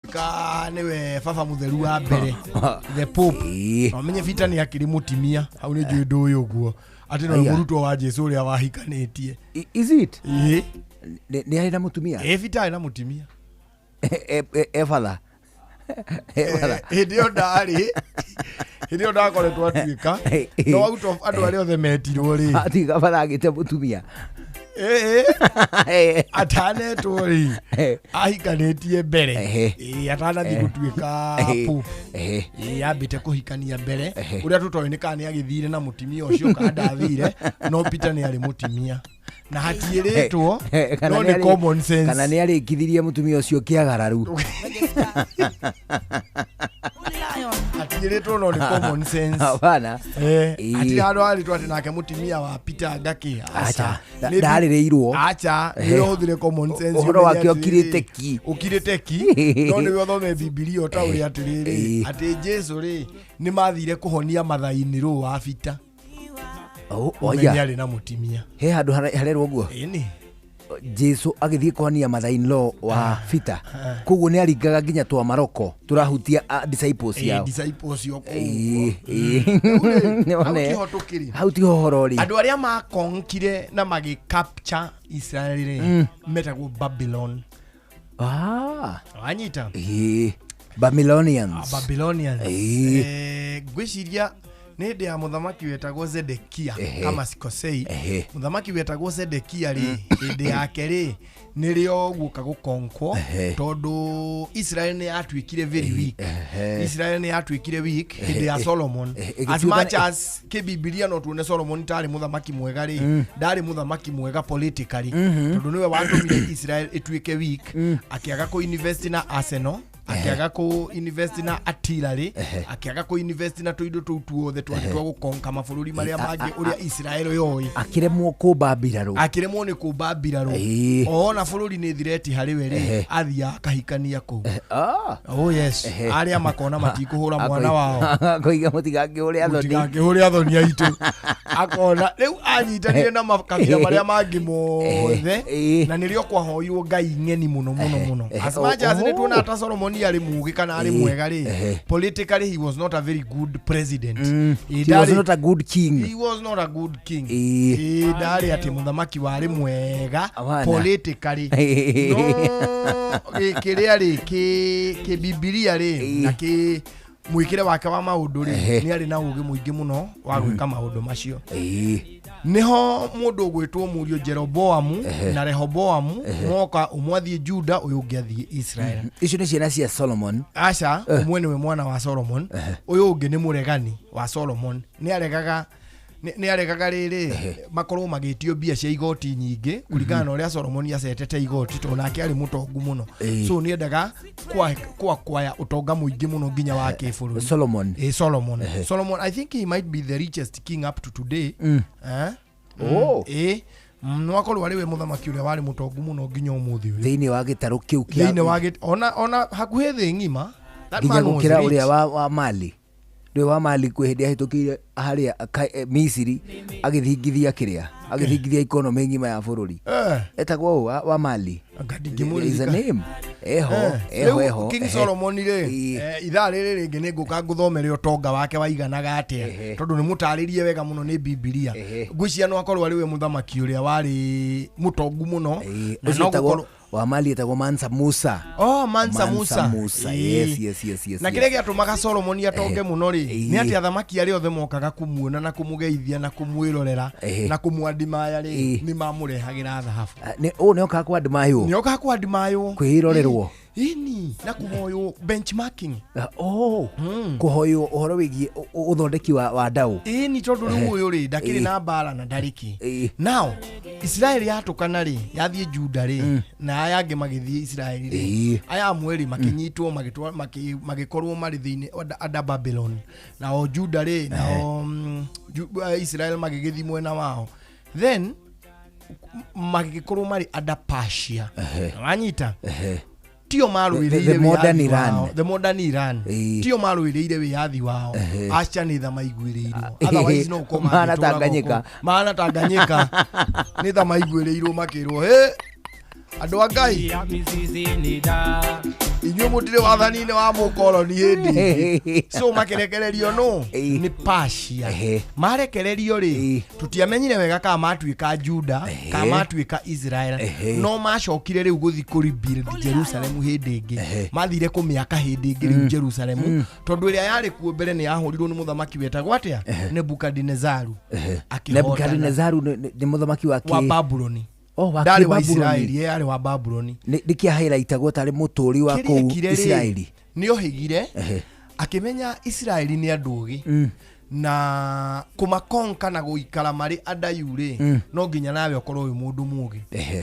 tuika niwe baba mutheru wa mbere the pope amenye vita ni akiri mutimia au ni njuĩ ndũĩ ũguo ati no mũrutwo wa Jesu ũrĩa wahikanĩtie. Is it? Ni ari na mutumia? Vita ari na mutimia. Father. Ndio ndakoretwo atuĩka no out of andũ arĩa othe metirwo rĩ ati father agĩte mutumia atanetwo rĩ ahikanĩtie mbere atanathi gũtuĩka pope ambĩte kũhikania mbere ũrĩa tũtoĩ nĩ kana nĩ agĩthire na mutimia ũcio kana ndathire no Peter nĩ arĩ mutimia na hatiĩrĩtwo no nĩ common sense kana nĩ arĩkithirie mutumia ũcio kĩagararu hatiĩrĩtwo no nĩ common sense bana ati andũ arĩtwo atĩ nake mutimia wa Peter Ngaki acha ndarĩrĩirwo acha nĩ ũhũthĩre common sense ũhoro wake ũkirĩte ki no nĩ ũthome Biblia ta ũrĩa atĩrĩrĩ atĩ Jesu rĩ nĩ mathire kũhonia mathainĩ rũu wa Peter oya nĩ arĩ na mutimia he handũ harerwo ũguo Jesu agĩthiĩ kũhonia mathainĩ wa Peter koguo nĩ aringaga nginya twa maroko tũrahutia disciples yao hau ti ũhoro rĩ andũ arĩa makonkire na magĩcapture Israel metagwo Babylon wanyita Babylonians ngwĩciria nĩ ndĩ ya muthamaki wetagwo Zedekia kama sikosei muthamaki wetagwo Zedekia rĩ hĩndĩ yake rĩ nĩrĩo guka gũkonkwo tondũ Israel nĩ yatuĩkire very weak Israel nĩ yatuĩkire weak hĩndĩ ya Solomon as much as kĩbibilia no tuone Solomon tarĩ muthamaki mwega rĩ ndarĩ muthamaki mwega politically tondũ nĩwe watũmire Israel ĩtuĩke weak akĩaga kũ-invest na Arsenal akiaga kũ-invest na artillery akiaga kũ-invest na tũindo tũu tuothe twa gũkonka mabũrũri marĩa mangĩ ũrĩa Israel yoĩ akĩremwo kũmba mbirarũ akĩremwo nĩ kũmba mbirarũ ona bũrũri nĩ thireti harĩ we rĩ athia akahikania kũu yes arĩa makona matikũhũra mwana wao kũiga mũtigakĩhũre athoni aitũ akona rĩu anyitanire na makabira marĩa mangĩ mothe na nĩrĩo kwahoirwo Ngai ng'eni mũno as much as nĩ tuona ata Solomon ari mugi kana ari mwega ri politically he was not a very good president he was not a good king dari ati muthamaki wari mwega politically no kiri ari ki Biblia ri na ki mwikire wake wa maundu ri ni ari na ugi muingi muno wa gwika maundu macio niho mundu gwitwo murio Jeroboamu na Rehoboamu moka umwathie Juda uyu ngiathie Israel icio ni ciana cia Solomon acha umwe niwe mwana wa Solomon uyu ungi ni muregani wa Solomon ni aregaga riri makorwo magĩtio mbia cia igoti nyingĩ kuringana na ũrĩa Solomon acetete igoti to nake ari mutongu muno so ni endaga kwaya utonga muingi muno nginya wa kĩbũrũri Solomon I think he might be the richest king up to today nwakorwo ari we muthamaki ũrĩa warĩ mutongu muno nginya ũmũthĩ ũyũ thĩinĩ wa gĩtarũ kĩu kĩa ona hakuhĩ thĩ ng'ima nginya gũkĩra ũrĩa wa Mali ndio wa Mali kwehdia hitokire haria Misiri agithingithia kiria agithingithia economy ngima ya bũrũri etagwo wa Mali is a name eho King Solomon ri ithaa rĩrĩ rĩngĩ nĩ ngũka ngũthomere ũtonga wake waiganaga atĩa tondũ nĩ mũtarĩrie wega mũno nĩ Biblia ngwĩciria no akorwo ari we muthamaki ũrĩa warĩ mutongu mũno na no wa Mali etagwo Mansa Musa Mansa Musa yes na kĩrĩa gĩatũmaga Solomon atonge mũno rĩ nĩ atĩ athamaki arĩa othe mokaga kumuona na kumugeithia na kumwĩrorera na kumwandimaya rĩ nĩ mamũrehagĩra thahabu nĩ okaga kwandimaya kwĩrorerwo ini na kuhoyo benchmarking kuhoyo uhoro wĩgie uthondeki wa ndau ini tondu rĩu ũyũ rĩ ndakĩrĩ na mbara na ndarĩki now Israel yatukana rĩ yathie Juda rĩ na aya angĩ magĩthie Israel rĩ aya amwe rĩ makinyitwo magĩkorwo marĩ thĩinĩ ada Babylon na o Juda rĩ na Israel magĩgĩthi mwena wao then magĩkorwo marĩ ada Persia wanyita tio maruĩrĩire the modern Iran tio maruĩrĩire wĩyathi wao acha nĩ tha maiguĩrĩirwo otherwise no koma mana Tanganyika nĩ tha maiguĩrĩirwo makĩrwo andå a Ngai inyuä må tirä wathani-inä wa må koroni hä so makerekererio no nä Persia marekererio rä tutiamenyire wega kana matuä ka Juda kana matuä ka Israel no macokire rä u gå thi kå rebuild Jerusalem hä ndä ngä mathire kå mä aka hä ndä ngä rä u Jerusalem tondå ä rä a yarä kuo mbere nä yahå rirwo nä må thamaki wetagwo atä a Nebukadinezaru nä må thamaki wa Babuloni ndari wa Israeli yarĩ wa Babuloni nĩ kĩahaĩraitagwo tarĩ mũtũũri wa kũu Israeli nĩ ohĩgire akĩmenya Israeli nĩ andũ ũgĩ na kũmakonka na gũikara marĩ andayũ rĩ no nginya nawe ũkorwo wĩ mũndũ mũgĩ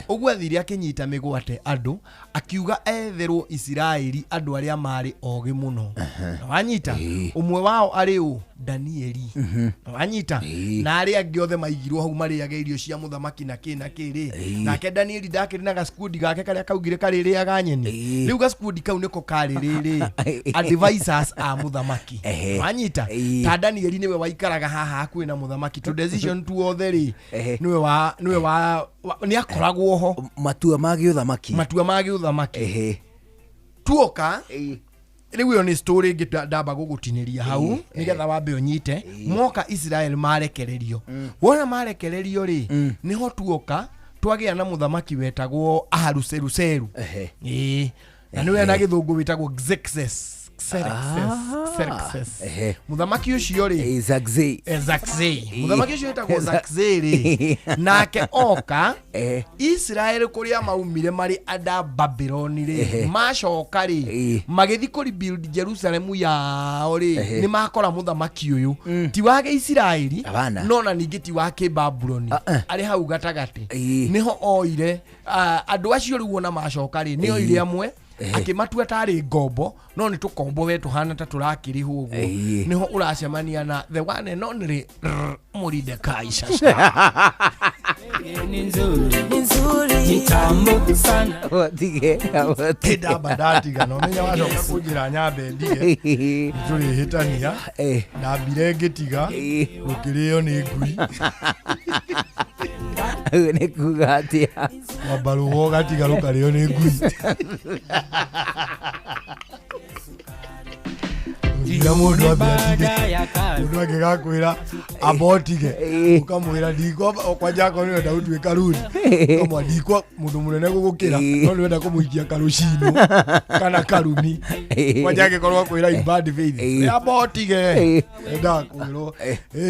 ũguo athire akĩnyita mĩgwate andũ akiuga etherwo Israeli andũ arĩa marĩ ogĩ mũno na wanyita ũmwe wao arĩ ũ Danieli wanyita na arĩa angĩ othe maigirwo hau marĩaga irio cia mũthamaki na kĩ rĩ nake Danieli ndakĩrĩ na gaskudi gake karĩa kaugire karĩrĩaga nyeni rĩu gaskudi kau nĩko karĩ rĩrĩ advisors a mũthamaki wanyita ta Danieli niwe waikaraga haha hakuhĩ na mũthamaki to decision tu othe rĩ niwe wa nĩ akoragwo ho matua ma gĩũthamaki tuoka rĩu ĩyo nĩ story ĩngĩ ndamba gũgũtinĩria hau nĩgetha wambe ũnyite moka Israel marekererio wona marekererio rĩ nĩho tuoka twagĩa na mũthamaki wetagwo Ahasuerusu na nĩwe na gĩthũngũ wĩtagwo Xerxes mũthamaki ũcio rĩ Xerxes mũthamaki ũcio wĩtagwo Xerxes rĩ nake oka Israel kũrĩa maumire marĩ ada Babyloni rĩ macoka rĩ magĩthi kũ rebuild Jerusalem yao rĩ nĩ makora mũthamaki ũyũ ti wa Israeli no na ningĩ ti wa Babyloni arĩ hau gatagatĩ nĩho oire andũ acio rĩu ona macoka rĩ nĩ oire amwe akimatua tarĩ ngombo no nĩ tũkombo we tũhana ta tũrakĩrĩhwo ũguo nĩho ũracemania na the one and only Mordekai sasa nzuri tambo sana tida badatiga no menya wacoka kũnjĩra nyambe ndige tũrĩ hĩtania na mbire ngĩtiga gũkĩrĩo nĩ ngui nĩ kuga atĩa wabaruo gatiga rũkarĩo nĩ ngui ira mũndũ angĩgakwĩra abotige ũkamwĩra ndikwa kwanja akorwo nĩwenda gũtuĩka rũri ũkamwĩra ndikwa mũndũ mũnene gũgũkĩra no nĩwenda kũmũikia karũcino kana karumi kwanja angĩkorwo akwĩra in bad faith nĩ abotige enda kwĩrwo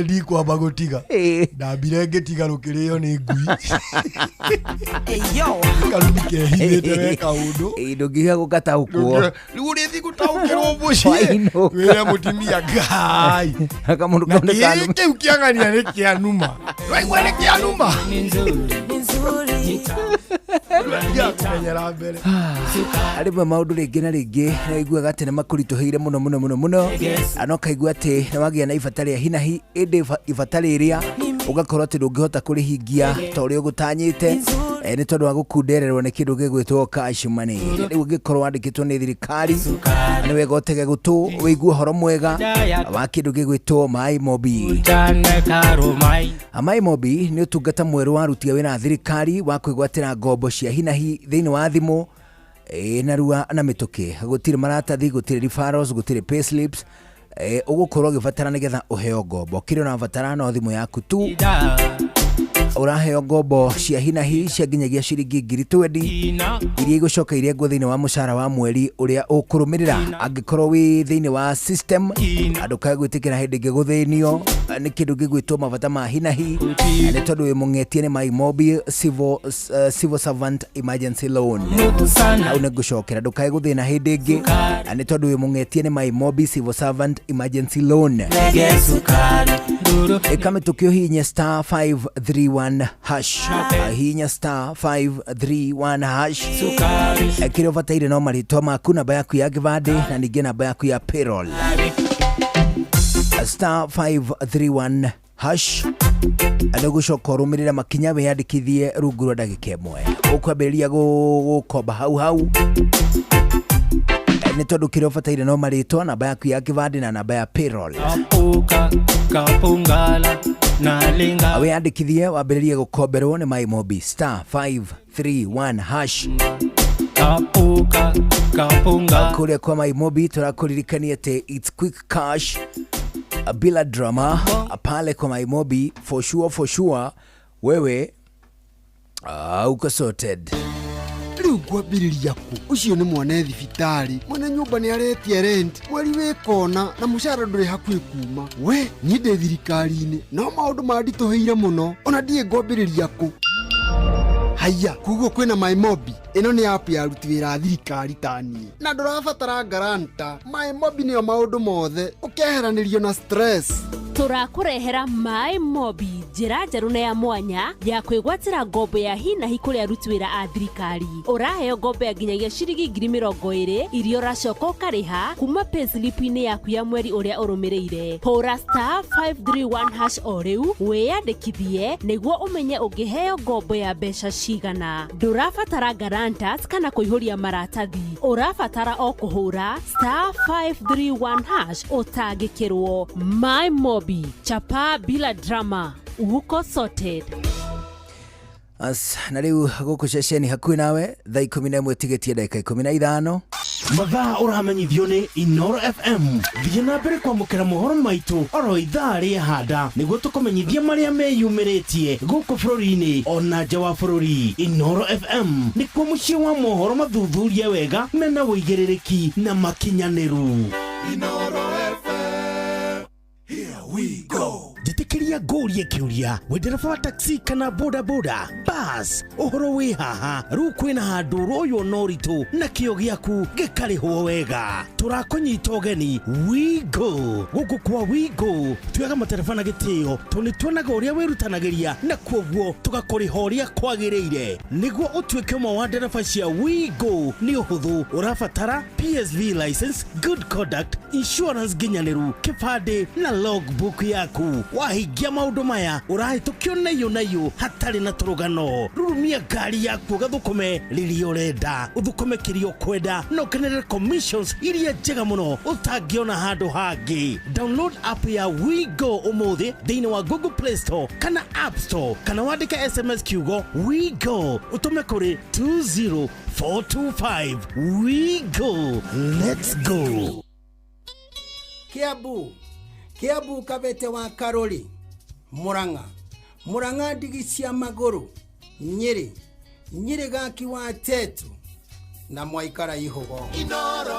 ndikwamba gũtiga ndambire ngĩtiga rũkĩrĩo nĩ ngui karumi kehithĩte weka ũndũ ndũngĩiga gũgataũkwo rĩu ũrĩthi gũtaũkĩrwo mũciĩ wĩre mũtimia Ngai kĩu kĩang'ania nĩ kĩanuma waigua nĩ kĩanuma arĩmwe maũndũ rĩngĩ na rĩngĩ naiguaga atĩ nĩ makũritũhĩire mũno no kaigua atĩ nĩ wagĩa na ibata rĩa hinahi ĩndĩ ibata rĩrĩa ũgakorwo atĩ ndũngĩhota kũrĩhingia ta ũrĩa ũgũtanyĩte nĩ tondũ wa gũkundererwo nĩ kĩndũ gĩgwĩtwo cash money rĩu ũngĩkorwo wandĩkĩtwo nĩ thirikari nĩ wega ũtege gũtũ wĩigue ũhoro mwega wa kĩndũ gĩgwĩtwo MyMobi. MyMobi nĩ ũtungata mwerũ wa aruti a wĩra a thirikari wa kwĩgwatĩra ngombo cia hinahi thĩinĩ wa thimũ narua na mĩtũkĩ gũtirĩ maratathi gũtirĩ referrals gũtirĩ payslips ũgũkorwo ũgĩbatara nĩgetha ũheo ngombo kĩrĩa ũrabatara no thimũ yaku tu ũraheo ngombo cia hinahi cia nginyagia ciringi 20,000 iria igũcoka iria ngũ thĩinĩ wa mũcara wa mweri ũrĩa ũkũrũmĩrĩra angĩkorwo wĩ thĩinĩ wa system andũ kae gwĩtĩkĩra hĩndĩ ĩngĩ gũthĩnio nĩ kĩndũ gĩgwĩtwo mabata ma hinahi nĩ tondũ wĩ mũng'etie nĩ MyMobi civil servant emergency loan hau nĩ ngũcokera ndũkae gũthĩna hĩndĩ ĩngĩ nĩ tondũ wĩ mũng'etie nĩ MyMobi civil servant emergency loan ĩkamĩtũkio hihinya star 531 hash hihinya star 531 hash kĩrĩa ũbataire no marĩtwa maku namba yaku ya gĩbandĩ na ningĩ namba yaku ya payroll star 531 hash andũ gũcoka ũrũmĩrĩra makinya wĩyandĩkithie rungu rwa ndagĩka ĩmwe ũkwambĩrĩria gũkomba hau nĩ tondũ kĩrĩa ũbataire no marĩtwa namba yaku ya gĩbandĩ na namba ya payroll nalinga wiyandikithie wambĩrĩrie gũkomberwo nĩ MyMobi *531# kapunga kũrĩa kwa MyMobi tũrakũririkania atĩ it's quick cash bila drama pale kwa MyMobi for sure wewe uko sorted. Riu kwambĩrĩria ku ucio nĩ mwana thibitarĩ mwana nyũmba nĩ aretie rent mweri wĩkona na mũcara ndũrĩ hakuhĩ kuma we niĩ ndĩ thirikari-inĩ no maũndũ manditũhĩire mũno ona ndiĩ ngwambĩrĩria ku haya kuguo kwĩna MyMobi ĩno nĩ app ya aruti wĩra thirikari tani na ndũrabatara garanta MyMobi nĩyo maũndũ mothe ũkeheranĩrio na stress. Tũrakũrehera MyMobi njĩra njerũ na ya mwanya ya kwĩgwatĩra ngombo ya hi na hi kũrĩ aruti wĩra a thirikari. Ũraheo ngombo ya nginyagia ciringi 20,000 iria ũracoka ũkarĩha kuma payslip-inĩ yaku ya mweri ũrĩa ũrũmĩrĩire. Hũra *531# o rĩu wĩyandĩkithie nĩguo ũmenye ũngĩheo ngombo ya mbeca cigana. Ndũrabatara guarantors kana kũihũria maratathi. Ũrabatara o kũhũra *531# ũtangĩkĩrwo. MyMobi chapa bila drama uko sorted. Na rĩu gũkũ ceceni hakuhĩ nawe thaa 11 tigetie dakika 15 mathaa ũramenyithio nĩ Inoro FM. Thiĩ na mbere kwamũkĩra mohoro maitũ oro ithaa rĩa handa nĩguo tũkũmenyithia marĩa meyumĩrĩtie gũkũ bũrũri-inĩ ona nja wa bũrũri. Inoro FM nĩkuo mũciĩ wa mohoro mathuthurie wega mena wũigĩrĩrĩki na makinyanĩru. Inoro FM, here we go. Jitikiria ngũrie kĩũria wendereba wa taxi kana boda boda bas ũhoro wĩ haha rĩu kwĩna handũ royo noritũ na kĩo gĩaku gĩkarĩhwo wega. Tũrakũnyita ũgeni Wigo gũkũ kwa Wigo tuoyaga matereba na gĩtĩo tũnĩtuonaga ũrĩa wĩrutanagĩria na kuoguo tũgakũrĩha ũrĩa kwagĩrĩire nĩguo ũtuĩke ũmwe wa ndereba cia Wigo. Nĩ ũhũthũ ũrabatara PSV license, good conduct, insurance nginyanĩru, kĩbandĩ na logbook yaku. Wahingia maũndũ maya ũrahĩtũkio nayo hatarĩ na tũrũgano. Rurumia ngari yaku ũgathũkũme rĩrĩa ũrenda ũthũkũme kĩrĩa ũkwenda na ũkenerere commissions iria njega mũno ũtangĩona handũ hangĩ. Download app ya Wigo ũmũthĩ thĩinĩ wa Google Play Store kana App Store kana wandĩke SMS kiugo Wigo ũtũme kũrĩ 20425. Wigo, let's go. Kiambu Kabete wa Karori, Murang'a ndigi cia magũrũ, Nyeri gaki wa Tetu na Mwaikara Ihogo.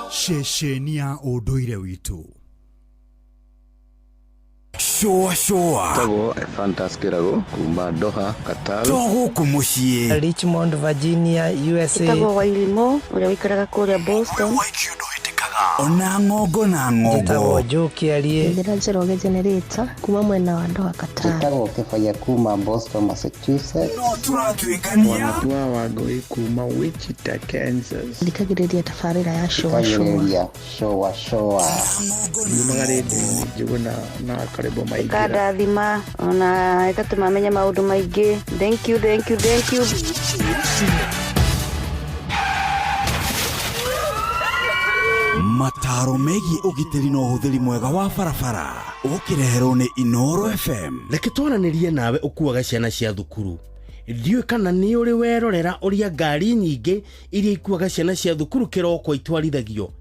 Ceceni ya ũndũire witũ. Showa Tago Fantaskirago kuma Doha Qatar Togo kumushie Richmond Virginia USA Tago Wailimo ule wikaraga kule Boston Ona ngogo na ngogo Tago Joki alie Ndirajeroge generator kuma mwena wa Doha Qatar Tago Kefaya kuma Boston Massachusetts Turatuikania Wanatua wagoi kuma Wichita Kansas Ndikagiredia tafarira ya showa Yumagarede juguna na karibu maigira Kada thima ona itatumamenya maundu maingi. Thank you Mataro megi ũgitĩri na ũhũthĩri mwega wa barabara ũkireherwo nĩ Inoro FM. Reke twaranĩrie nawe ũkuaga ciana cia thukuru. Ndiũĩ kana nĩ ũrĩ werorera ũrĩa ngari nyingĩ iria ikuaga ciana cia thukuru kĩroko itwarithagio.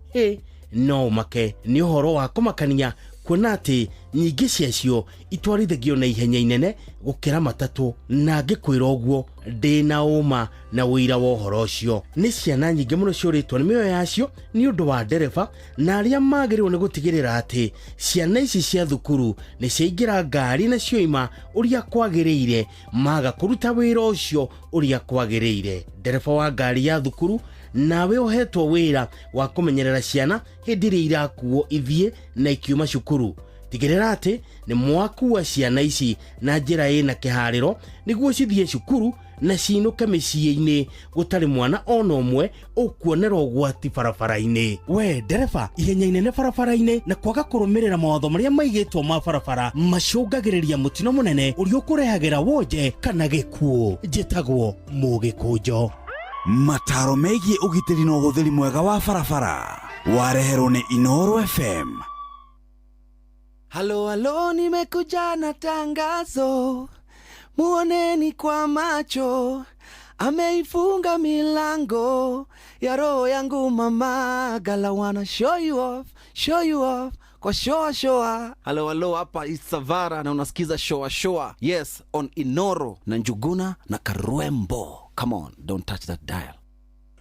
No make nĩ ũhoro wa kũmakania kuona atĩ nyingĩ ciacio itwarithagio na ihenya inene gũkĩra matatũ. Na ngĩkwĩra ũguo ndĩna ũma na wĩira wa ũhoro ũcio. Nĩ ciana nyingĩ mũno ciũrĩtwo nĩ mĩoyo yacio nĩ ũndũ wa ndereba na arĩa magĩrĩirwo nĩ gũtigĩrĩra atĩ ciana ici cia thukuru nĩ ciaingĩra ngari na cioima ũrĩa kwagĩrĩire maga kũruta wĩra ũcio ũrĩa kwagĩrĩire. Ndereba wa ngari ya thukuru nawe ũhetwo wĩra wa kũmenyerera ciana hĩndĩ ĩrĩa irakuo ithiĩ na ikiuma cukuru. Tigĩrĩra atĩ nĩ mwakua ciana ici na njĩra ĩna kĩharĩro nĩguo cithiĩ cukuru na ciinũke mĩciĩ-inĩ gũtarĩ mwana ona ũmwe ũkuonera ũgwati barabara-inĩ. We ndereba, ihenya inene barabara-inĩ na kwaga kũrũmĩrĩra mawatho marĩa maigĩtwo ma barabara macũngagĩrĩria mũtino mũnene ũrĩa ũkũrehagĩra wonje kana gĩkuũ. Njĩtagwo Mũgĩkũnjo. Mataro megiĩ ũgitĩri na ũhũthĩri mwega wa barabara wareherwo nĩ Inoro FM. Halo halo, nimekuja na tangazo, muoneni kwa macho, ameifunga milango ya roho yangu mama. Gala wanna show you off kwa showa. Halo halo, hapa Isavara na unasikiza showa. Yes, on Inoro na Njuguna na Karwembo. Come on, don't touch that dial.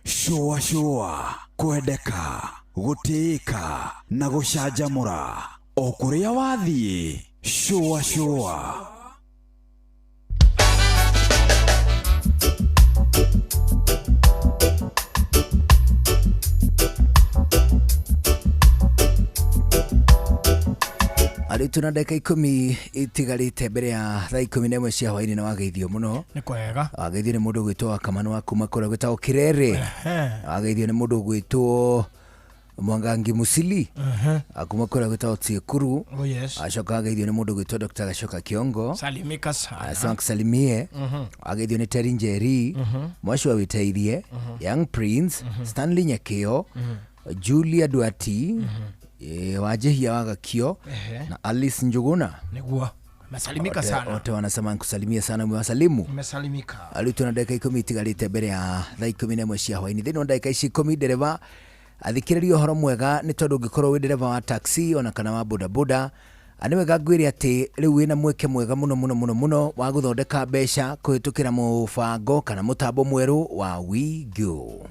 Showa kwendeka, gutika na gucanjamura o kuria wathie. Showa Ari tuna dakika 10 itigarite mbere ya thaa 11 cia hwaini na wageithio muno. Ni kwega. Wageithio ni mundu gwitwo Kamano wa kuma kura gwitwo Kirere. Wageithio ni mundu gwitwo Mwangangi Musili. Akuma kura gwitwo Tiekuru. Oh yes. Acoka wageithio ni mundu gwitwo Dr. Gashoka Kiongo. Salimika sana. Asante salimie. Wageithio ni Terry Njeri. Mwashwa witeithie. Young Prince. Stanley Nyakio. Julia Duati. Wajehia Wagakio na Alice Njuguna. Niguo. Masalimika sana. Wote wanasema nikusalimia sana, mwasalimu. Nimesalimika. Alitu na dakika 10 itigarite mbere ya thaa 11 cia hwaini. Thini wa dakika 10 dereva athikiririo horo mwega ni tondu ngikorwo wi dereva wa taxi ona kana wa bodaboda. Ani wega ngwire ati riu wina mweke mwega muno wa guthondeka mbeca kuhitukira mubango kana mutambo mweru wa WeGo.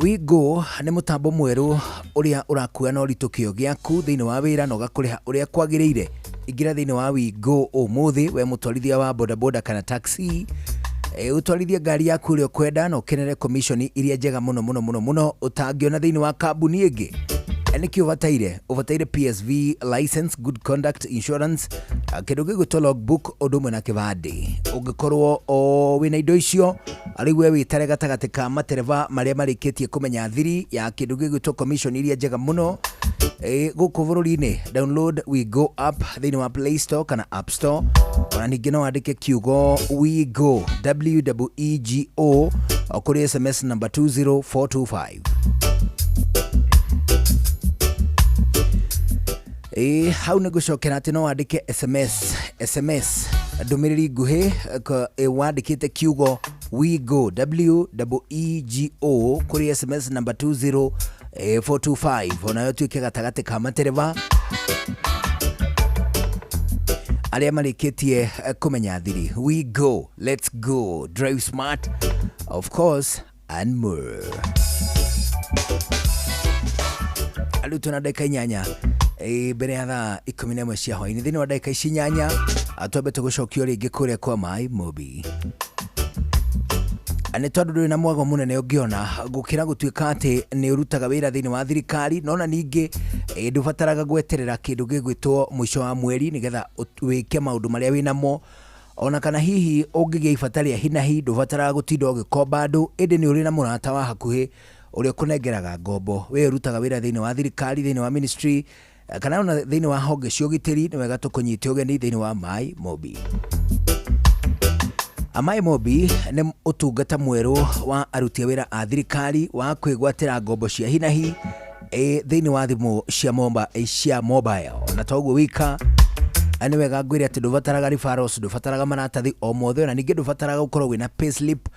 WeGo ni mutambo mweru uria urakuwa na ritukio giaku thiini wa wira na ugakuriha uria kwagiriire. Ingira thiini wa WeGo umuthi we mutwarithia wa bodaboda kana taxi, utwarithia ngari yaku uria kwenda na ukenere commission iria njega muno utangiona thiini wa kambuni ingi. Eniki uvataire PSV license, good conduct insurance, kindu gigwitwo logbook odumwe na kibandi. Ungikorwo o wina indo icio ari we witare gatagati ka matereva maria marikitie kumenya thiri ya kindu gigwitwo commission iria njega muno guku bururi-ini. Download WeGo app thiini wa Play Store kana App Store. Ona ningi no andike kiugo WeGo WEGO okuri SMS number 20425. Hau nigucokera ati no wandike SMS ndumiriri nguhi wandikite kiugo WeGo WEGO kuri SMS number 20425. Onayo tuike gatagati ka matereva aria marikitie kumenya thiri. WeGo, let's go, drive smart, of course, and more. Alutu na dakika 8 mbere ya thaa 11 cia hwaini. Thiini wa dakika ici 8 atwambe tugucokio ringi kuria kwa My Mobi. Ani tondu nduri na mwago munene ungiona gukira gutuika ati ni urutaga wira thiini wa thirikari, nona ningi ndubataraga gweterera kindu gigwitwo mwisho wa mweri nigetha wike maundu maria winamo. Ona kana hihi ungigia ibatari hinahi ndubataraga gutinda ugikomba andu, indi ni uri na murata wa hakuhi uria kunengeraga ngombo. We urutaga wira thiini wa thirikari, thiini wa ministry kana ona thiini wa honge cia ugitiri, ni wega tukunyite ugeni thiini wa My Mobi. My Mobi ni utungata mweru wa aruti wira a thirikari wa kwigwatira ngombo cia hinahi thiini wa thimu cia mobile. Na toguo wika ani wega ngwire ati ndubataraga referrals, ndubataraga maratathi o mothe, na ningi ndubataraga gukorwo wina payslip,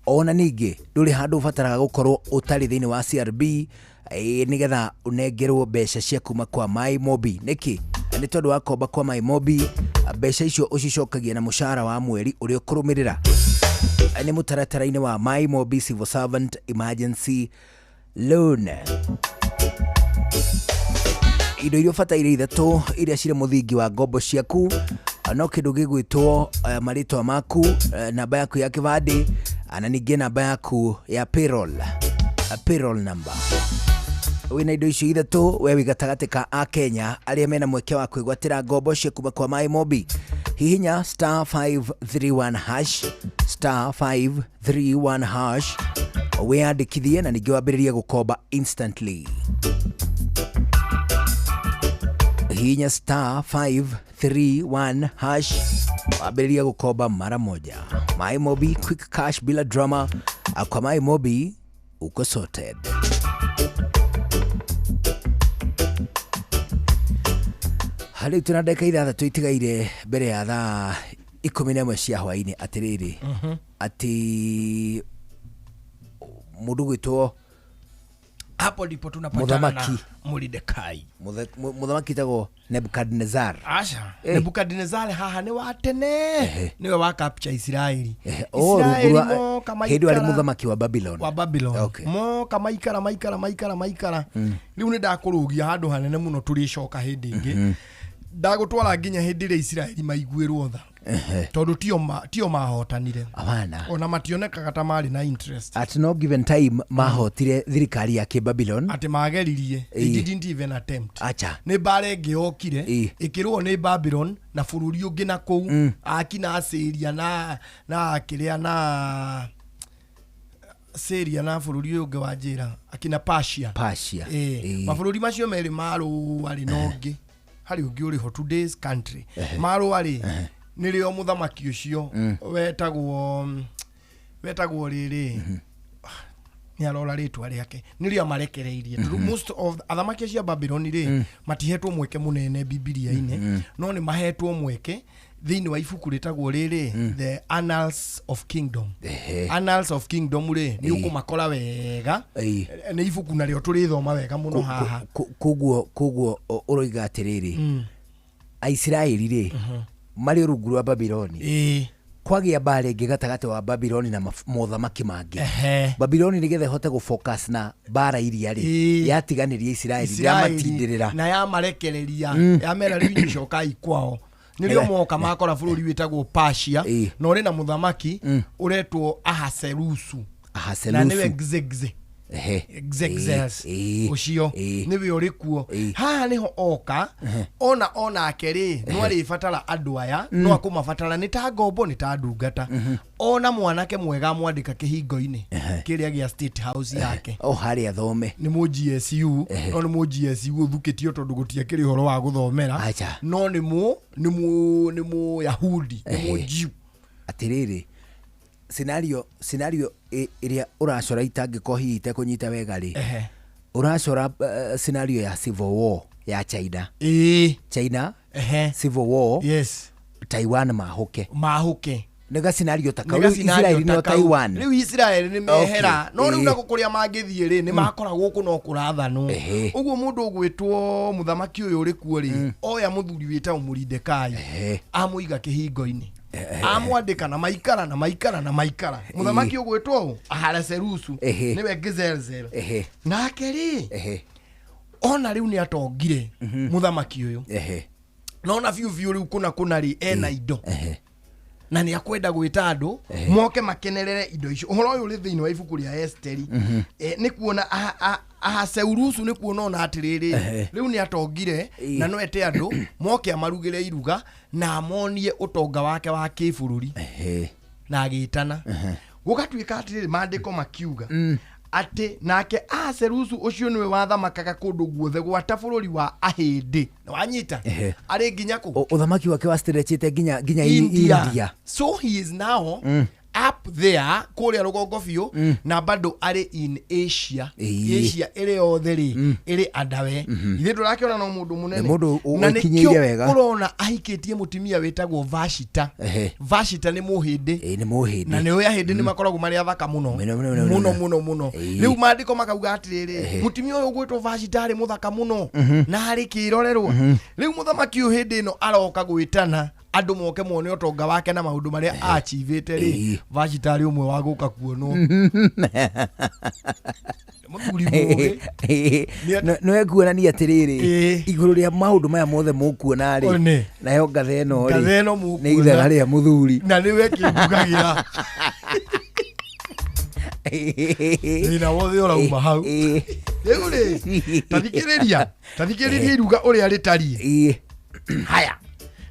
ona ningi nduri handu ubataraga gukorwo utari thiini wa CRB nigetha unengerwo mbeca cia kuma kwa My Mobi. Niki ni tondu wa komba kwa My Mobi mbeca icio ucicokagia na mushahara wa mweri uria ukurumirira. Ni mutaratara-ini wa My Mobi Civil Servant Emergency Loan. Indo iria bataire ithatu iria cire muthingi wa ngombo ciaku no kindu gigwitwo maritwa maku, namba yaku ya kibandi, ana ningi namba yaku ya payroll number. Wina indo icio ithatu we wigatagati ka a Kenya aria mena mweke wa kwigwatira ngombo cia kuma kwa My Mobi. Hihinya *531# wiyandikithie na ningi wambiririe gukomba instantly. Hihinya *531# wambiririe gukomba mara moja. My Mobi, quick cash bila drama. Kwa My Mobi uko sorted. Hali tunadeka ithathatũ itigaire mbere ya thaa 11 cia hwaini atiriri ati mundu gwitwo hapo ndipo tunapatana na Mordekai. Muthamaki tago Nebukadnezar. Asha Nebukadnezar haha ni wa tene niwe wa capture Israeli. Israeli mo kama ikara ali muthamaki wa Babylon. Okay. Mo kama ikara riu ni ndakurugia handu hanene muno turicoka hindi ingi ndagutwara nginya hindi ri Israeli maiguirwo tha tondu tio mahotanire abana ona mationekaga ta mari na interest at no given time mahotire thirikari ya Babylon ati mageririe they didn't even attempt acha ni bare ngiokire ikirwo ni Babylon na bururi ungi na kou akina Asiria na akiria na Syria na bururi ungi wa njira akina Persia mabũrũri macio meri maru ari nongi hari ungi uri ho today's country maru ari nirio muthamaki ucio wetagwo riri ni arora ritwa riake nirio marekereirie most of athamaki cia Babylon ri matihetwo mweke munene Biblia-ini no ni mahetwo mweke thini wa ibuku ritagwo riri The Annals of Kingdom. Annals of Kingdom ri ni ukumakora wega ni ibuku nario turithoma wega muno haha koguo uroiga atiriri Aisraeli ri mari rungu rwa Babyloni kwagia bare ngi gatagate wa Babyloni na mothamaki mangi Babyloni nigethe hote go focus na bara iria ri yatiganiria Israeli ya matindirira na ya marekereria ya mera riu coka ikwao nirio moka makora bururi witagwo Persia no ri na muthamaki uretwo Ahasuerusu na niwe Xerxes ucio niwe uri kuo haha niho oka ona akeri no ari fatara andu aya no akumafatara ni ta ngombo ni ta ndungata ona mwanake mwega mwandika kihingo-ini kiria gia State House yake hari athome ni mu GSU no ni mu GSU thukitio tondu gutia kiri horo wa guthomera no ni mu Yahudi ni mu Jew atiriri scenario iria uracora itangiko hiite kunyita wega ri uracora scenario ya civil war ya China China civil war Taiwan mahuke nega scenario takau Israeli no Taiwan riu Israeli ni mehera no riu nako kuria mangithie ri ni makora guku no kurathano uguo mundu ugwitwo muthamaki uyu uri kuo ri oya muthuri wita Mordekai amuiga kihingo-ini amwandika na maikara muthamaki ugwitwo Ahasuerusu niwe Xerxes nake ri ona riu ni atongire muthamaki uyu nona fiu riu kuna ri ena indo na ni akwenda gwita andu moke makenerere indo icio uhoro uyu ri thiini wa ibuku ria Esteri ni kuona Ahasuerusu ni kuona ona atiriri riu ni atongire na no ete andu moke amarugire iruga na amonie utonga wake wa kibururi na agitana gukatwika atiriri mandiko makiuga ati nake Ahasuerusu ucio niwe wathamakaga kundu guothe gwata bururi wa ahindi wanyita ari nginya ku uthamaki wake wa stretchite nginya India so he is now up there kuria rugongo biu na bado ari in Asia iri othe ri iri andawe ithe ndurakiona no mundu munene na nikio wega urona ahikitie mutimia witagwo Vashita ni muhindi na ni oya hindi ni makoragwo mari athaka muno riu mandiko makauga atiriri mutimia uyu gwitwo Vashita ari muthaka muno na ari kirorerwo riu muthamaki uyu hindi no aroka gwitana andu moke mone utonga wake na maundu maria achievete ri Vashita ari umwe wa guka kuonwo no ekuona ni atiriri iguru ria maundu maya mothe mukuona ri na yo ngathe no ri ni ithaga ria muthuri na niwe kindugagira ina wothe ora uma hau riu ri tathikiriria iruga uria ritari haya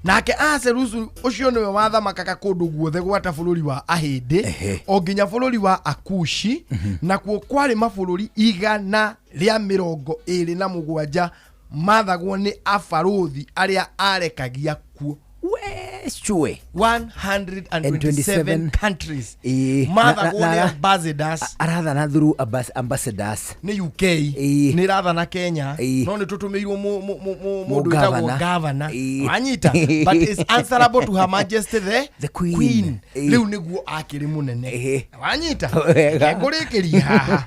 nake Ahasuerusu ucio niwe wathamakaga kundu guothe gwata bururi wa ahindi o nginya bururi wa Akushi na kuo kwari mabururi 127 mathagwo ni abaruthi aria arekagia kuo Chue 127 countries matha gone ambassadors arathana through ambassadors ni UK ni rathana Kenya no ni tutumirwo mundu witagwo governor anyita but is answerable to her majesty the queen riu niguo akiri munene anyita ngurikiria haha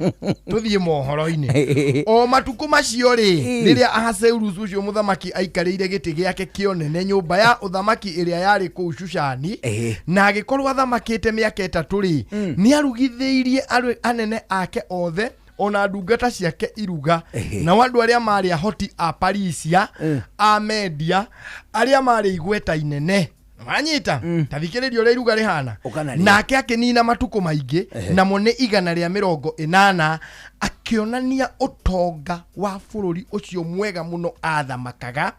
tuthie mohoro-ini o matuko macio ri riria Ahasuerus ucio muthamaki aikarire giti giake kionene nyumba ya uthamaki iria yari kuu Shushani na agikorwo athamakite miaka 3 ri ni arugithiirie anene ake othe ona ndungata ciake iruga na wandu aria mari ahoti a Parisia a Media aria mari igweta inene manyita tathikiririo ria iruga rihana nake akinina matuko maingi namo ni 180 akionania utonga wa bururi ucio mwega muno athamakaga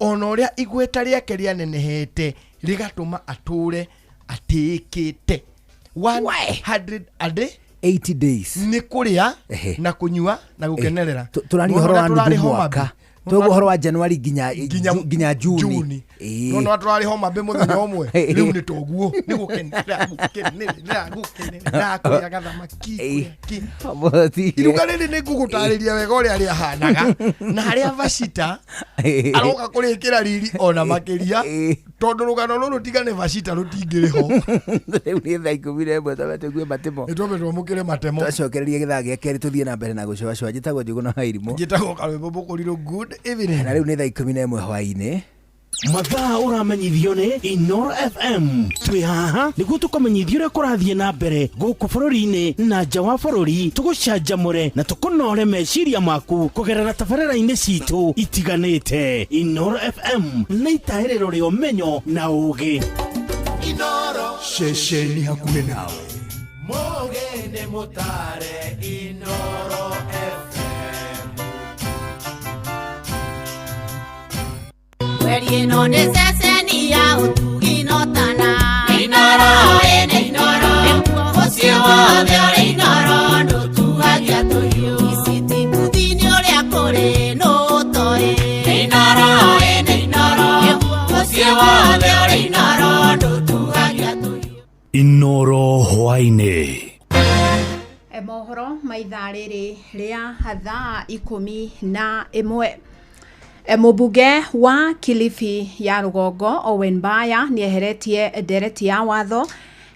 ona uria igweta riake rianenehete rigatuma ature atikite 180 days ni kuria na kunyua na gukenerera turari horo wa mwaka tugo horo wa January ginya June no turari homa be muthenya omwe riu ni toguo ni gukenerera kuria gathamaki iruga riri ni ngugutariria wega uria ria hanaga na haria Vashita aroka kurikira riri ona makiria tondu rugano ruru tigane Vashita rutingiriho riu ni thaa 11 tabetegwe matemo itobetwo mukire matemo tacokereria githaa gia keri tuthie na mbere na gucwa njitagwo Njuguna Hairimu njitagwo Kalwimbo Bukuriro. Good evening na riu ni thaa 11 hwaini mathaa uramenyithio ni Inoro FM twi haha niguo tukomenyithio uria kurathie na mbere guku bururi-ini na nja wa bururi tugucanjamure na tukunore meciria maku kugerera tabarĩra-inĩ citu itiganite. Inoro FM na itaĩrĩro rĩa ũmenyo na ũũgĩ. Inoro ceceni hakuhĩ nawe mũgeni mũtare Inoro FM. Weri no neseseni ya utugino tana Inoro Inoro Osio de Inoro no tuagia toyo Isiti budini ole akore no toe Inoro Osio de Inoro no tuagia toyo Inoro hwaine mohoro maithaa rĩrĩ rĩa thaa 11. Mũmbunge wa Kilifi ya Rugongo Owen Baya nieheretie ndereti ya watho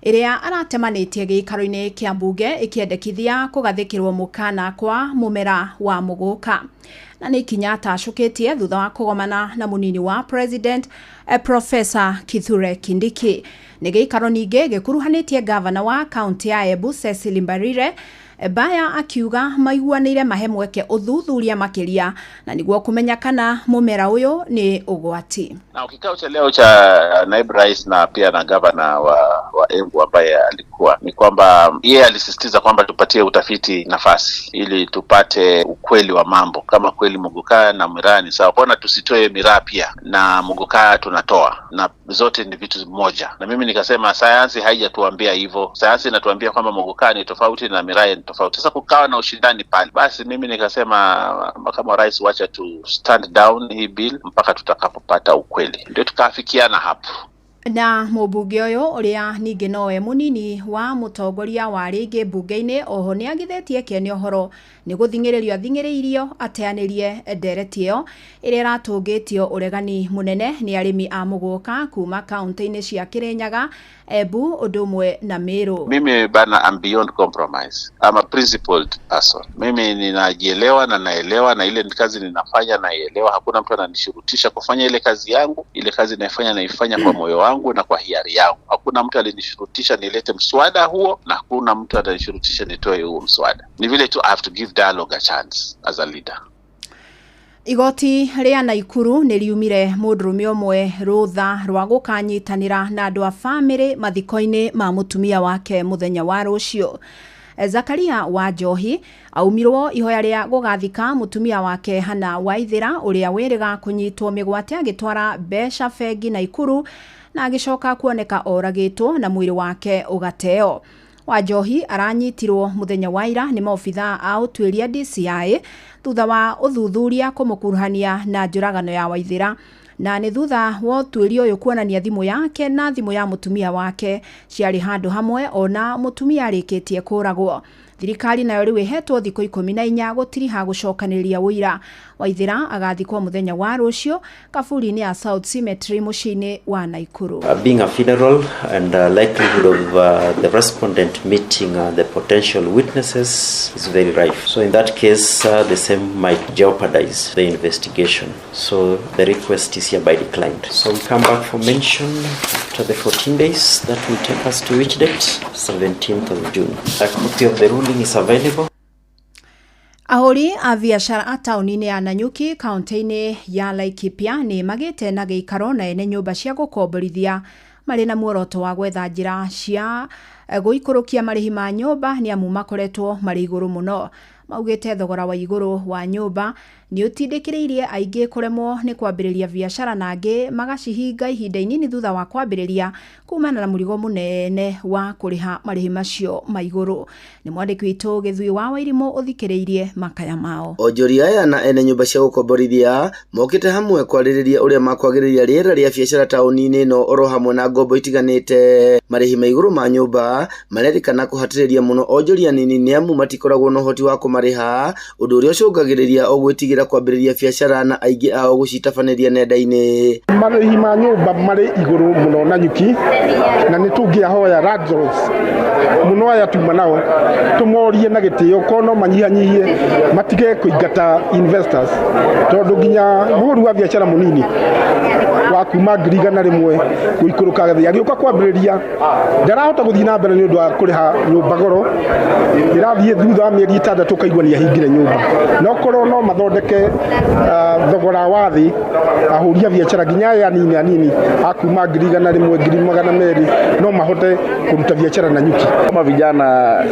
iria aratemanĩtie gĩikaro-inĩ kĩa mbunge ikiendekithia kugathĩkĩrwo mũkana kwa mũmera wa mũgũka na nĩ ikinya tacũkĩtie thutha wa kũgomana na mũnini wa president Professor Kithure Kindiki. Nĩ gĩikaro ningĩ gĩkuruhanĩtie gavana wa kaunti ya Embu Cecily Mbarire. Baya akiuga maiguanĩire mahe mweke ũthuthuria makiria na niguo kumenya kana mumera uyu ni ugwati. Na kikao cha leo cha naibu rais na pia na gavana wa Embu ambaye alikuwa ni kwamba yeye alisisitiza kwamba tupatie utafiti nafasi ili tupate ukweli wa mambo kama kweli muguka na miraa ni sawa. Mbona tusitoe miraa pia na muguka tunatoa na zote ni vitu moja. Na mimi nikasema sayansi haijatuambia hivyo. Sayansi inatuambia kwamba muguka ni tofauti na miraa ni tofauti. Sasa kukawa na ushindani pale. Basi mimi nikasema makamu wa rais wacha tu stand down hii bill mpaka tutakapopata ukweli. Ndio tukafikiana hapo. Na mũmbunge ũyũ ũrĩa ningĩ nowe mũnini wa mũtongoria wa rĩngĩ mbunge-inĩ oho nĩ agithĩtie kĩene ũhoro nĩ gũthing'ĩrĩrio athing'ĩrĩirio ateanĩrie ndereti ĩyo ĩrĩa ĩratũngĩtio ũregani mũnene nĩ arĩmi a mũgũka kuma kaunti-inĩ cia Kĩrĩnyaga, Embu, ũndũ ũmwe na Meru. Mimi bana, I'm beyond compromise. I'm a principled person. Mimi ninajielewa na naelewa na ile kazi ninafanya naelewa. Hakuna mtu ananishurutisha kufanya ile kazi yangu. Ile kazi naifanya kwa moyo wangu na kwa hiari yangu. Hakuna mtu alinishurutisha nilete mswada huo na hakuna mtu atanishurutisha nitoe huo mswada. Ni vile tu I have to give dialogue a chance as a leader. Igoti ria Naikuru nĩ riumire mũndũrũme ũmwe rũtha rwa gũkanyitanĩra na andũ a bamĩrĩ mathiko-inĩ ma mũtumia wake mũthenya wa rũciũ. Zakaria Wanjohi aumirwo ihoya rĩa gũgathika mũtumia wake Hannah Waithĩra ũrĩa wĩrĩga kũnyitwo mĩgwate agĩtwara mbeca bengi Naikuru na agĩcoka kuoneka oragĩtwo na mwĩrĩ wake ũgateo. Wanjohi aranyitirwo muthenya wa ira ni maobitha a ũtuĩria DCI thutha wa ũthuthuria kũmũkuruhania na njũragano ya Waithĩra na nĩ thutha wa ũtuĩria ũyũ kuonania thimũ yake na thimũ ya mũtumia wake ciarĩ handũ hamwe ona mũtumia arĩkĩtie kũragwo. Thirikari nayo rĩu ĩhetwo thikũ 14 gũtiriha gũcokanĩrĩria ũira. Waithĩra agathikwo mũthenya wa rũciũ kaburi-inĩ ya South Cemetery mũciĩ-inĩ wa Naikuru. Being a funeral and likelihood of the respondent meeting the potential witnesses is very rife. So in that case, the same might jeopardize the investigation. So the request is hereby declined. So we come back for mention after the 14 days. That will take us to which date? 17th of June. A copy of the ruling is available. Ahori a biashara a taũni-inĩ ya Nanyuki kaunti-inĩ ya Laikipia nĩ magĩte na gĩikaro na ene nyũmba cia gũkomborithia marĩ na muoroto wa gwetha njĩra cia gũikũrũkia marĩhi ma nyũmba nĩ amu makoretwo marĩ igũrũ mũno. Maugĩte thogora wa igũrũ wa nyũmba nĩ ũtindĩkĩrĩirie aingĩ kũremwo nĩ kwambĩrĩria biashara na angĩ magacihinga ihinda inini thutha wa kwambĩrĩria kumana na mũrigo mũnene wa kũrĩha marĩhi macio ma igũrũ. Nĩ mwandĩki witũ Gĩthui wa Wairimũ ũthikĩrĩirie makaya mao. Onjoria aya na ene nyũmba cia gũkomborithia mokĩte hamwe kwarĩrĩria ũrĩa makwagĩrĩria rĩera rĩa biashara taũni-inĩ ĩno oro hamwe na ngombo itiganĩte. Marĩhi ma igũrũ ma nyũmba marerĩkana kũhatĩrĩria mũno onjoria nini nĩ amu matikoragwo na ũhoti wa kũmarĩha, ũndũ ũrĩa ũcũngagĩrĩria gwĩtigĩra kwambĩrĩria biashara na aingĩ ao gũcitabanĩria nenda-inĩ. Marĩhi ma nyũmba marĩ igũrũ mũno Nanyuki na nĩ tũngĩahoya landlords mũno aya tuma nao tũmorie na gĩtĩo kono manyihanyihie matige kũingata investors tondũ nginya mũhũri wa biashara mũnini wa kuma 100,000 gũikũrũka gathĩ agĩũka kwambĩrĩria ndarahota gũthiĩ na mbere nĩ ũndũ wa kũrĩha nyũmba goro, ĩrathiĩ thutha wa mĩeri 6 kaigua nĩ ahingire nyũmba. No korwo no mathondeke thogora wa thĩ ahũri a biashara nginya aya anini akuma 100,000 200,000 no mahote kuruta biashara Nanyuki. Kama vijana,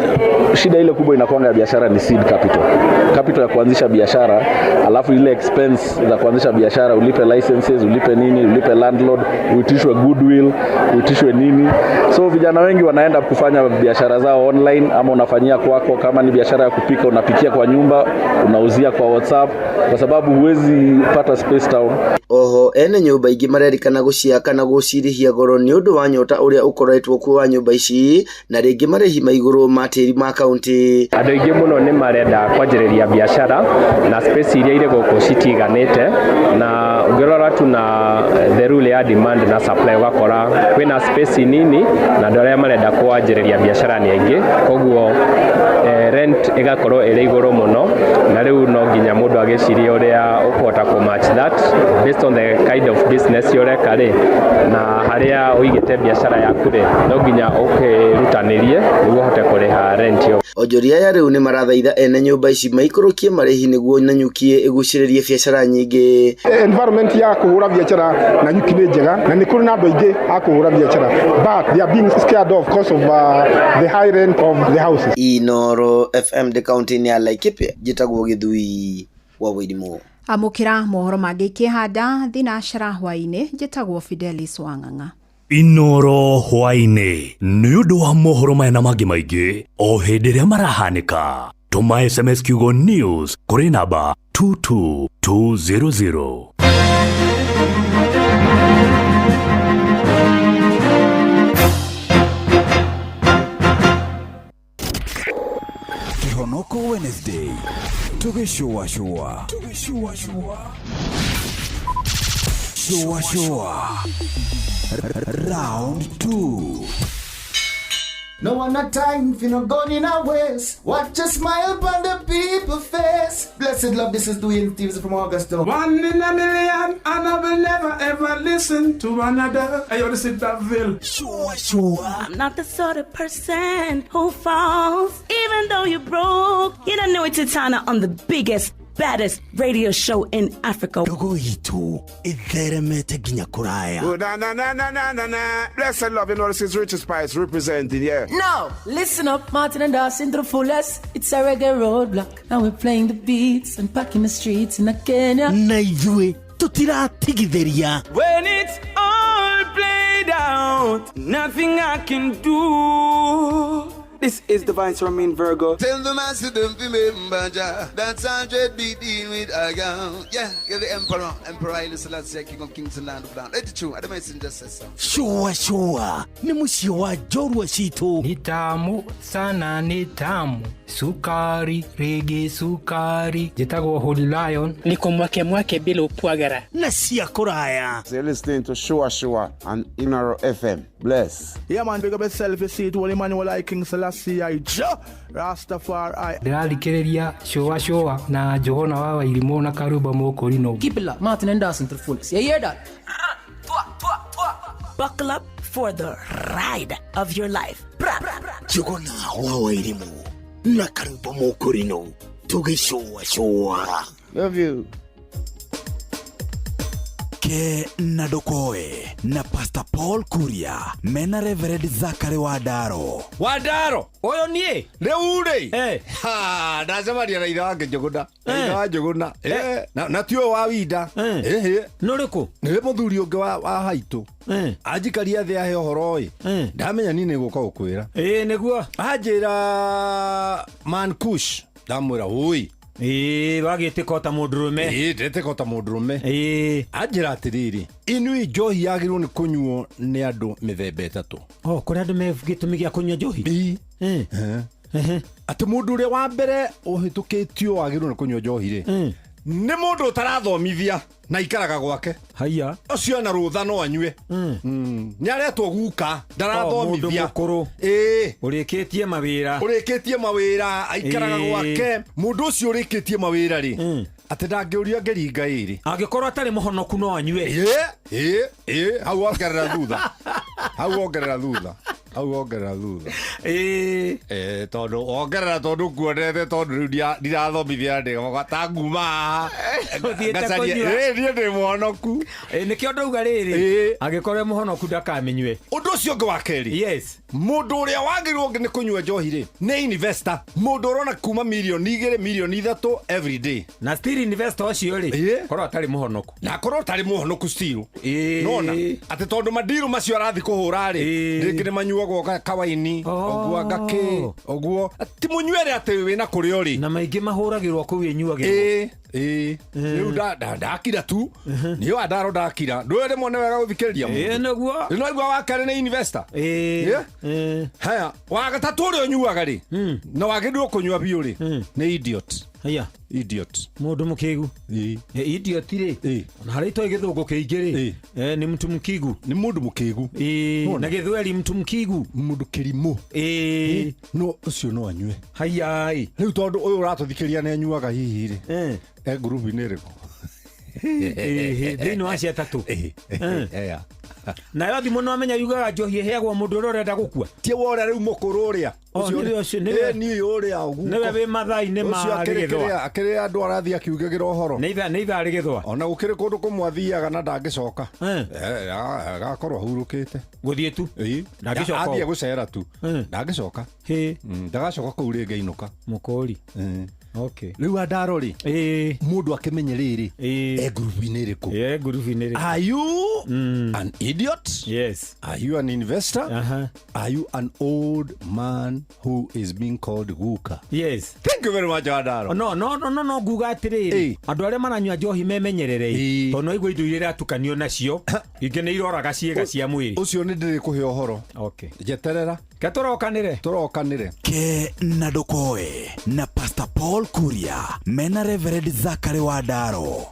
shida ile kubwa inakuanga ya biashara ni seed capital ya kuanzisha biashara, alafu ile expense za kuanzisha biashara, ulipe licenses, ulipe nini, ulipe landlord, uitishwe goodwill, uitishwe nini. So vijana wengi wanaenda kufanya biashara zao online ama unafanyia kwako. Kama ni biashara ya kupika unapikia kwa nyumba, unauzia kwa WhatsApp kwa sababu huwezi pata space town. Oho ene nyũmba ingĩ marerikana gũciaka na gũcirĩhia goro nĩ ũndũ wa nyota ũrĩa ũkoretwo kuo wa nyũmba ici na rĩngĩ marĩhi ma igũrũ ma tĩri ma kaunti. Andũ aingĩ mũno nĩ marenda kwanjĩrĩria biashara na space iria irĩ gũkũ citiganĩte, na ũngĩrora tu na the rule ya demand na supply ũgakora kwĩna space nini na andũ arĩa marenda kwanjĩrĩria biashara nĩ aingĩ, koguo rent ĩgakorwo ĩrĩ igũrũ mũno, na rĩu no nginya mũndũ agĩcirie ũrĩa ũkũhota kũ match that based on the kind of business ũreka rĩ na harĩa ũigĩte biashara yaku rĩ no nginya ũkĩrutanĩrie nĩguo ũhote kũrĩha rent yo. Onjoria aya rĩu nĩ marathaitha ene nyũmba ici maikũrũkie marĩhi nĩguo Nanyuki ĩgucĩrĩrie biashara nyingĩ. Environment ya kũhũra biashara Nanyuki nĩ njega na nĩ kũrĩ na andũ aingĩ a kũhũra biashara, but they are being scared of because of the high rent of the houses. Inoro FM de county ya Laikipia njĩtagwo Gĩthui wa Wairimũ. Amũkĩra mohoro mangĩ kĩhanda thinashara hwainĩ njĩtagwo Fidelis Wang'ang'a. Inoro hwainĩ nĩ ũndũ wa mohoro maya na mangĩ maingĩ o hĩndĩ ĩrĩa marahanĩka. Tũma SMS kiugo news kũrĩ namba 22200. Kihonoko Wednesday. Tugishua. Round 2. No one not time if you not going in our ways. Watch a smile upon the people face. Blessed love, this is Dwayne Stevens from Augusta. 1 in a million, and I will never ever listen to another. I ought to sit that Ville. Sure. I'm not the sort of person who falls, even though you broke. You don't know it's Tana on the biggest, baddest radio show in Africa. Dogo itu itheremete ginya kuraya. Oh, na. Blessed love, you know this is Richard Spice representing, yeah. No, listen up, Martin and Dawson to the fullest. It's a reggae roadblock. Now we're playing the beats and packing the streets in Kenya. Na ithue tutiratigithĩria. When it's all played out, nothing I can do. This is Divine Sermon Virgo. Tell the master don't remember that's 100 BD with Agam. Yeah, you're the emperor. Emperor Haile Selassie, king of kings and land of land. It's true. The messenger says so. Shua. Ni musio wa jorwa shito. Ni tamu sana, ni tamu. Sukari, rege sukari. Jitagwa Holy Lion. Niko mwake bila upwagara. Na siya kuraya. So you're listening to Shua on Inaro FM. Bless. Yeah man, big up yourself. You see it. Holy Emmanuel I King Selassie I Rastafari. Ndĩrarikĩrĩria Shua na Johana wa Wairimu na Karuba Mokorino. Keep it locked. Martin and Dawson to the fullest. You hear that? Buckle up for the ride of your life. Johana wa Wairimu na Karuba Mokorino. Tuge Shua. Love you. Ke Nadokoe na Pastor Paul Kuria mena Reverend Zachary Wadaro oyo nie reure ha ndasema dia raitha wake Njuguna raitha Njuguna na tio wa winda noriku ni muthuri ungi wa haitu ajikaria thia he uhoro ndamenya nini guka gukwira niguo anjira Mankush ndamwira ui wagite kota mundurume ndete kota mundurume anjira atiriri inui njohi yagirwo ni kunyuo ni andu mithemba etatu kuri andu megitumi gya kunywa njohi ati mundu uria wa mbere uhitukitio wagirwo ni kunywa njohi ri ni mundu utarathomithia na ikaraga gwake haya ucio na rutha no anyue ni aretwo guka ndarathomithia mukuru urikitie mawira aikaraga gwake mundu ucio urikitie mawira ri ati ndangiuria ngeringa iri angikorwo atari muhonoku no anyue hau ongerera thutha tondu ongerera tondu kuonete tondu ndirathomithia ndega ta nguma thiete ndi muhonoku nikio ndauga riri angikorwo muhonoku ndakamenywe undu ucio ungi wa keri mundu uria wagirwo ni kunywa njohi ri ni investor mundu urona kuma milioni 2 milioni 3 every day na still investor ucio ri korwo atari muhonoku na korwo atari muhonoku still nona ati tondu madiru macio arathi kuhura ri ringi ni manyuagwo kawaini oguo ngaki oguo ti munywere ati wina kurio ri na maingi mahuragirwo ku winyuagirwo riu ndakira tu niyo andaro ndakira ndwere mone wega guthikiriria niguo no igwa wakare ni investor haya wagatatu uri unyuaga ri na wagirwo kunywa biu ri ni idiot haya idiot mundu mukigu idiot ri na harito igithungu kiingi ri ni mtu mkigu ni mundu mukigu na githweri mtu mkigu mundu kirimu no ucio no anyue haya riu tondu uyu uratuthikiria ne anyuaga hihi ri group ni riko thini wa cia tatu na yo thimu no amenya yugaga njohi heagwo mundu uria urenda gukua tie wore riu mukuru uria ucio ni uria ugu niwe wi mathai ni marigithwa akiri andu arathi akiugagira uhoro ni itha rigithwa ona gukiri kundu kumwathiaga na ndangicoka agakorwo hurukite guthie tu ndangicoka athie gucera tu ndangicoka ndagacoka kuu ringi ainuka mukuri okay riu andaro ri mundu akimenye riri group-ini riku are you an idiot? Yes. Are you an investor? Are you an old man who is being called guka? Yes. Thank you very much Adaro. No guga atiriri andu aria maranywa njohi memenyerere tono igwe indo iria atukanio nacio inge ni iroraga ciega cia mwiri ucio ni ndiri kuhe ohoro. Okay. Jeterera turokanire ke Nadokoe na Pastor Paul Kuria mena Reverend Zachary Wadaro.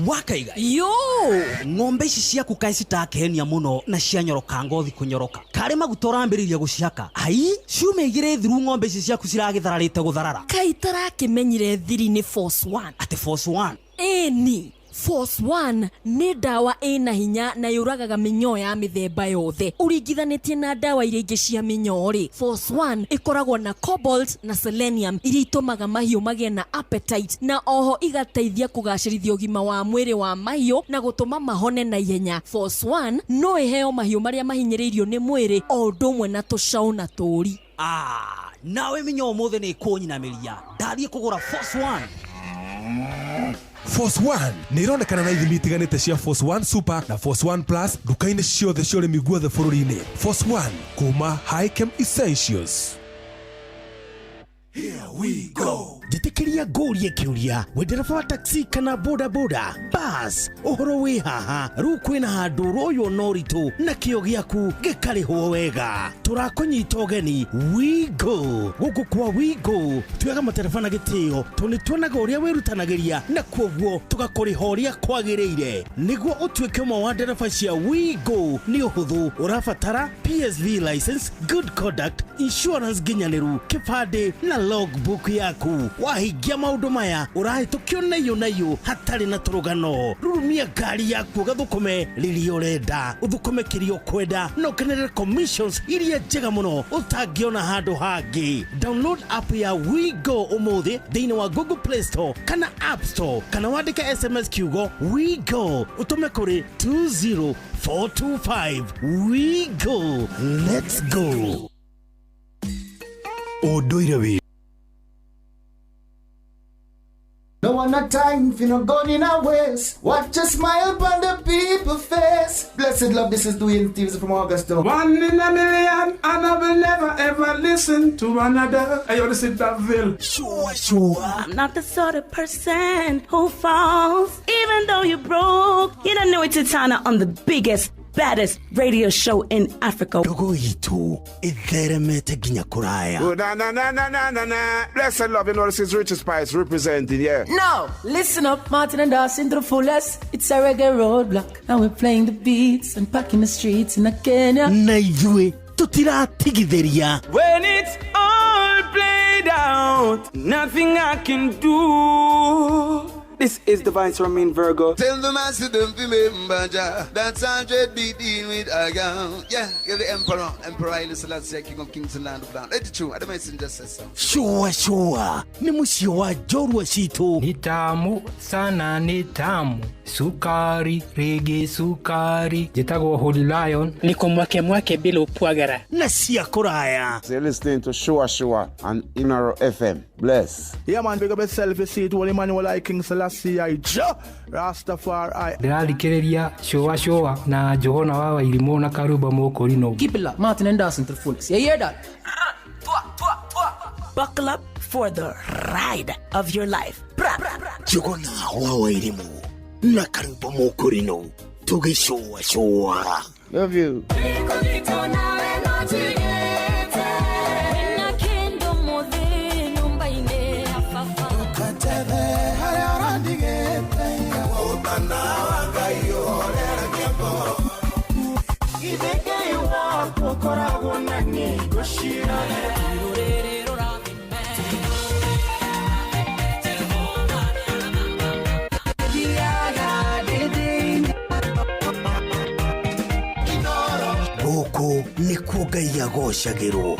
Wakaiga yo ng'ombe ici ciaku kae citakenia muno na cianyoroka ngothi kunyoroka kare magutora ambiriria guciaka ai ciumegire thiru ng'ombe ici ciaku ciragithararite gutharara kai tarakimenyire thiri ni force 1 ate force 1 ni Force 1 ni dawa ina hinya na yuragaga minyoo ya mithemba yothe uringithanitie na dawa iria ingi cia minyoo ri. Force 1 ikoragwo na cobalt na selenium iria itumaga mahiu magie na appetite na oho igateithia kugacirithia ugima wa mwiri wa mahiu na gutuma mahone na ihenya. Force 1 no iheo mahiu maria mahinyiriirio ni mwiri o ndumwe na tucau na turi. Nawe minyoo mothe ni kunyina miria ndathie kugura Force 1. Force One nĩ ironekana na ithimi itiganĩte cia Force One Super na Force One Plus nduka-inĩ ciothe cia ũrĩmi guothe bũrũri-inĩ. Force One kuma Highchem Essentials. Here we go. Jitikiria ngũrie kiuria wendereba wa taxi kana boda boda bus uhoro wi haha riu kwina handu royo noritu na kio giaku gikarihwo wega turakunyita ugeni we go guku kwa we go tuyaga matereba na gitio tuni tuonaga uria wirutanagiria na kwoguo tugakurihoria kwagiriire niguo utuike mo wa ndereba cia we go ni uhuthu urabatara PSV license, good conduct, insurance ginyaniru, kibande na logbook yaku wahingia maundu maya urahitukio nayo hatari na turugano rurumia ngari yaku gathukume riri urenda uthukume kirio kwenda no kenere commissions iria njega muno utangiona handu hangi. Download app ya We Go umuthi thini wa Google Play Store kana App Store kana wandike SMS kiugo We Go utume kuri 20425. We Go, let's go. Unduire wi No one a time for no gun in a waste. Watch a smile upon the people face. Blessed love, this is Dwayne Stevens from Augusta. 1 in a million, and I will never ever listen to another. Hey, yo, this is Daville. Sure. I'm not the sort of person who falls, even though you broke. You don't know it's Titana on the biggest, baddest radio show in Africa. Dogo itu itheremete ginya kuraya. Oh, na. Blessed love, you know this is Richard Spice representing, yeah. No, listen up, Martin and Dawson to the fullest. It's a reggae roadblock. Now we're playing the beats and packing the streets in Kenya. Naijue tutiratigithiria. When it's all played out, nothing I can do. This is Divine Sermon Virgo. Tell the master don't remember that's 100 BD with a gun. Yeah, you're the emperor. Emperor Haile Selassie, king of kings and land of land. Let you, I don't mind just say so. Sure. Ni musio wa jorwa shitu. Ni tamu sana ni tamu. Sukari, reggae sukari. Jitagwo Holy Lion. Niko mwake bila upwagara. Na siya kuraya. So you're listening to Shua on Inaro FM. Bless. Yeah man, big up yourself. You see it, Holy Emmanuel I King Selassie I Rastafari. Ndĩrarikĩrĩria Shua na Johona wa Irimo na Karuba Mokorino. Keep it locked, Martin and Dawson to the fullest. You hear that? Buckle up for the ride of your life. Johona wa Irimo na Karuba Mokorino. Tuge Shua. Love you. Boko ni kugai agoshagiro.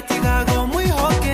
Tigago muy hockey.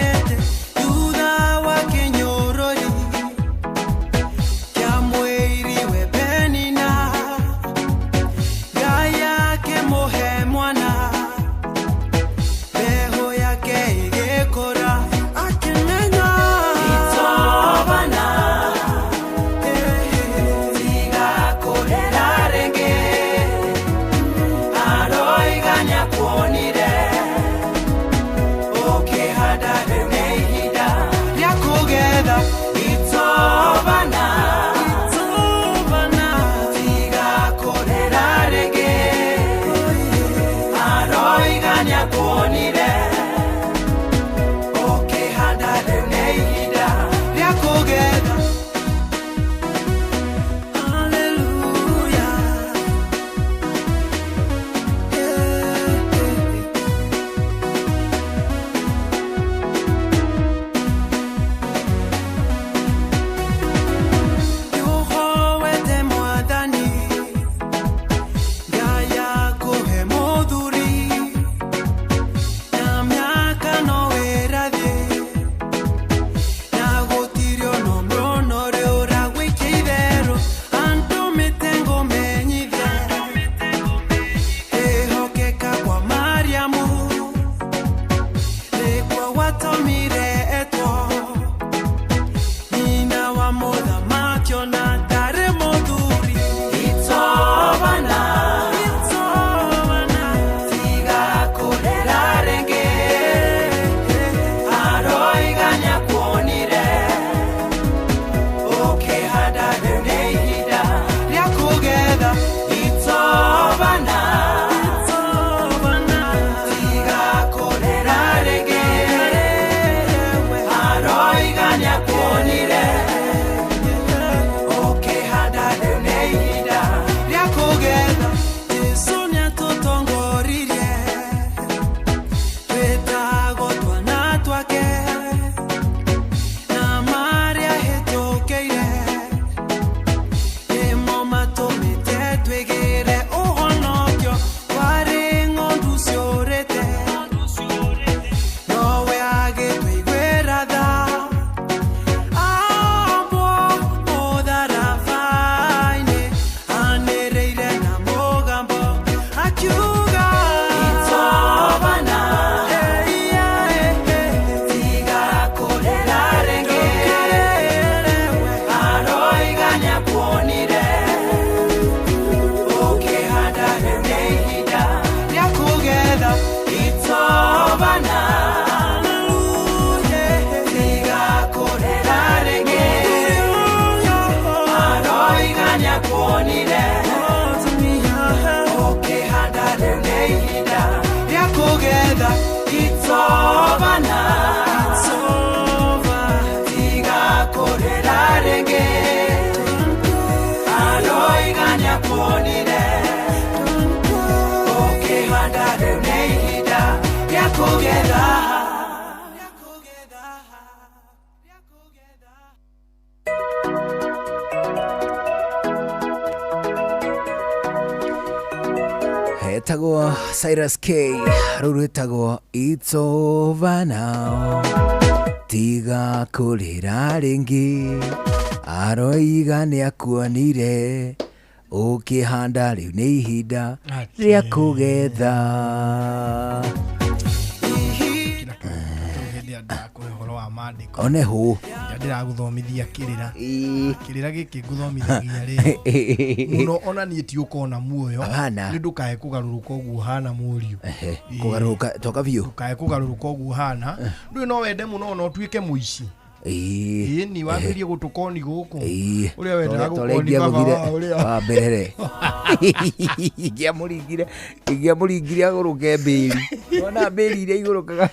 It's over now. It's over. Tiga korera rege. Aroi ganya ponire. Okay, handa de neida. Ya kogeda. Etagwo Cyrus K. Ruru etagwo It's Over Now. Tiga kurira ringi. Aroiga ni akuonire. Ukihanda riu ni ihinda ria kugetha. One hu ndiraguthomithia kirira giki nguthomithagia ri muno ona nie ti ukona muoyo ni ndukae kugaruruka uguo hana murio kugaruruka toka biu ndukae kugaruruka uguo hana ndu no wende muno no tuike muici ni wambirie gutukoni guku uria wenda gukoni baba uria berere igiamuringire aguruke mbiri ona mbiri iria igurukaga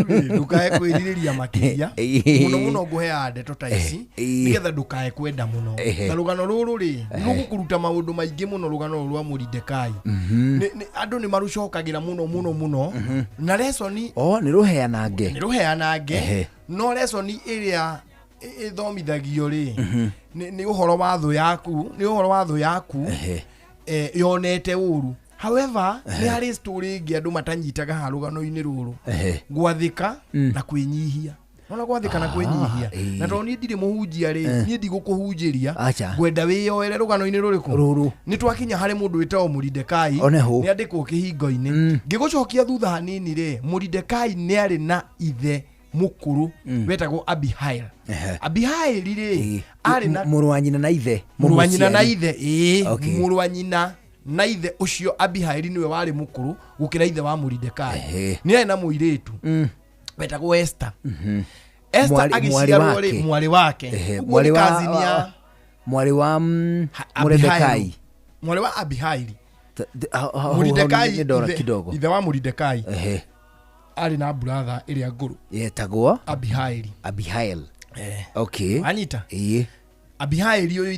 ndukae kwiririria makiria muno nguhea ndeto ta ici nigetha ndukae kwenda muno na rugano ruru ri nugukuruta maundu maingi muno rugano rwa Muridekai andu ni marucokagira muno na lesoni ni ruheanange no lesoni iria ithomithagio ri ni uhoro wa thu yaku yonete uru. However, ni hari story ingi andu matanyitaga harugano-ini ruru gwathika na kwinyihia. Nona gwathika na kwinyihia. Na toni ndiri muhunjia ri, ni ndigukuhunjiria. Gwenda wiyoere rugano-ini ruriku. Ni twakinya hari mundu witao Muridekai. Ni andikwo kihingo-ini. Ngigucokia thutha hanini ri, Muridekai ni ari na ithe mukuru wetagwo Abihail. Abihail ri ari na murwanyina na ithe. Murwanyina na ithe. Murwanyina na ithe ucio Abihaili niwe wari mukuru gukira ithe wa Muridekai. Ni ari na muiritu wetagwo Esther. Esther agiciarwo ri mwari wake. Mwari wa Muridekai. Mwari wa Abihaili. Muridekai ithe wa Muridekai. Ari na brother iria nguru yetagwo Abihail. Okay. Anita. Abihaili uyu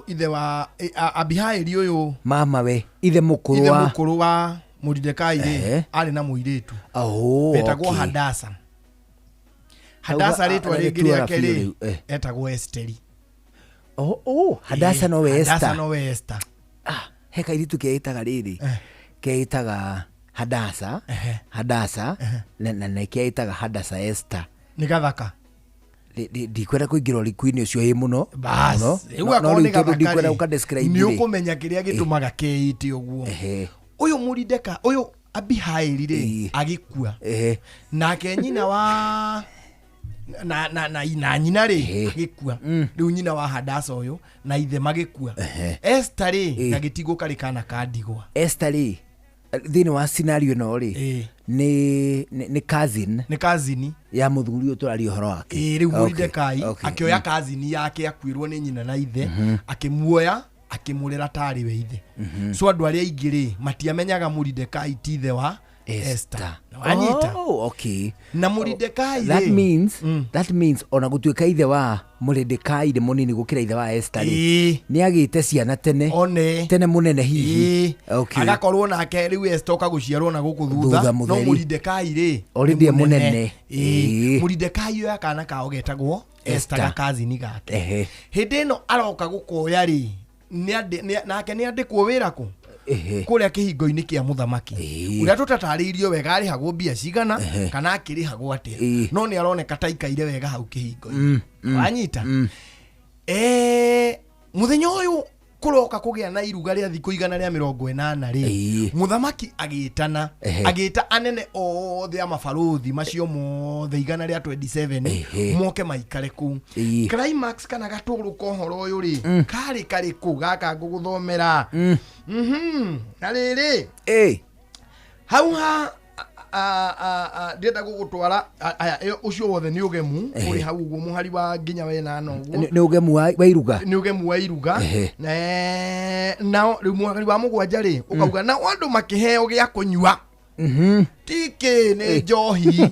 ithe wa Abihaili uyu mama we ithe mukuru wa Muridekai ri ari na muiritu betagwo Hadasa. Hadasa ritwa ringi riake ri etagwo Esteri. Hadasa no we Esther. Hadasa no we Esther. He kairitu keitaga riri keitaga Hadasa na keitaga Hadasa Esther ni gathaka ndikwenda kuingira likwini ucio hi muno ndikwenda ukadescribe ni ukumenya kiria gitumaga keiti uguo uyu Murideka uyu Abihaili ri agikua nake nyina wa na nyina ri agikua riu nyina wa Hadasa uyu na ithe magikua Esther ri gagitigo karikana kadigwa Esther ri thini wa scenario no ri ni cousin ya muthuri uturari uhoro wake riu Muridekai akioya cousin yake akwirwo ni nyina na ithe akimuoya akimurera tari we ithe so andu aria ingiri matiamenyaga Muridekai ti ithe wa Esther. Wanyita. Okay. Na Muridekai that means ona gutuika ithe wa Muridekai de munini gukira ithe wa Esther ni agite ciana tene munene hihi. Okay. Agakorwo nake riu Esther okaguciarwo na guku thutha no Muridekai ri already munene. Muridekai yo akana kao getagwo Esther ga cousin gake. Hindi no aroka gukoya ri nake ni andikwo wira ku kuria kihingo-ini kia muthamaki uria tutatariirio wega ari hagwo mbia cigana kana akiri hagwo atia no ni aroneka taikaire wega hau kihingo-ini wanyita muthenya uyu kuroka kugia na iruga ria thikũ 180 ri muthamaki agita anene othe a mabaruthi macio mothe 127 moke maikare ku climax kana gaturuka uhoro uyu ri kari ku gaka nguguthomera na riri hau ha ndienda gugutwara aya ucio wothe ni ugemu uri hau uguo muhari wa nginya wena no uguo ni ugemu wa iruga ni ugemu wa iruga na riu muhari wa mugwanja ri ukauga na andu makiheo gia kunyua tike ni njohi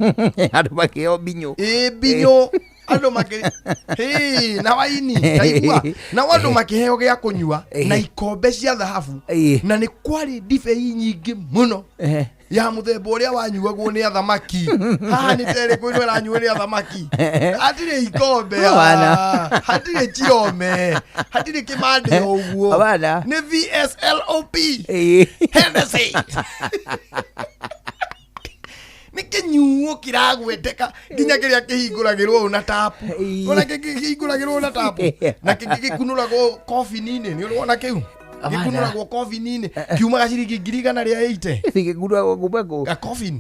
andu makiheo binyo binyo andu na waini kaigua na andu makiheo gia kunyua na ikombe cia dhahabu na ni kwari ndibei nyingi muno ya muthemba uria wanyuagwo ni athamaki haha ni tere kwirwo ranyuo ni athamaki hatire ikombe hatire chiome hatire kimande uguo ni VSLOP Hennessy nikinyuo kiragweteka nginya kiria kihinguragirwo na tapu ona kihinguragirwo na tapu na kikunuragwo coffee nini ni urona kiu gikunuragwo coffee nini kiuma gaciringi 100 ria 80 gikunuragwo kubako a coffee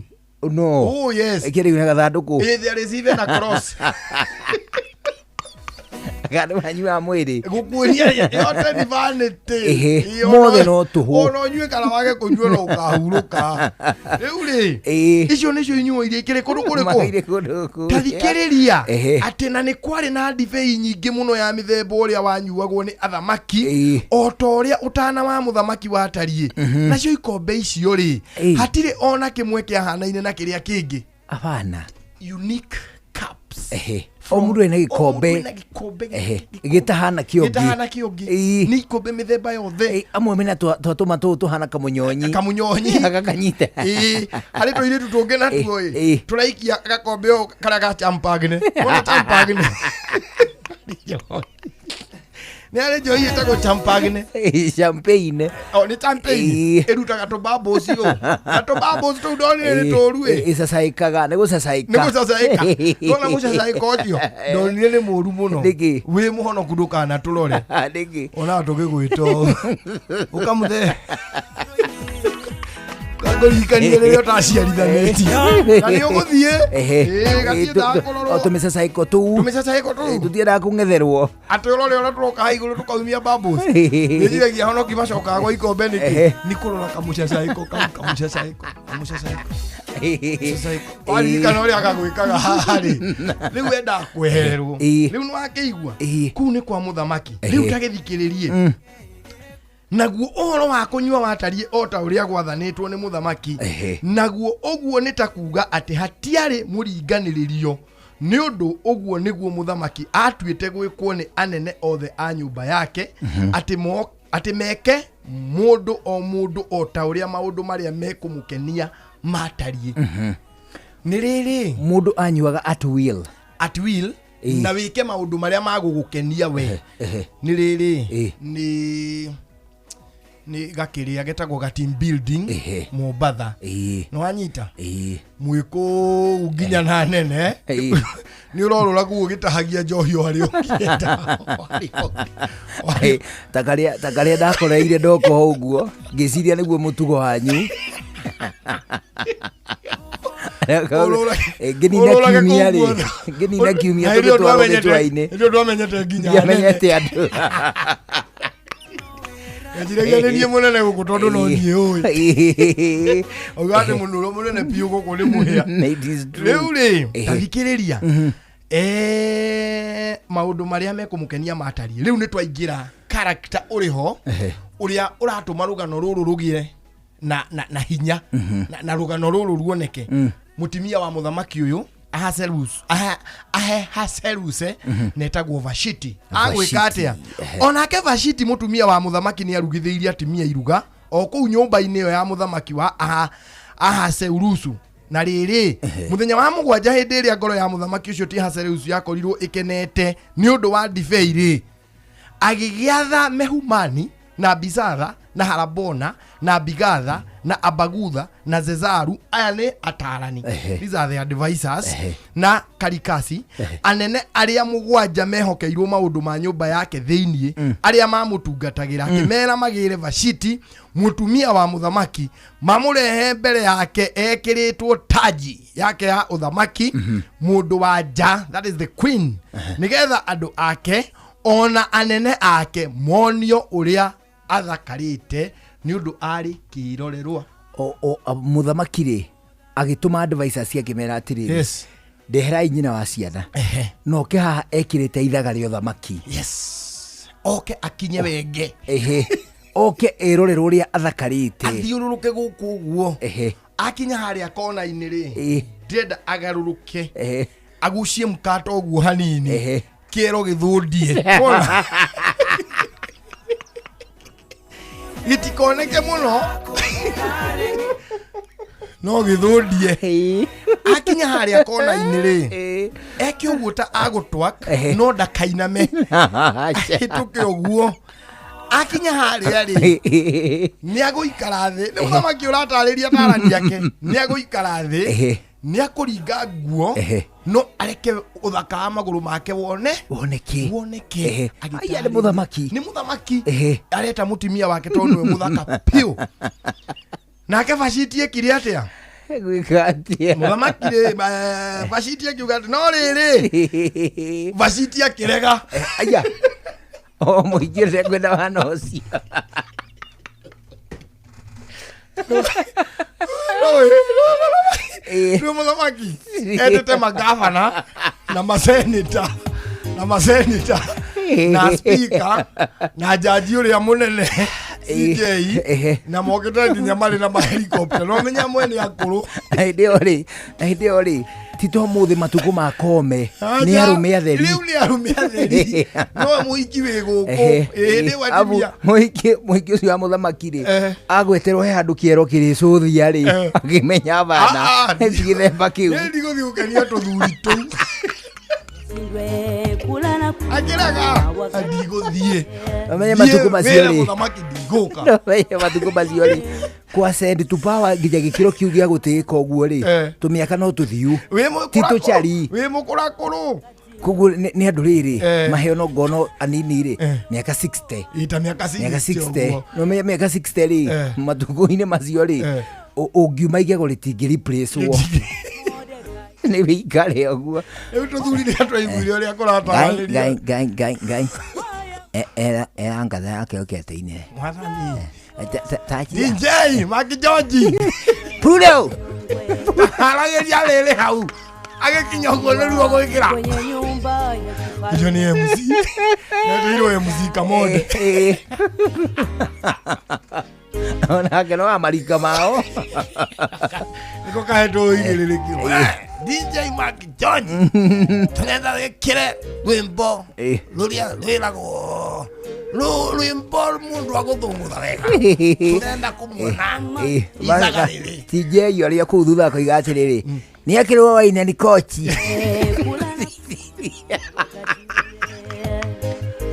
no oh yes kiri na gathanduku there is even a cross gadu hanyua mwiri gukuria yote ni vanity mothe no tuhu ono nyue kana wage kunyua no ukahuruka riu icio nicio inyuo iria ikire kundu kuriku tathikiriria ati na ni kwari na ndibei nyingi muno ya mithemba uria wanyuagwo ni athamaki o ta uria utana wa muthamaki watarie nacio ikombe icio ri hatire ona kimwe kia hanaine na kiria kingi abana unique cups o mundu ena gikombe gitahana kiongi ni ikombe mithemba yothe amwe mena twatuma tuhana kamunyonyi agakanyita hari tũire tũtũngĩ natuo turaikia gakombe o karia ga champagne ona champagne ni ale jo yita go champagne champagne ni champagne erutaga tũbabũci tũbabũci tũu ndonire tũru isasaikaga nĩ gũcacaika ndona gũcacaika ũcio ndonire nĩ mũru mũno wĩ mũhonoku ndũkana tũrore ona tũgĩgwĩta ũkamũthe kagorikanie rĩrĩa ũtaciarithanĩtie na nĩ ũgũthiĩ tũmĩcacaiko tũu tũtiendaga kũng'etherwo atĩ ũrore ũrĩa tũroka ha igũrũ tũkaumia bambũs nĩnjiragia honoki macokaga gwa ikombe nĩkĩ nĩ kũrora kamũcacaiko waririkana ũrĩa agagwĩkaga harĩ rĩu enda kwehererwo rĩu nĩ wakĩigua kũu nĩ kwa mũthamaki rĩu tagĩthikĩrĩrie naguo ũhoro wa kũnyua watarie o ta ũrĩa gwathanĩtwo nĩ mũthamaki naguo ũguo nĩ ta kuga atĩ hatiarĩ mũringanĩrĩrio nĩ ũndũ ũguo nĩguo mũthamaki atuĩte gwĩkwo nĩ anene othe a nyũmba yake atĩ meke mũndũ o ta ũrĩa maũndũ marĩa mekũmũkenia matariĩ nĩ rĩrĩ mũndũ anyuaga at will na wĩke maũndũ marĩa magũgũkenia we nĩ rĩrĩ ni gakiria getagwo ga team building Mombatha no wanyita mwiko nginya na nene ni urorora ku gitahagia njohi o hario kienda takaria ndakoreire ndoko uguo ngiciria niguo mutugo wanyu nginina kiumia tugitwara gitwaine ndio twamenyete nginya menyete andu Ejiragania munene guku tondu no nie uyu ogate munuro munene piu guku ni muhia riu ri tathikiriria maundu maria mekumukenia matarie riu ni twaingira character uriho uria uratuma rugano ruru rugire na hinya na rugano ruru ruoneke mutimia wa muthamaki uyu Ahasuerus netagwo Vashiti agwika atia onake Vashiti mutumia wa muthamaki ni arugithĩirie atimia iruga o kuu nyũmba-inĩ ĩyo ya muthamaki wa Ahasuerus na rĩrĩ muthenya wa mũgwanja hĩndĩ ĩrĩa ngoro ya muthamaki ũcio ti Ahasuerus yakorirwo ikenete nĩ ũndũ wa ndibei rĩ agĩgĩatha Mehumani na Bizatha na Harabona na Bigatha na Abagutha na Zezaru aya ni atarani these are the advisors na Karikasi anene aria mugwanja mehokeirwo maundu ma nyumba yake theinie aria mamutungatagira akimera magire Vashiti mutumia wa muthamaki mamurehe mbere yake ekiritwo taji yake ya uthamaki mundu wa nja that is the queen nigetha andu ake ona anene ake monio uria athakarite ni undu ari kirorerwa muthamaki ri agituma advisor cia kimera atiriri Yes. Ndeherai nyina wa ciana no ke haha ekirite ithaga rĩa thamaki Yes. Oke akinye wenge oke erorerwo ria athakarite athiururuke guku guo akinya haria kona-ini ri ndenda agaruruke agucie mkato guo hanini kiero githundie ona gitikoneke muno no githundie akinya haria kona-ini ri eke uguo ta agutwak no ndakainame hituke uguo akinya haria ri ni aguikara thi ni muthamaki uratariria tarani yake ni aguikara thi ni akuringa nguo no areke uthaka wa maguru make woneke aya ni muthamaki areta mutimia wake tondu we muthaka piu nake fashitie kiri atia gwikatia muthamaki ri fashitie kiuga no riri fashitie kirega aya o muigire kwenda wana ucio Ndio muthamaki endete magavana na maseneta na speaker na jaji uria munene CJ na mokete nginya mari na helicopter no menya mwene akuru ide ori tito muthi matuko makome ni arume atheri no muiki we guku ni watimia muiki ucio wa muthamaki ri agweterwo he handu kiero kiricuthia ri akimenya bana thithemba kiu ndi guthiukania tuthuri tu agiraga adiguthie amenye matuko macio ri muthamaki ndiguka amenye matuko macio ri kwa send to power ngija gikiro kiu gia gutika uguo ri tumiaka no tuthiu tito chari we mukurakuru kugu ni andu riri maheo no ngono anini ri miaka 60 ita miaka 60 no miaka 60 ri matuko-ini macio ri ungiuma igego ritingi replace wo ni wikare uguo tuthuri ni atwaiguire uria kuratarĩria gai era ngatha yake ukete-ine mwathani DJ Maki George Pluto arageria rĩrĩ hau agĩkinya ũguo nĩ ruo gwĩkĩra icio nĩ MC nĩtũirwo MC Kamonde onake no amarika mao niko kahetwo igĩrĩrĩkio DJ Maki George tũrenda wĩkĩre rwĩmbo rũrĩa rwĩragwo rwĩmbo mũndũ agũthũngũtha wega tũrenda kũmuona ithaga rĩrĩ TJ arĩa kũu thutha koiga atĩrĩrĩ nĩ akĩrwo waina ni kochi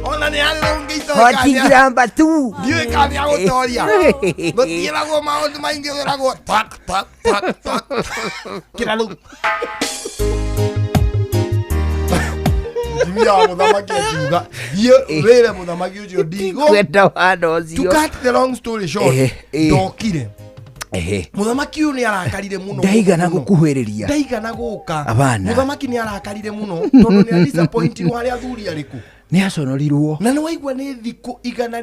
ona nĩ harĩ ũngĩitoa kochi gramba tu ndiũĩ kana nĩ agũtoria gũtiĩragwo maũndũ maingĩ wĩragwo tak kĩra rĩu Jimmy wa muthamaki akiuga thiĩ wĩre muthamaki ũcio ndigũ kwenda wana ũcio to cut the long story short ndokire muthamaki ũyũ nĩ arakarire mũno ndaigana gũkuhĩrĩria ndaigana gũka abana muthamaki nĩ arakarire mũno tondũ nĩ disappointing harĩa athuri arĩkũ nĩ aconorirwo na nĩ waigua nĩ thikũ 180 na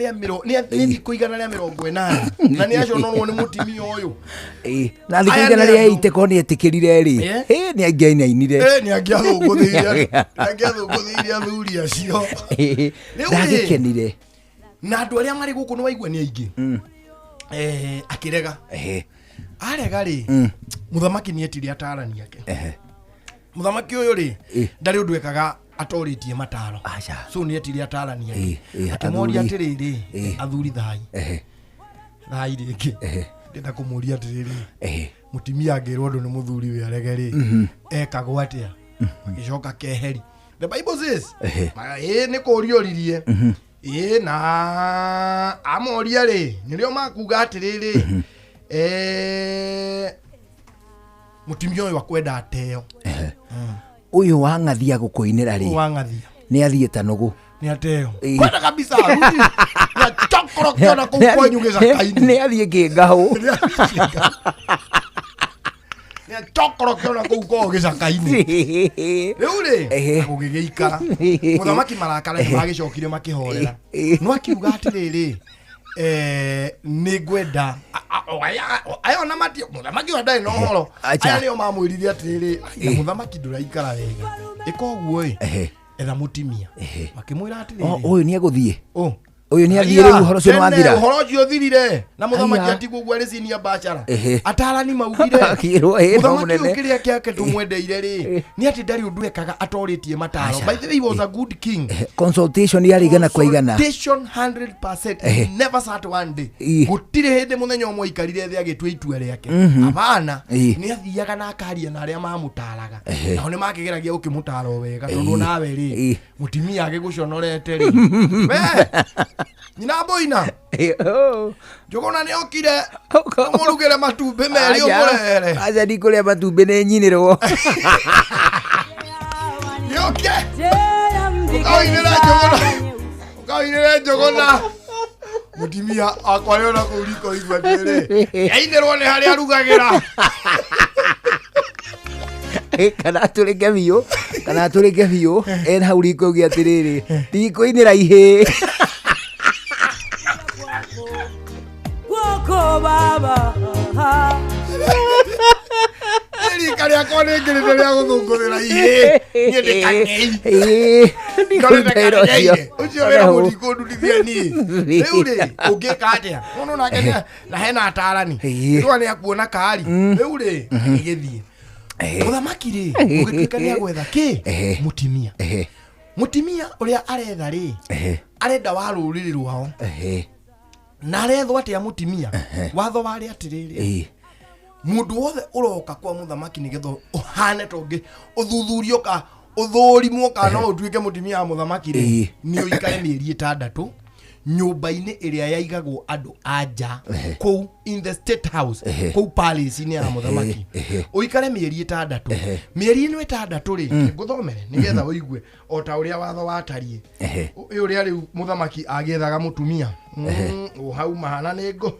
nĩ aconorwo nĩ mũtimia ũyũ na thikũ 180 ko nĩ etĩkĩrire rĩ nĩ angĩainainire nĩ angĩathũngũthĩirie athuri acio ndagĩkenire na andũ arĩa marĩ gũkũ nĩ waigua nĩ aingĩ akĩrega arega rĩ muthamaki nĩ etire atarani yake muthamaki ũyũ rĩ ndarĩ ũndũ ekaga atorĩtie mataro so nĩ etire atarani yake akĩmoria atĩrĩrĩ athuri thai rĩngĩ ndenda kũmũria atĩrĩrĩ mũtimia angĩrwo ndũ nĩ mũthuri wĩ arege rĩ ekagwo atĩa agĩcoka keheri the Bible says nĩ kũũria ũririe na amoria rĩ nĩrĩo makuga atĩrĩrĩ mũtimia ũyũ akwenda ateo ũyũ wang'athia gũkũinĩra rĩ nĩ athiĩte nũgũ nĩ ateo kwenda kabisa na chokoro kiona kũu kwenyu gĩcaka-inĩ nĩ athiĩ kĩngahũ nĩ chokoro kiona kũu kwao gĩcaka-inĩ rĩu rĩ gũgĩgĩikara mũthamaki marakara nĩ magĩcokire makĩhorera no akiuga atĩrĩrĩ nĩ ngwenda ayo na mati muthamaki wa ndai no horo aya nio mamwiririe atiriri muthamaki nduraikara wega ikoguo etha mutimia makimwira atiriri uyu ni aguthie uyu ni athire riu horo cio wathira horo cio thirire na muthamaki atiguo gwa recinia bachara atarani maugire muthamaki ukiria kiake tumwendeire ri ni ati ndari undu ekaga atoritie mataro by the way he was a good king consultation yari igana kwa igana consultation 100% never sat one day gutire hindi muthenya umwe ikarire thi agitwe itua riake abana ni athiaga na akaria na aria mamutaraga na ni makigeragia ukimutaro wega tondu nawe ri mutimia agiguconorete ri Nina boina. Jogona ni okire. Omurugere matumbe meri omurere. Aja ni kuria matumbe ne nyinirwo. Yoke. Ukainira jogona. Mutimia akware na kuriko igwatire. Yainirwo ni hari arugagira. Kana turige biyo en hauriko gi atiriri tiko inira ihe Woko baba Eri kari akone ngirite ria guthungurira ihe nyende kangei ndore kangei ucio wera muriko ndudithia ni riure ungika atia muno nake na hena atarani ndwa ni akuona kari riure igithie muthamaki ri ugituika ni agwetha ki mutimia uria aretha ri arenda wa ruriri rwao na arethwo atia mutimia watho wari atiriri mundu wothe uroka kwa muthamaki nigetho uhane tongi uthuthurio ka uthurimwo kana utuike mutimia wa muthamaki ri ni uikare mieri 6 nyumba-ini iria yaigagwo andu anja kou in the state house kou palace ni ya muthamaki uikare mieri 6 mieri ino 6 ri nguthomere nigetha uigue o ta uria watho watarie uria ri muthamaki agethaga mutumia hau mahana nego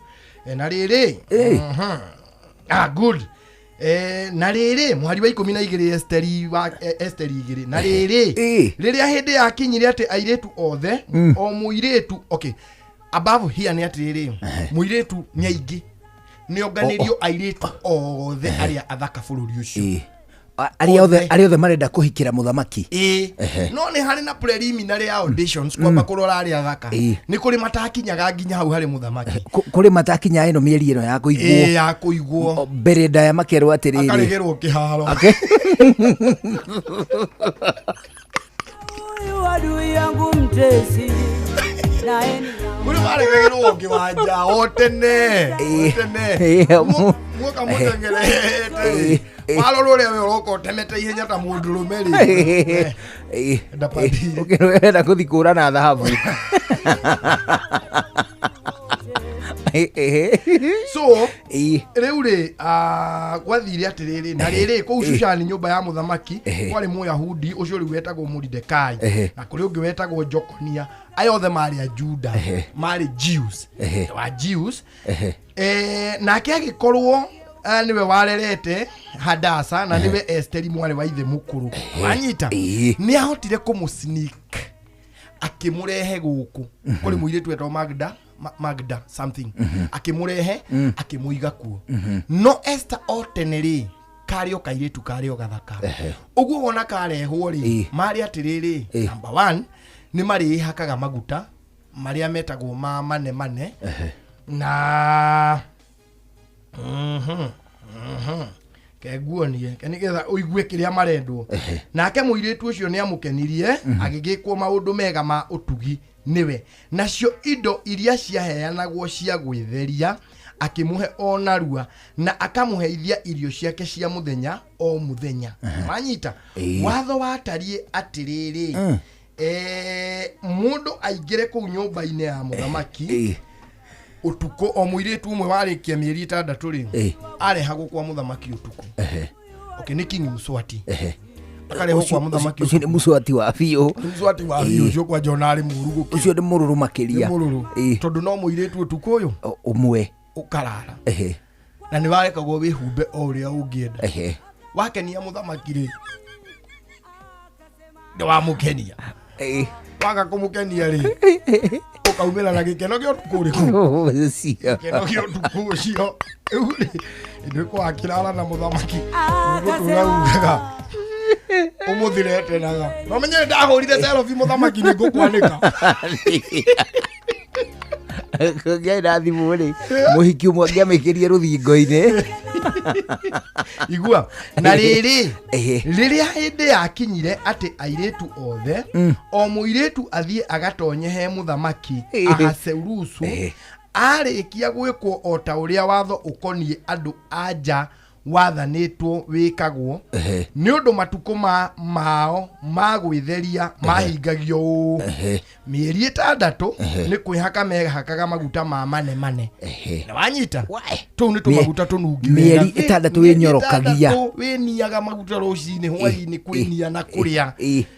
na riri good na riri mwari wa 12 Esteri na riri riria hindi yakinyire ati airetu othe o muiretu okay above here ni ati riri muiretu nyaingi ni onganirio airetu othe aria athaka bururi ucio ari othe marenda kuhikira muthamaki no ni hari na preliminary auditions kwamba kurora ari athaka ni kuri matakinyaga nginya hau hari muthamaki kuri matakinya ino mieri ino ya kuiguo mbere ndaya makerwo atiriri akaregerwo kiharo uyu adui yangu mtesi naeni kuri maregerwo kiwanja otene muka mutengerete Walolo leo roko temete ihenya ta mundurumeri ndapati ukirwenda kuthikura na dhahabu so riure gwathire atiriri na riri ku Shushani nyumba ya muthamaki kwari Muyahudi ucio ri wetagwo Mordekai na kuri ungi wetagwo Jekonia ayothe mari a Juda mari Jews wa Jews na kiagikorwo niwe warerete Hadasa na niwe Esteri mwale wa ithe mukuru wanyita ni ahotire kumusneak akimurehe guku kuri muiretu etwa Magda something akimurehe akimuiga kuo no Esther oteneri kario kairetu kario gathaka uguo wona karehwo ri mari atiriri number 1 ni mari hakaga maguta maria metagwo mane na keguonie kenigetha uigue kiria marendwo nake muiretu ucio ni amukenirie agigikwo maundu mega ma utugi niwe nacio indo iria ciaheanagwo cia gwitheria akimuhe onarua na akamuheithia irio ciake cia muthenya o muthenya manyita watho watarie atiriri mundu aingire ku nyumba-ini ya muthamaki utuko o muiretu umwe warikia mieri 6 ri arehagwo kwa muthamaki utuko okay ni King Mswati akarehwo kwa muthamaki ucio ni Mswati wa biu ucio kwa Jonari murugu ucio ni mururu makiria tondu no muiretu utuko uyu umwe ukarara na ni warekagwo wihumbe o uria ungienda wakenia muthamaki ri ni wa mukenia waga kumukenia ri ukaumira na gikeno gyo tukuriku gikeno gyo tukucio ndio kwa kilala na muthamaki tunaugaga umuthirete naga no menye ndahurire selfie muthamaki ni ngukwanika kugea na thimu ri muhiki umwe ngiamekirie ruthingo-ini igua na riri hindi yakinyire ati airetu othe o muiretu athie agatonye he muthamaki ahaseurusu arikia gwikwo o ta uria watho ukonie andu anja wathanitwo wikagwo ni undu matuko mao magwitheria mahingagio mieri 6 ni kwihaka mehakaga maguta ma mane na wanyita tu ni tumaguta tunungi mieri 6 winyorokagia winiaga maguta rucini hwaini kwinia na kuria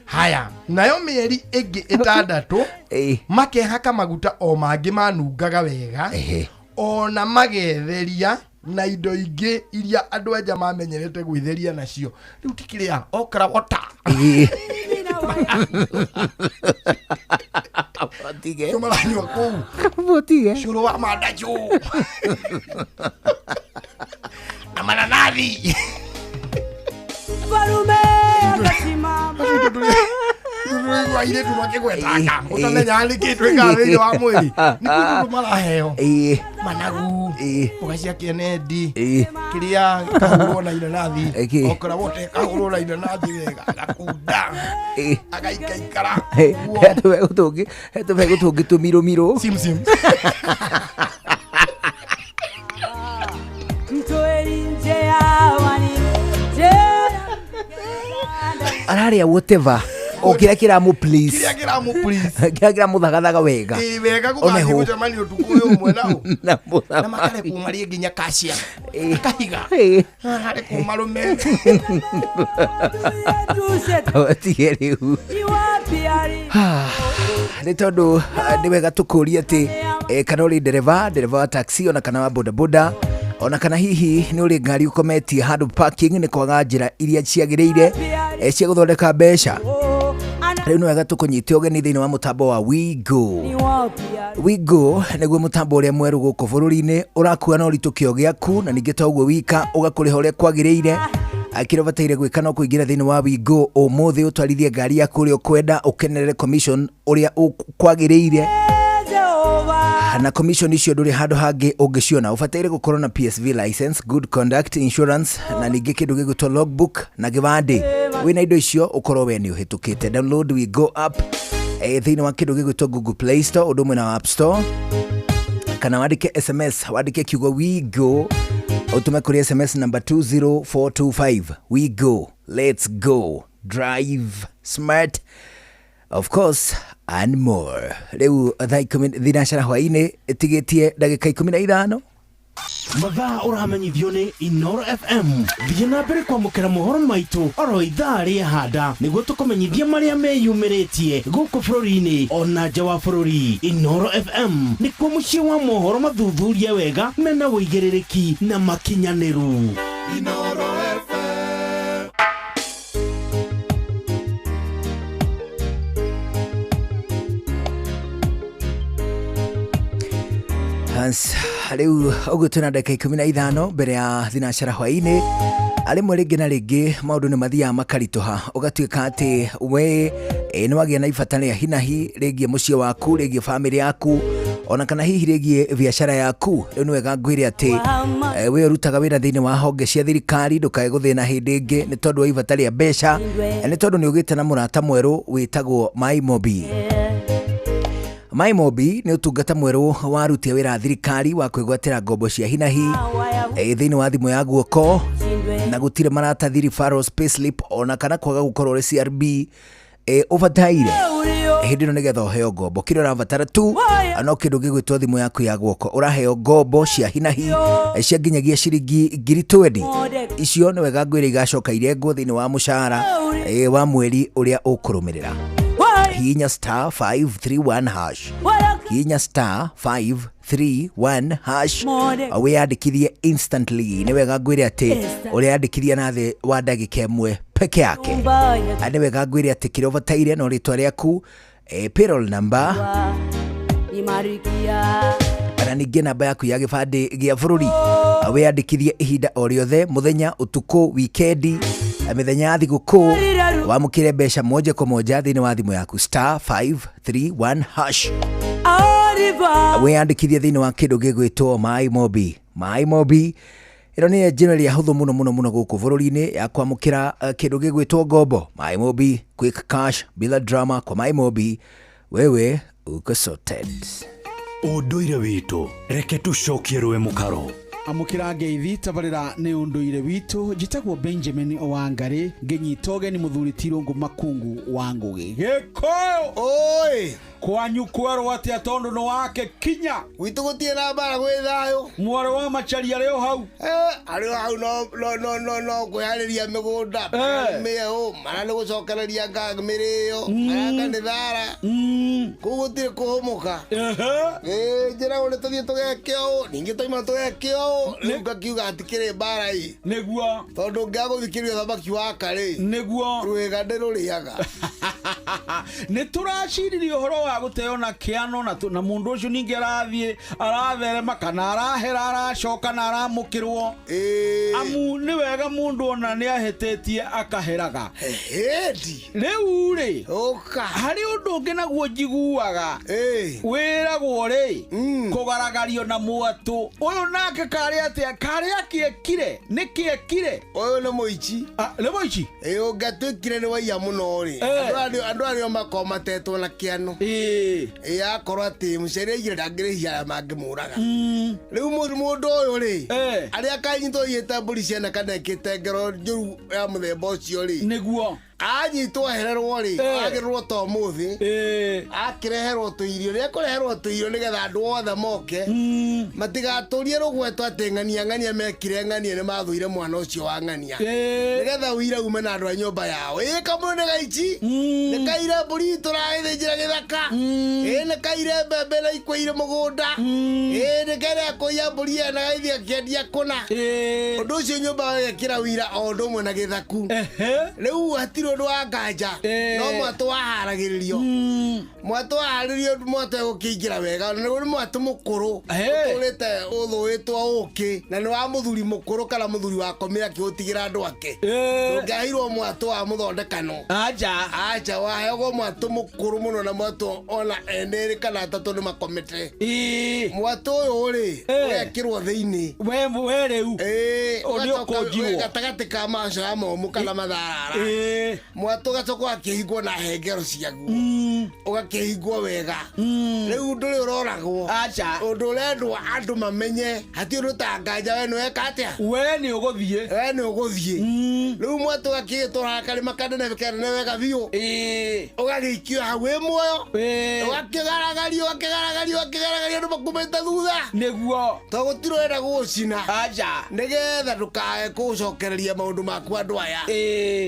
haya nayo mieri ingi 6 makehaka maguta o mangi manungaga wega ona magetheria na indo ingi iria andu anja mamenyerete gwitheria nacio riu tikiria okra wota botige tumaranywa ku botige shuru wa mandaju na mananathi farume akasimama waire tu makigwetanga utamenya andikitwe ngari wa mwiri ni kundu maraheo managu ugacia Kennedy kiria kahurwo na inanathi okora wote kahurwo na inanathi wega gakunda agaikaikara eto gutungi tumiro sim araria whatever okira kiramu please kira kiramu thagaga wega wega gugathi gucemanio tukuyo umwe nao na makare kumarie nginya kacia kahiga hari kumarume atigeriu ni tondu ni wega tukuria ati kana uri dereva wa taxi ona kana wa bodaboda ona kana hihi ni uri ngari ukometie handu parking ni kwaga njira iria ciagiriire cia guthondeka mbeca riu ni wega tukunyite ugeni thiini wa mutambo wa Wigo niguo mutambo uria mweru guku bururi-ini urakua na uritu kio giaku na ningi toguo wika ugakuriha uria kwagiriire akira bataire gwika no kuingira thiini wa Wigo umuthi utwarithie ngari yaku uria ukwenda ukenerere commission uria kwagiriire na commission icio nduri handu hangi ungiciona ubataire gukorwo na PSV license, good conduct insurance na ningi kindu gigutwo logbook na gibandi wina indo icio ukorwo we ni uhitukite download Wigo app thiini wa kindu gigutwo Google Play Store udumwe na App Store kana wandike SMS wandike kiugo Wigo utume kuri SMS number 20425 Wigo let's go drive smart of course and more. Leo thai thinacara hwaini tigetie ndagika 15 mathaa uramenyithio ni Inoro FM thiĩ na mbere kwamũkĩra mohoro maitũ oro ithaa rĩa handa nĩguo tũkũmenyithia marĩa meyumĩrĩtie gũkũ bũrũri-inĩ ona nja wa bũrũri. Inoro FM nĩkuo mũciĩ wa mohoro mathuthurie wega mena wũigĩrĩrĩki na makinyanĩru. Inoro FM. Riu uguo tuna ndagika 15 mbere ya thinacara hwaini arimwe ringi na ringi maundu ni mathiaga makarituha ugatuika ati we ni wagia na ibata ria hinahi ringi muciĩ waku ringi family yaku ona kana hihi ringi biashara yaku riu ni wega ngwire ati we urutaga wira thiini wa honge cia thirikari ndukae guthina hindi ingi ni tondu wa ibata ria mbeca ni tondu ni ugite na murata mweru witagwo MyMobi. MyMobi ni utungata mweru wa aruti wira thirikari wa kwigwatira ngombo cia hinahi thiini wa thimu ya guoko na gutire maratathi referral payslip ona kana kwaga gukorwo ri CRB ubataire hindi no nigetha uheo ngombo kire urabatara tu no kindu gigwitwo thimu yaku ya guoko uraheo ngombo cia hinahi cia nginyagia ciringi 20,000 icio ni wega ngwire igacoka irengwo thiini wa mushahara wa mweri uria ukurumirira. Hinya star 531 hash hinya star 531 hash wiyandikithie instantly ni wega ngwire ati uriyandikithia na thi wa ndagika imwe peke yake. Ane wega ngwire ati kire overtire no ritwa riaku payroll number na ningĩ namba yaku ya gĩbandĩ gĩa bũrũri wĩyandĩkithie ihinda o rĩothe mũthenya ũtukũ wikendi mĩthenya ya thigũkũ wamũkĩre mbeca moja kwa moja thĩinĩ wa thimũ yaku *531# wĩyandĩkithie thĩinĩ wa kĩndũ gĩgwĩtwo MyMobi. Ĩno nĩ njĩra ĩrĩa hũthũ mũno gũkũ bũrũri-inĩ ya kwamũkĩra kĩndũ gĩgwĩtwo ngombo. MyMobi, quick cash bila drama. Kwa MyMobi wewe uko sorted. Ũndũire witũ reke tũcokie rwe mũkaro. Amukira ngeithi tabarira ni unduire witu jitagwo Benjamin Owangari nginyita ũgeni mũthuri Tirungu Makungu wa Ngugi Gĩkũyũ. Oi kwanyu kwerwo atia tondu no wake kinya witu gutie na bara gwi thayo mware wa macharia rĩo hau arĩo hau no kwĩharĩria mĩgũnda mĩo mara nĩ gũcokereria ngagmĩrĩyo maraka nĩ thara kũgũtirĩ kũhũmũka njĩra ũrĩ tũthiĩ tũgeke ũũ ningĩ toima tũgeke ũũ rĩu ngakiuga atikĩrĩ mbara ĩ nĩguo tondũ ngagũthikĩria thamaki wa karĩ nĩguo rwĩga ndĩrũrĩaga nĩ tũraciririe ũhoro wa gũteo na kĩano na mũndũ ũcio ningĩ aratherema kana arahera aracoka na aramũkĩrwo amu nĩ wega mũndũ ona nĩ ahĩtĩtie akaheraga rĩu rĩ harĩ ũndũ ũngĩ naguo njiguaga wĩragwo rĩ kũgaragario na mwatũ ũyũ nake karĩ atĩa karĩ akĩekire nĩ kĩekire ũyũ nĩ mũici nĩ mũici ũngĩatuĩkire nĩ waiya mũno rĩ andũ arĩa makomatetwo na kĩano akorwo atĩ mũcere igĩrĩ ndangĩrĩhia mangĩmũraga rĩu mũndũ ũyũ rĩ arĩa akanyitwo yĩte mbũri ciana kana ekĩte ngero njũru ya mũthemba ũcio rĩ nĩguo anyitwo ahererwo rĩ agĩrwo to mũthĩ akĩreherwo tũirio rĩa kũreherwo tũirio nĩgetha andũ othe moke matigatũrie rũgweto atĩ ng'ania mekire ng'ania nĩ mathũire mwana ũcio wa ng'ania nĩgetha ũira ume na andũ a nyũmba yao kamũndũ nĩ gaici nĩ kaire mbũri tũragĩthĩnjĩra gĩthaka nĩ kaire mbembe na ikwĩire mũgũnda nĩ kere kũiya mbũri na gaithi akĩendia kũna ũndũ ũcio nyũmba gĩkĩra ũira o ũndũ ũmwe na gĩthaku rĩu hatirĩ ũndũ wa nganja no mwatũ waharagĩrĩrio mwatũ waharĩrio mwatũ egũkĩingĩra wega nĩ mwatũ mũkũrũ ũtũrĩte ũthũĩtwo ũkĩ na nĩ wa mũthuri mũkũrũ kana mũthuri wakomire akĩũtigĩra andũ ake ndũngĩahirwo mwatũ wa mũthondekano aja waheagwo mwatũ mũkũrũ mũno na mwatũ ona enderĩ kana atatũ nĩ makomete mwatũ ũyũ rĩ wekĩrwo thĩinĩ we rĩu gatagatĩ ka maco ya momũ kana matharara mwatũ gacoka akĩhingwo na hengero ciaguo ũgakĩhingwo wega rĩu ndũrĩ ũroragwo ũndũ ũrendwo andũ mamenye hatirĩ ũndũ ta nganja we nĩweka atĩa we nĩ ũgũthiĩ rĩu mwatũ gakĩgĩtwara karĩma kanene wega biũ ũgagĩikio hau wĩ muoyo ũgakĩgaragario andũ makumĩte thutha nĩguo to gũtirĩ wenda gũcina nĩgetha ndũkae kũcokereria maũndũ maku andũ aya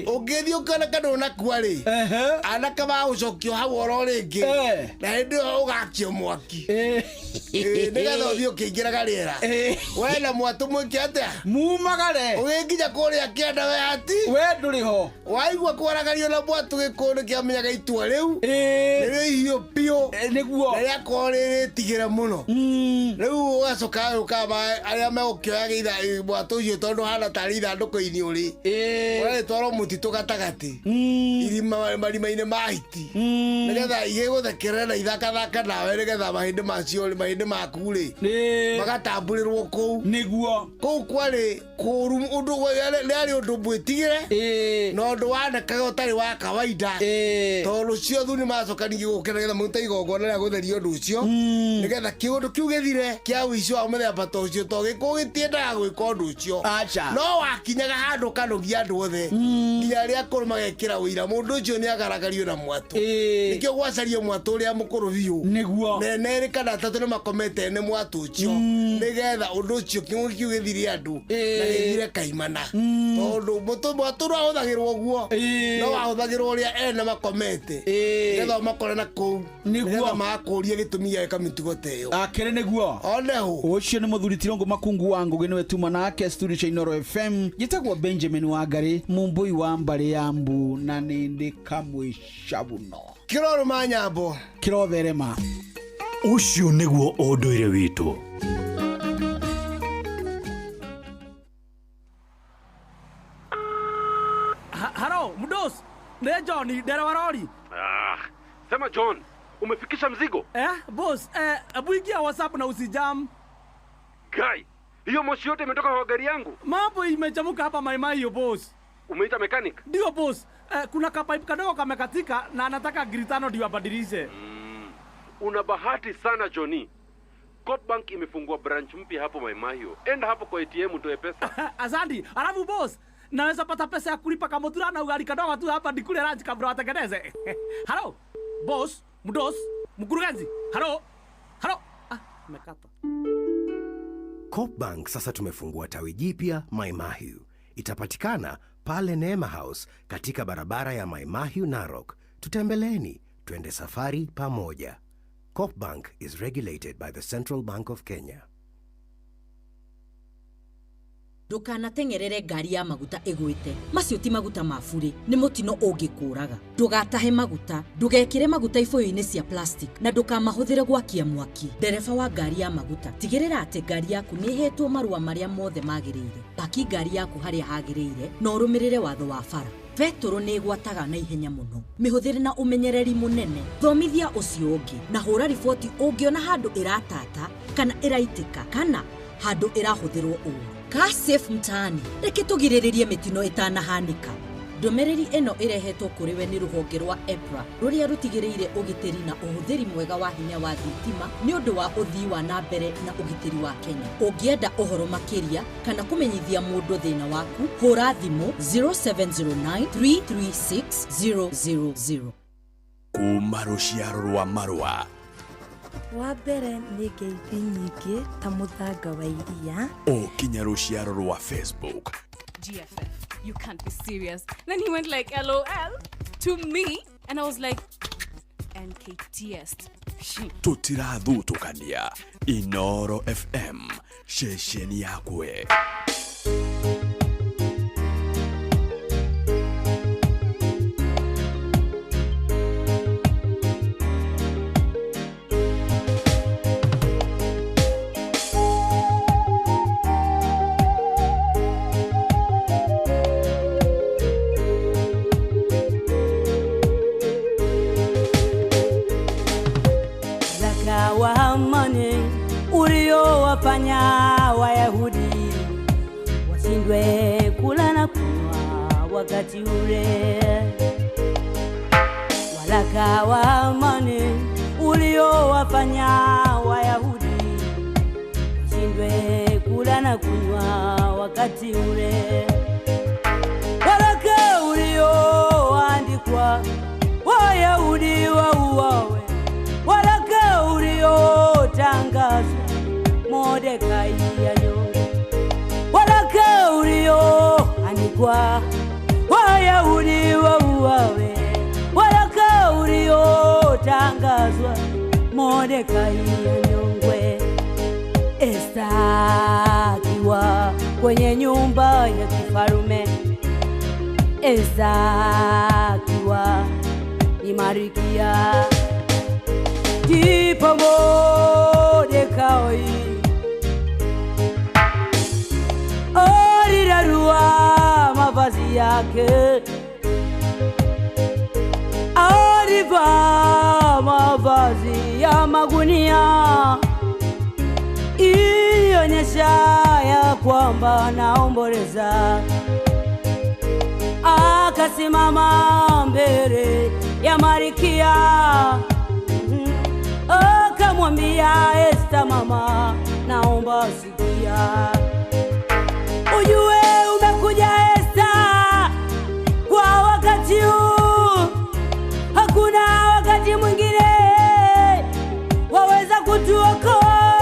ũngĩthiĩ ũkĩona kanũ nakua rĩ anaka magũcokio hau oro rĩngĩ na hĩndĩ ĩyo ũgakio mwaki nĩgetha ũthiĩ ũkĩingĩraga rĩera we na mwatũ mwĩke atĩa mumagare ũgĩnginya kũrĩa kĩanda we hati we ndũrĩ ho waigua kwaragario na mwatũ gĩkũyũ nĩkĩamenyaga itua rĩu nĩrĩo ihio biũ nĩguo na rĩakorwo rĩrĩtigĩre mũno rĩu ũgacoka ũkama arĩa megũkĩoya mwatũ ũcio tondũ hana tarĩ ithandũkũ-inĩ ũrĩ ũgagĩtwarwo mũtitũ gatagatĩ marima-inĩ ma hiti nĩgetha igĩgũthekerere na ithakathaka nawe nĩgetha mahĩndĩ maku rĩ magatambũrĩrwo kũu nĩguo kũu kwarĩ kũru ũndũ nĩarĩ ũndũ mwĩtigĩre na ũndũ wanekaga ũtarĩ wa kawaida tondũ rũcio thu nĩ macoka ningĩ gũkĩra nĩgetha mũrute igongona rĩa gũtheria ũndũ ũcio nĩgetha kĩũndũ kĩu gĩthire kĩa ũici wa mũthemba ta ũcio to gĩkũyũ gĩtiendaga gwĩka ũndũ ũcio no wakinyaga handũ kanogia andũ othe nginya rĩa kũrũ magekĩra ũira mũndũ ũcio nĩ agaragario na mwatũ nĩkĩo gwacario mwatũ ũrĩa mũkũrũ biũ nĩguo na erĩ kana atatũ nĩ makomete ne mwatucho nigetha undu ucio kiungiu githiri andu na githire kaimana tondu mutu mwaturu ahuthagirwo guo no wahuthagirwo uria ene makomete nigetha makore na kou nigetha makuria gitumi ya kamitugo teyo akere niguo oneho ucio ni muthuri Tirongo Makungu wangu giniwe tuma nake studio cha Inoro FM gitagwo Benjamin Wangari mumbui wa mbari ya mbu na nindi kamwe shabuno kiroro manyambo kiroverema ucio niguo unduire witu Haro mdos ne Johnny dera warori sema John umefikisha mzigo boss abu ingia WhatsApp na usijam guy hiyo moshi yote imetoka kwa gari yangu mambo imechamuka hapa Mai hiyo boss umeita mechanic ndio boss kuna kapipe kadogo kamekatika na anataka gritano ndio abadilishe una bahati sana Johnny Coop Bank imefungua branch mpya hapo Maimahio enda hapo kwa ATM utoe pesa asante alafu boss naweza pata pesa ya kulipa kama mutura na ugali kadogo tu hapa nikule lunch kabla watengeneze halo boss mdos mkurugenzi halo mekata Coop Bank sasa tumefungua tawi jipya Maimahiu. Itapatikana pale Neema House katika barabara ya Maimahiu Narok. Tutembeleni, twende safari pamoja. Coop Bank is regulated by the Central Bank of Kenya. Ndukanatengerere ngari ya maguta igwite macio ti maguta mafuri ni mutino ungikuraga ndugatahe maguta ndugekire maguta ifoyo-ini cia plastic na ndukamahuthire gwakia mwaki dereva wa ngari ya maguta tigirira ati ngari yaku ni hetwo marua maria mothe magirire paki ngari yaku haria hagirire na urumirire watho wa bara Petro ni gwataga na ihenya muno mihuthire na umenyereri munene thomithia ucio ungi na hura riboti ungiona handu iratata kana iraitika kana handu irahuthirwo uru Safe mtaani reke tugiriririe mitino itanahanika ndomereri eno irehetwo kuri we ni ruhonge rwa EPRA ruria rutigiriire ugiteri na uhuthiri mwega wa hinya wa thitima ni undu wa uthii wa na mbere na ugiteri wa Kenya ungienda uhoro makiria kana kumenyithia mundu thina waku hura thimu 0709336000 kuma ruciaro rwa marwa wa mbere ni ngeithi nyingi ta muthanga wa iria kinya ruciaro rwa Facebook GFF you can't be serious then he went like LOL to me and I was like NKTS tutirathutukania Inoro FM shesheni yakwe wafanya Wayahudi washindwe kula na kunywa wakati ule. Waraka wa amani uliowafanya Wayahudi washindwe kula na kunywa wakati ule. Waraka ulioandikwa Wayahudi wauawe. Waraka uliotangazwa Mordekai anyongwe. Waraka ulioandikwa Wayahudi wauawe. Waraka uliotangazwa Mordekai anyongwe. Esta akiwa kwenye nyumba ya kifarume. Esta akiwa ni Marikia. Ndipo Mordekai alirarua mavazi yake, alivaa mavazi ya magunia, ilionyesha ya kwamba anaomboleza. Akasimama mbele ya Marikia, akamwambia Esta, mama, naomba sikia. Ujue umekuja Esta kwa wakati huu, hakuna wakati mwingine waweza kutuokoa.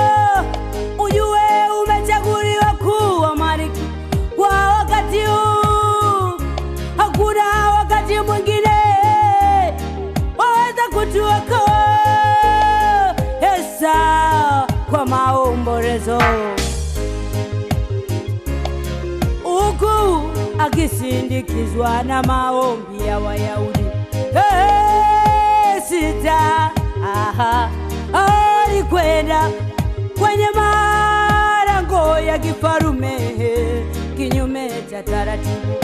ikisindikizwa na maombi ya Wayahudi. Sita alikwenda kwenye malango ya kifarume kinyume cha taratibu.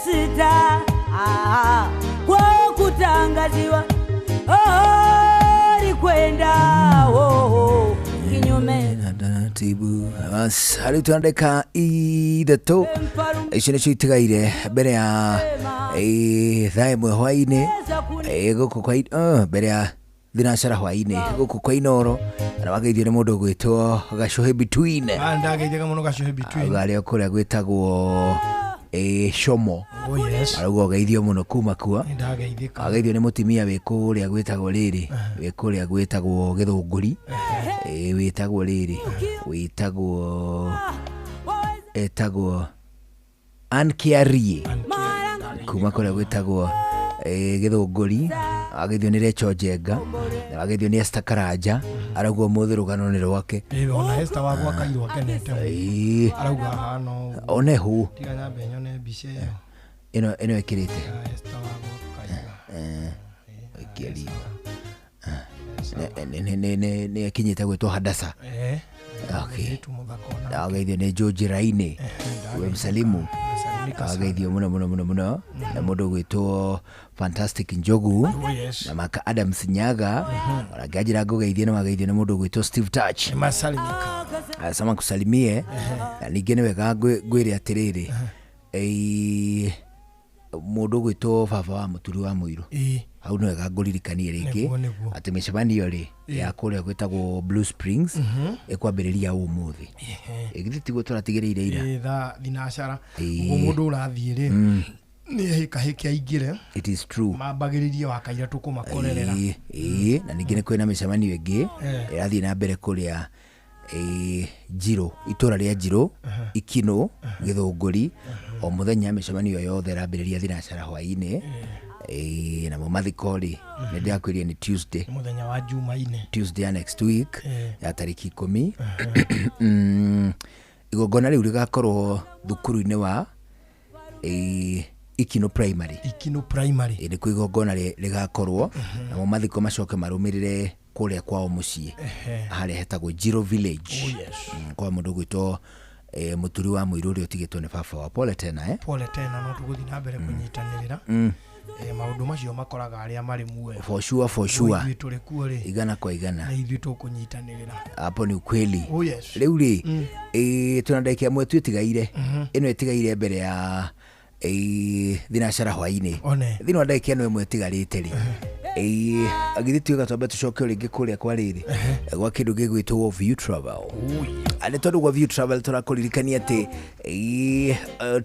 Sita kwa kutangaziwa alikwenda kinyume taratibu. Hari tunandeka ithatũ icio nĩcio itigaire mbere ya thaa ĩmwe hwaĩ-inĩ gũkũ kwa mbere ya thinacara hwaĩ-inĩ gũkũ kwa Inoro, na wageithio nĩ mũndũ gwĩtwo Gacuhĩ Between. Ndageithĩka mũno Gacuhĩ Between. Ũgarĩ kũrĩa gwĩtagwo Shomo. Oh yes. Arauga ũgeithio mũno kuma kuo. Ndageithĩka. Ageithio nĩ mũtumia wĩ kũrĩa gwĩtagwo rĩrĩ, wĩ kũrĩa gwĩtagwo Gĩthũngũri. Wĩtagwo rĩrĩ, wĩtagwo etagwo Ankiarie kuma kũrĩa gwĩtagwo Gĩthũngũri. Ageithio nĩ Recho Njenga, na ageithio nĩ Esther Karanja. Arauga mũthĩ rũgano nĩ rwake. Ona Esther wagwa kairwo akenete. Arauga hano one hu tiga nyambe nyone mbica ĩno ĩkĩrĩte Esther wagwa kairwo nĩ akinyĩte gwĩtwo Hadasa. Okay. Ageithio nĩ George Raine we Msalimu. Ageithio mũno na mũndũ gwĩtwo Fantastic Njogu na Maka Adams Nyaga. Orangajira ngogeithio na wageithio nĩ mũndũ gwĩtwo Steve Touch. Masalimika. Asama kusalimie na ningĩ nĩ wega ngwĩre atĩrĩrĩ mũndũ gwĩtwo baba wa mũturi wa Mũirũ. Hau nĩ wega ngũririkanie rĩngĩ atĩ mĩcemanio rĩ ya kũrĩa gwĩtagwo Blue Springs ĩkwambĩrĩria ũmũthĩ. Ĩgithĩ tiguo tũratigĩrĩire ira thaa thinacara mũndũ ũrathiĩ rĩ nĩ hĩka aingĩre. It is true. Mambagĩrĩrie wakaira tũkũmakorerera. Na ningĩ nĩ kwĩna mĩcemanio ĩngĩ ĩrathiĩ na mbere kũrĩa Njiro, itũra rĩa Njiro, Ikino, Gĩthũngũri. O mũthenya mĩcemanio yothe ĩrambĩrĩria thinacara hwaĩ-inĩ. Na mathiko rĩ nĩ ndĩrakwĩria nĩ Tuesday, mũthenya wa Jumaine, Tuesday next week ya tariki 10. Igongona rĩu rĩgakorwo thukuru-inĩ wa Ikino Primary. Ikino Primary. Nĩ kuo igongona rĩgakorwo na mathiko macoke marũmĩrĩre kũrĩa kwao mũciĩ harĩa hetagwo Njiro Village. Kwa mũndũ gwĩtwo mũturi wa Mũirũ ũrĩa ũtigĩtwo nĩ baba wa Pole tena Pole tena no tũgũthiĩ na mbere kũnyitanĩrĩra. Maũndũ macio makoraga arĩa marĩ muoyo. For sure. Igana kwa igana. Na ithuĩ tũkũnyitanĩrĩra. Hapo ni ukweli. Oh yes. Rĩu rĩ tunandaikia mwe twĩtigaire. Ĩno ĩtigaire mbere ya thinacara hwaĩ-inĩ. Thĩinĩ wa ndagĩka ĩno ĩmwe ĩtigarĩte rĩ agithĩ tuĩka twambe tũcoke rĩngĩ kũrĩa kwa rĩrĩ gwa kĩndũ gĩgwĩtwo View Travel. Nĩ tondũ gwa View Travel tũrakũririkania atĩ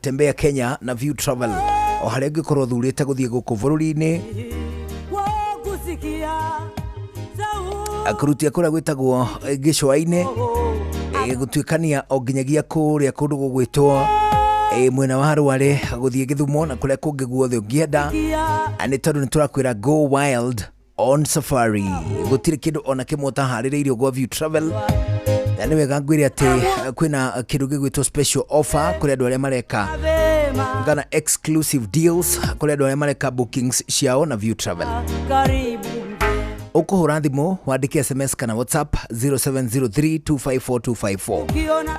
tembea Kenya na View Travel o harĩa ũngĩkorwo thurĩte gũthiĩ gũkũ bũrũri-inĩ. Akũrutia kũrĩa gwĩtagwo gĩcũa-inĩ gũtuĩkania o nginyagia kũrĩa kũndũ gũgwĩtwo mwena wa Rware gũthiĩ Gĩthumo na kũrĩa kũngĩ guothe ũngĩenda. Nĩ tondũ nĩ tũrakwĩra go wild on safari. Gũtirĩ kĩndũ ona kĩmwe ũtaharĩrĩirio gwa View Travel. Na nĩ wega ngwĩre atĩ kwĩna kĩndũ gĩgwĩtwo special offer kũrĩ andũ arĩa mareka Ghana exclusive deals kũrĩ andũ arĩa mareka bookings ciao na View Travel. Ũkũhũra thimũ wandĩke SMS kana WhatsApp 0703254254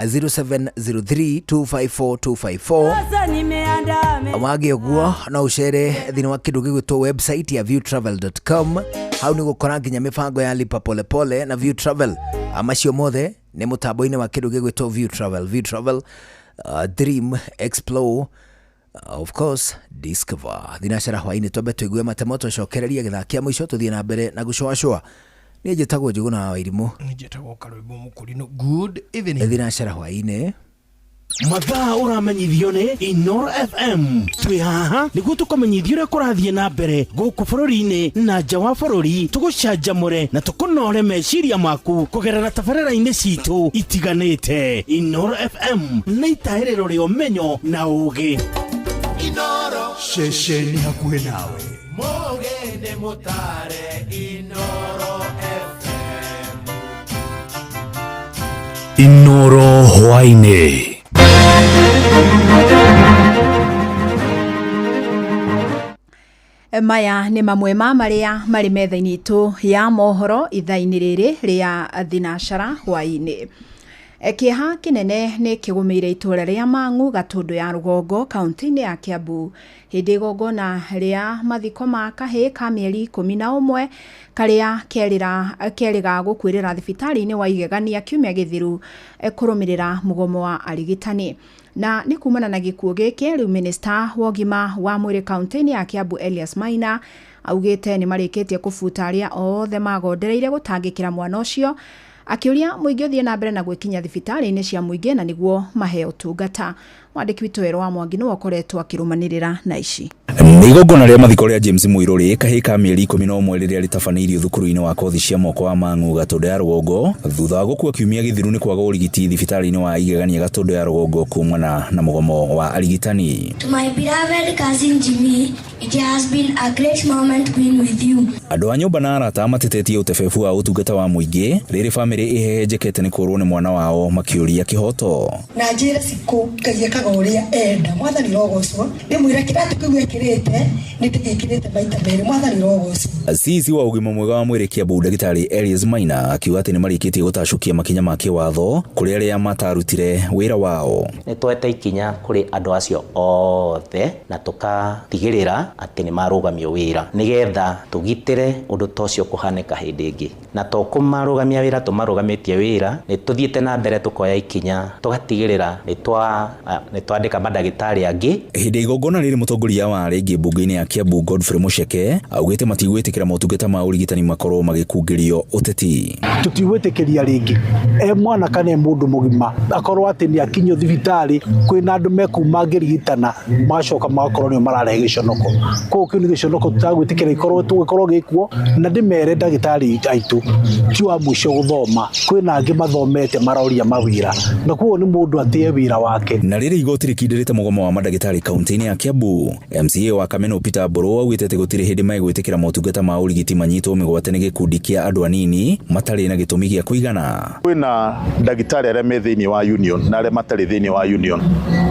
0703254254. Wage ũguo no ũcere thĩinĩ wa kĩndũ gĩgwĩtwo website ya viewtravel.com. Hau nĩ gũkora nginya mĩbango ya lipa pole pole na View Travel. Macio mothe nĩ mũtambo-inĩ wa kĩndũ gĩgwĩtwo View Travel. View Travel, dream, explore, of course discover. Thinacara hwaĩ-inĩ twambe tũigue matemo tũcokererie gĩthakia mũico tũthiĩ na mbere na gũcoacũa. Niĩ njĩtagwo Njũgũna Wairimu. Niĩ njĩtagwo Karũimbo Mũkũrinũ. Good evening. Thinacara hwaĩ-inĩ. Mathaa ũramenyithio nĩ Inoro FM. Twĩ haha nĩguo tũkũmenyithio ũrĩa kũrathiĩ na mbere gũkũ bũrũri-inĩ na nja wa bũrũri. Tũgũcanjamũre na tũkũnore meciria maku kũgerera tabarĩra-inĩ citũ itiganĩte. Inoro FM nĩ itaĩrĩro rĩa ũmenyo na ũũgĩ. Inoro ceceni hakuhĩ nawe. Mũgeni mũtare Inoro FM. Inoro hwaĩ-inĩ. Maya nĩ mamwe ma marĩa marĩ metha-inĩ itũ ya mohoro ithaa-inĩ rĩrĩ rĩa thinacara hwaĩ-inĩ. Kĩeha kĩnene nĩ kĩgũmĩire itũra rĩa Mang'u Gatũndũ ya rũgongo kaunti-inĩ ya Kiambu hĩndĩ igongona rĩa mathiko ma kahĩĩ ka mĩeri 11 karĩa kerĩga gũkuĩrĩra thibitarĩ-inĩ wa Igegania kiumia gĩthiru kũrũmĩrĩra mũgomo wa arigitani. Na nĩ kumana na gĩkuũ gĩkĩ rĩu minista wa ũgima wa mwĩrĩ kaunti-inĩ ya Kiambu Elias Maina augĩte nĩ marĩkĩtie kũbuta arĩa othe magondereire gũtangĩkĩra mwana ũcio, akĩũria mũingĩ ũthiĩ na mbere na gwĩkinya thibitarĩ-inĩ cia mũingĩ na nĩguo mahe ũtungata. Mwandĩki witũ Wero wa Mwangi nĩwe ũkoretwo akĩrũmanĩrĩra na ici. Nĩ igongona rĩa mathiko rĩa James Muiruri kahĩĩ ka mĩeri 11 rĩrĩa rĩtabanĩirio thukuru-inĩ wa kothi cia moko wa Mang'u Gatũndũ ya rũgongo thutha wa gũkua kiumia gĩthiru nĩ kwaga ũrigiti thibitarĩ-inĩ wa Igegania Gatũndũ ya rũgongo kumana na mũgomo wa arigitani. To my beloved cousin Jimmy, it has been a great moment being with you. Andũ a nyũmba na arata matetetie ũtebebu wa ũtungata wa mũingĩ rĩrĩ bamĩrĩ ĩhehenjekete nĩ kũrwo nĩ mwana wao makĩũria kĩhoto. Na njĩra cikũ kaiyekaga ũrĩa enda mwathani rogocwo nĩ mwĩra kĩratũ kĩu ekĩrĩte nĩ tĩkĩrĩte maita merĩ mwathani rogocwo. Azizi wa ũgima mwega wa mwĩrĩ Kiambu ndagĩtarĩ Elias Maina akiuga atĩ nĩ marĩkĩtie gũtacukia makinya ma kĩwatho kũrĩ arĩa matarutire wĩra wao. Nĩ twete ikinya kũrĩ andũ acio othe na tũkatigĩrĩra atĩ nĩ marũgamio wĩra nĩgetha tũgitĩre ũndũ ta ũcio kũhanĩka hĩndĩ ĩngĩ, na to kũmarũgamia wĩra tũmarũgamĩtie wĩra, nĩ tũthiĩte na mbere tũkoya ikinya tũgatigĩrĩra nĩ twandĩka mandagĩtarĩ angĩ. Hĩndĩ igongona rĩrĩ mũtongoria wa rĩngĩ mbunge-inĩ ya Kiambu Godfrey Muceke augĩte matigwĩtĩkĩra motungata ma ũrigitani makorwo magĩkungĩrio ũteti. Tutigwĩtĩkĩria rĩngĩ mwana kana mũndũ mũgima akorwo atĩ nĩ akinyio thibitarĩ kwĩna andũ mekuma ngĩrigitana macoka magakorwo nĩo mararehe gĩconoko. Koguo kĩu nĩ gĩconoko tutagwĩtĩkĩra gĩkorwo gĩkuo, na ndĩmere ndagĩtarĩ aitũ ti wa mũico gũthoma, kwĩna angĩ mathomete maroria mawĩra na koguo nĩ mũndũ atĩe wĩra wake. Na rĩrĩ igoti rĩkindĩrĩte mũgomo wa mandagĩtarĩ kaunti-inĩ ya Kiambu, MCA wa Kameno Peter Mburu augĩte atĩ gũtirĩ hĩndĩ megwĩtĩkĩra motungata ma ũrigiti manyitwo mĩgwate nĩ gĩkundi kĩa andũ anini matarĩ na gĩtũmi gĩa kũigana. Kwĩna ndagĩtarĩ arĩa me thĩinĩ wa union na arĩa matarĩ thĩinĩ wa union.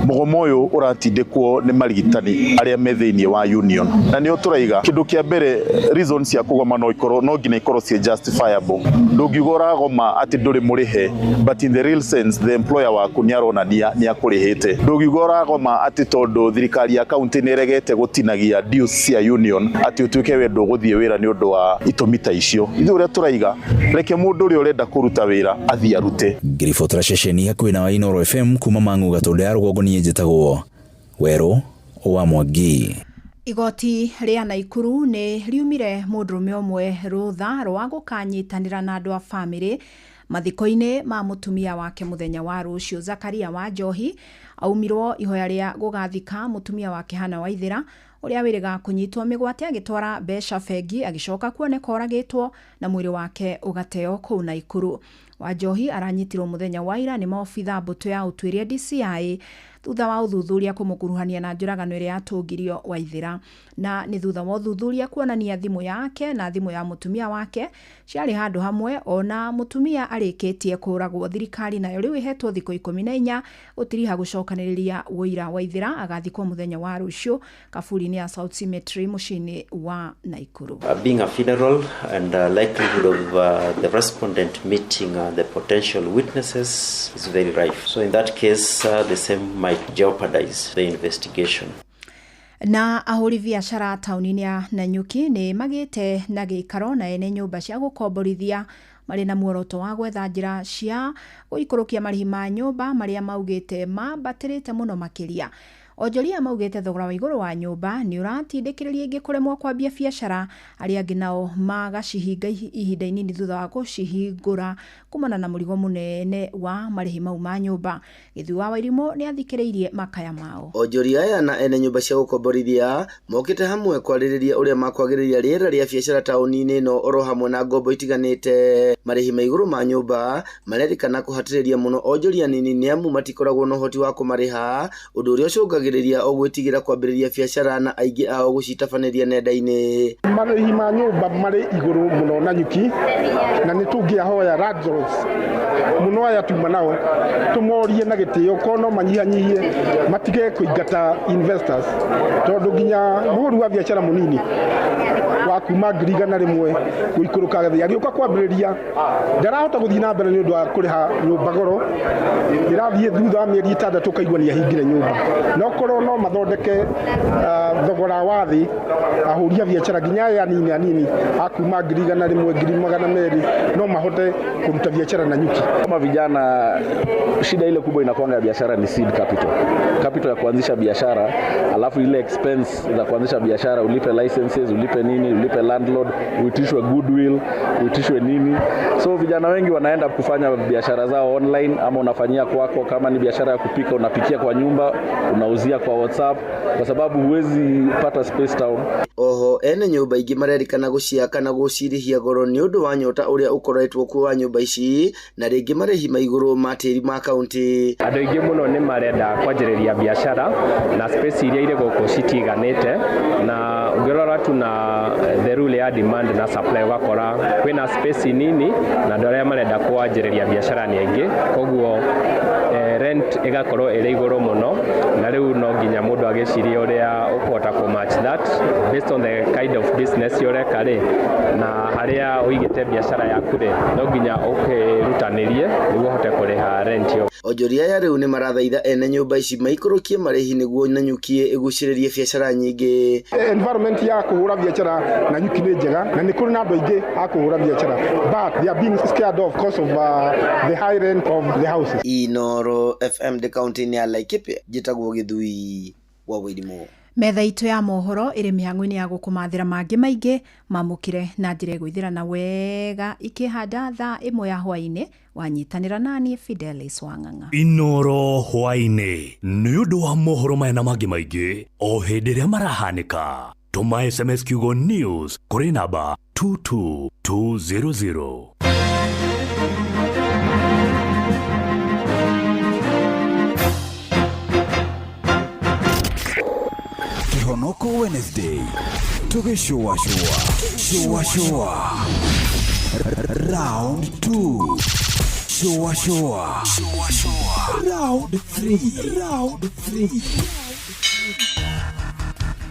Mũgomo ũyũ ũratindĩkwo nĩ marigitani arĩa me thĩinĩ wa union, na nĩo tũraiga kĩndũ kĩa mbere reason cia kũgoma no nginya ikorwo cie justifiable. Ndũngiuga ũragoma atĩ ndũrĩ mũrĩhe but in the real sense the employer waku nĩ aronania nĩ akũrĩhĩte. Ndũngiuga ũragoma atĩ tondũ thirikari ya kaunti nĩ ĩregete gũtinagia dues cia union atĩ ũtuĩke we ndũgũthiĩ wĩra nĩ ũndũ wa itũmi ta icio. Ithuĩ ũrĩa tũraiga reke mũndũ ũrĩa ũrenda kũruta wĩra athiĩ arute. Ngiribotera ceceni hakuhĩ na Inooro FM kuma Mang'u Gatũndũ ya rũgongo niĩ njĩtagwo Wero wa Mwangi. Igoti rĩa Naikuru nĩ riumire mũndũrũme ũmwe rũtha rwa gũkanyitanĩra na andũ a bamĩrĩ mathiko-inĩ ma mũtumia wake mũthenya wa rũciũ. Zakaria wa Njohi aumirwo ihoya rĩa gũgathika mũtumia wake Hana Waithĩra ũrĩa wĩrĩga kũnyitwo mĩgwate agĩtwara mbeca bengi agĩcoka kuoneka oragĩtwo na mwĩrĩ wake ũgateo kũu Naikuru. Wanjohi aranyitirwo mũthenya wa ira nĩ maobitha mbũtũ ya ũtuĩria DCI thutha wa ũthuthuria kũmũkuruhania na njũragano ĩrĩa yatũngirio Waithĩra, na nĩ thutha wa ũthuthuria kuonania thimũ yake na thimũ ya mũtumia wake ciarĩ handũ hamwe, ona mũtumia arĩkĩtie kũragwo. Thirikari nayo rĩu ihetwo thikũ 14 gũtiriha gũcokanĩrĩria wũira. Waithĩra agathikwo mũthenya wa rũciũ kaburi-inĩ ya South Cemetery mũciĩ-inĩ wa Naikuru. Being a funeral and likelihood of the respondent meeting the potential witnesses is very rife. So in that case, the same might jeopardize the investigation. Na ahũri biacara taũni-inĩ ya Nanyuki nĩ magĩte na gĩikaro na ene nyũmba cia gũkomborithia marĩ na muoroto wa gwetha njĩra cia gũikũrũkia marĩhi ma nyũmba marĩa maugĩte mambatĩrĩte mũno makĩria. Onjoria maugĩte thogora wa igũrũ wa nyũmba nĩ ũratindĩkĩrĩria ingĩ kũremwo kwambia biacara, arĩa angĩ nao magacihinga ihinda inini thutha wa gũcihingũra kumana na mũrigo mũnene wa marĩhi mau ma nyũmba. Gĩthui wa Wairimũ nĩ athikĩrĩirie makaya mao. Onjoria aya na ene nyũmba cia gũkomborithia mokĩte hamwe kwarĩrĩria ũrĩa makwagĩrĩria rĩera rĩa biacara taũni-inĩ ĩno oro hamwe na ngombo itiganĩte. Marĩhi ma igũrũ ma nyũmba marerĩkana kũhatĩrĩria mũno onjoria nini nĩ amu matikoragwo na ũhoti wa kũmarĩha, ũndũ ũrĩa ũcũngagĩrĩria makĩambagĩrĩria ogwĩtigĩra kwambĩrĩria biacara na aingĩ ao gũcitabanĩria nenda-inĩ. Marĩhi ma nyũmba marĩ igũrũ mũno na nyuki, na nĩ tũngĩahoya landlords mũno aya tuma nao tũmorie na gĩtĩo kono manyihanyihie matige kũingata investors, tondũ nginya mũhũri wa biacara mũnini wa kuma 100,000 gũikũrũka gathĩ agĩũka kwambĩrĩria ndarahota gũthiĩ na mbere nĩ ũndũ wa kũrĩha nyũmba goro, ĩrathiĩ thutha wa mĩeri 6 kaigua nĩ ahingire nyũmba. No korwo no mathondeke thogora wa thĩ ahũria biacara nginya aya anini akuma 100,000 200,000 no mahote kuruta biashara na nyuki. Kama vijana, shida ile kubwa inakuwa ya biashara ni seed capital ya kuanzisha biashara, alafu ile expense za kuanzisha biashara, ulipe licenses, ulipe nini, ulipe landlord, uitishwe goodwill, uitishwe nini. So vijana wengi wanaenda kufanya biashara zao online, ama unafanyia kwako. Kama ni biashara ya kupika, unapikia kwa nyumba, unauzia kwa WhatsApp, kwa sababu huwezi pata space town. Oho ene nyũmba ingĩ marerikana gũciaka na gũcirĩhia goro nĩ ũndũ wa nyota ũrĩa ũkoretwo kuo wa nyũmba ici, na rĩngĩ marĩhi ma igũrũ ma tĩri ma kaunti. Andũ aingĩ mũno nĩ marenda kwanjĩrĩria biashara na space iria irĩ gũkũ citiganĩte, na ũngĩrora tu na the rule ya demand na supply wakora kwĩna space nini na andũ arĩa marenda kwanjĩrĩria biashara nĩ aingĩ, koguo rent ĩgakorwo ĩrĩ igũrũ mũno, na rĩu no nginya mũndũ agĩcirie ũrĩa ũkũhota ku match that based on the kind of business ũreka rĩ, na harĩa ũigĩte biashara yaku rĩ, no nginya ũkĩrutanĩrie nĩguo ũhote kũrĩha rent yo. Onjoria ya rĩu nĩ marathaitha ene nyũmba ici maikũrũkie marĩhi nĩguo na nyuki ĩgucĩrĩrie biashara nyingĩ. Environment ya kũhũra biashara na nyuki nĩ njega, na nĩ kũrĩ na andũ aingĩ a kũhũra biashara, but they are being scared of because of the high rent of the houses. Inoro FM de county ya Laikipia, jitagwo Githui wa Wĩrimũ. Metha itu ya mohoro ĩrĩ mĩhang'o-inĩ ya gũkũmathĩra mangĩ maingĩ mamũkire na njĩra gwĩthĩrana wega ikĩhanda thaa 1 ya hwaĩ-inĩ. Wanyitanĩra naniĩ Fidelis Wang'ang'a. Inoro hwaĩ-inĩ nĩ ũndũ wa mohoro maya na mangĩ maingĩ o hĩndĩ ĩrĩa marahanĩka. Tũma SMS kiugo news kũrĩ namba 22200. Kihonoko Wednesday tugĩcũa round 2 Shua round 3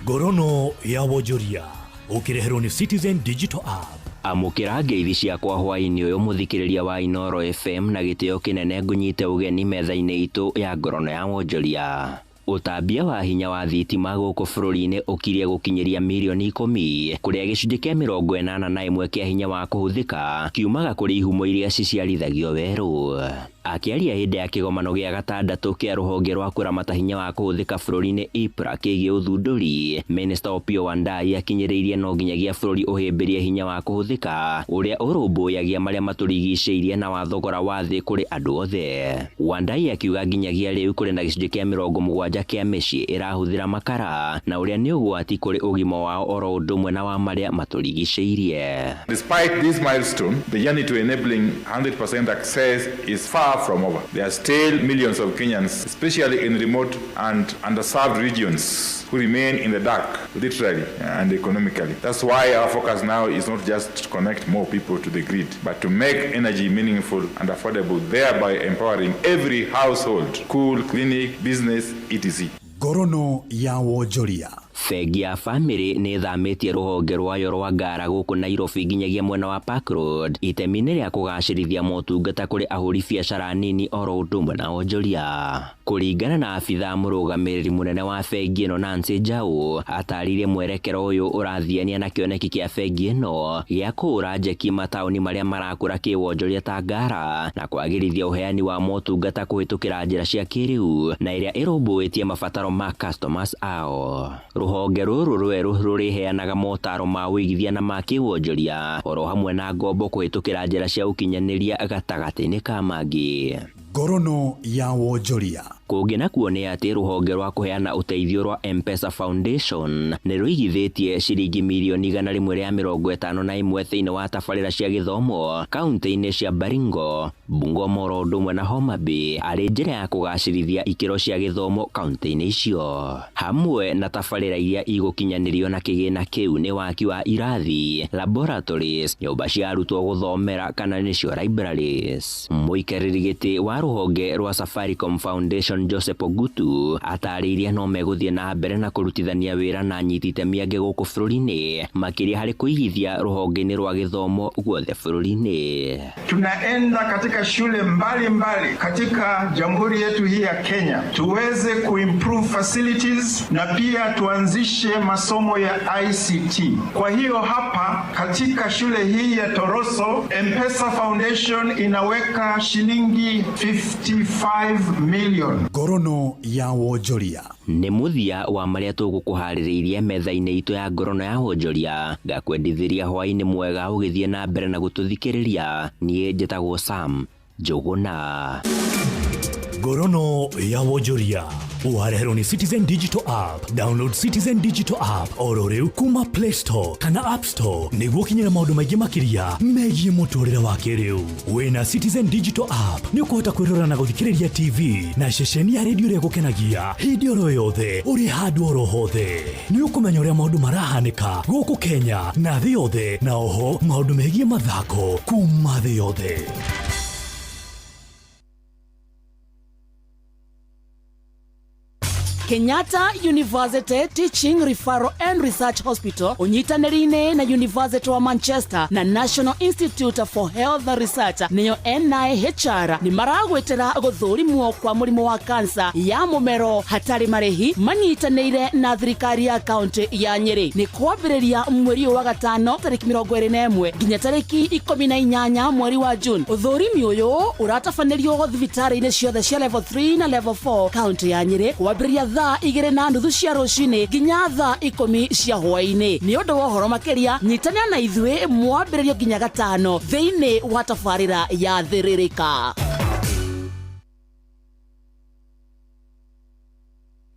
Gorono ya wonjoria ũkĩreherwo nĩ Citizen Digital App. Amũkĩra ngeithi ciakwa hwaĩ-inĩ ũyũ mũthikĩrĩria wa Inoro FM na gĩtĩo kĩnene ngũnyite ũgeni metha-inĩ itũ ya ngorono ya wonjoria. Utambia wa hinya wa thitima gũkũ bũrũri-inĩ ũkirie gũkinyĩria mirioni 10, kũrĩa gĩcunjĩ kĩa 81 kĩa hinya wa kũhũthĩka kiumaga kũrĩ ihumo iria ciciarithagio werũ. Akĩaria hĩndĩ ya kĩgomano gĩa gatandatũ kĩa rũhonge rwa kũramata hinya wa kũhũthĩka bũrũri-inĩ IPRA kĩgiĩ ũthundũri, Minister Opiyo Wandayi akinyĩrĩirie no nginyagia bũrũri ũhĩmbĩrie hinya wa kũhũthĩka ũrĩa ũrũmbũyagia marĩa matũrigicĩirie na wa thogora wa thĩ kũrĩ andũ othe. Wandayi akiuga nginyagia rĩu kũrĩ na gĩcunjĩ kĩa 70 kĩa mĩciĩ ĩrahũthĩra makara na ũrĩa nĩ ũgwati kũrĩ ũgima wao oro ũndũ ũmwe na wa marĩa matũrigicĩirie. Despite this milestone, the journey to enabling 100% access is far from over. There are still millions of Kenyans, especially in remote and underserved regions, who remain in the dark, literally and economically. That's why our focus now is not just to connect more people to the grid, but to make energy meaningful and affordable, thereby empowering every household, school, clinic, business, etc. Gorono ya wonjoria. Bengi ya Family nĩ thamĩtie rũhonge rwayo rwa Ngara gũkũ Nairobi nginyagia mwena wa Park Road itemi-inĩ rĩa kũgacĩrithia motungata kũrĩ ahũri biacara nini oro ũndũ ũmwe na wonjoria. Kũringana na abithaa mũrũgamĩrĩri mũnene wa bengi ĩno Nancy Njau, ataririe mwerekero ũyũ ũrathiania na kĩoneki kĩa bengi ĩno gĩa kũũra njeki mataũni marĩa marakũra kĩwonjoria ta Ngara na kwagĩrithia ũheani wa motungata kũhĩtũkĩra njĩra cia kĩrĩu na ĩrĩa ĩrũmbũĩtie mabataro ma customers ao. Rũhonge rũrũ rwerũ rũrĩheanaga motaro ma wĩigithia na ma kĩwonjoria oro hamwe na ngombo kũhĩtũkĩra njĩra cia ũkinyanĩria gatagatĩ-inĩ ka mangĩ. ngorono ya wonjoria. Kũngĩna kuonea atĩ rũhonge rwa kũheana ũteithio rwa M-Pesa Foundation nĩ rũigithĩtie ciringi mirioni 151 thĩinĩ wa tabarĩra cia gĩthomo kaunti-inĩ cia Baringo, Bungoma ũndũ ũmwe na Homa Bay arĩ njĩra ya kũgacĩrithia ikĩro cia gĩthomo kaunti-inĩ icio. Hamwe na tabarĩra iria igũkinyanĩrio na kĩgĩna kĩu nĩ waki wa irathi, laboratories, nyũmba cia arutwo gũthomera kana nĩcio libraries. Mũikarĩri gĩtĩ wa rũhonge rwa Safaricom Foundation Joseph Ogutu atarĩirie no megũthiĩ na mbere na kũrutithania wĩra na anyiti itemi angĩ gũkũ bũrũri-inĩ makĩria harĩ kũigithia rũhonge-inĩ rwa gĩthomo guothe bũrũri-inĩ. Tunaenda katika shule mbalimbali katika jamhuri yetu hii ya Kenya tuweze kuimprove facilities na pia tuanzishe masomo ya ICT. Kwa hiyo hapa katika shule hii ya Toroso M-Pesa Foundation inaweka shilingi 55 million. Ngorono ya wonjoria nĩ mũthia wa marĩa tũgũkũharĩrĩirie metha-inĩ itũ ya ngorono ya wonjoria. Ngakwendithĩria hwaĩ-inĩ mwega ũgĩthiĩ na mbere na gũtũthikĩrĩria. Niĩ njĩtagwo Sam Njũgũna. Ngorono ya wonjoria uhareherwo ni Citizen Digital App. Download Citizen Digital App oro rĩu kuma Play Store kana App Store nĩguo kinyĩra maũndũ maingĩ makĩria megiĩ mũtũrĩre wa kĩrĩu. Wĩna Citizen Digital App nĩ ũkũhota kwĩrora na gũthikĩrĩria TV na ceceni ya redio ĩrĩa gũkenagia hĩndĩ oro yothe ũrĩ handũ oro hothe. Nĩ ũkũmenya ũrĩa maũndũ marahanĩka gũkũ Kenya na thĩ yothe, na oho maũndũ megiĩ mathako kuma thĩ yothe. Kenyatta University Teaching Referral and Research Hospital unyitanĩri-inĩ na University of Manchester na National Institute for Health Research niyo NIHR ni maragwetera gũthũrimwo kwa mũrimũ wa kansa ya mũmero hatarĩ marĩhi manyitanĩire na thirikari ya kaunti ya Nyeri. Ni kwambĩrĩria mweri wa gatano tarĩki 21 nginya tarĩki 18 mweri wa June. Ũthũrimi ũyũ uratabanĩrio thibitarĩ-inĩ ciothe cia level 3 na level 4 kaunti ya Nyeri kwambĩrĩria thaa 2:30 cia rũcinĩ nginya thaa 10 cia hwaĩ-inĩ. Nĩ ũndũ wa ũhoro makĩria nyitanĩra na ithuĩ mwambĩrĩrio nginya gatano thĩinĩ wa tabarĩra ya Thĩrĩrĩka.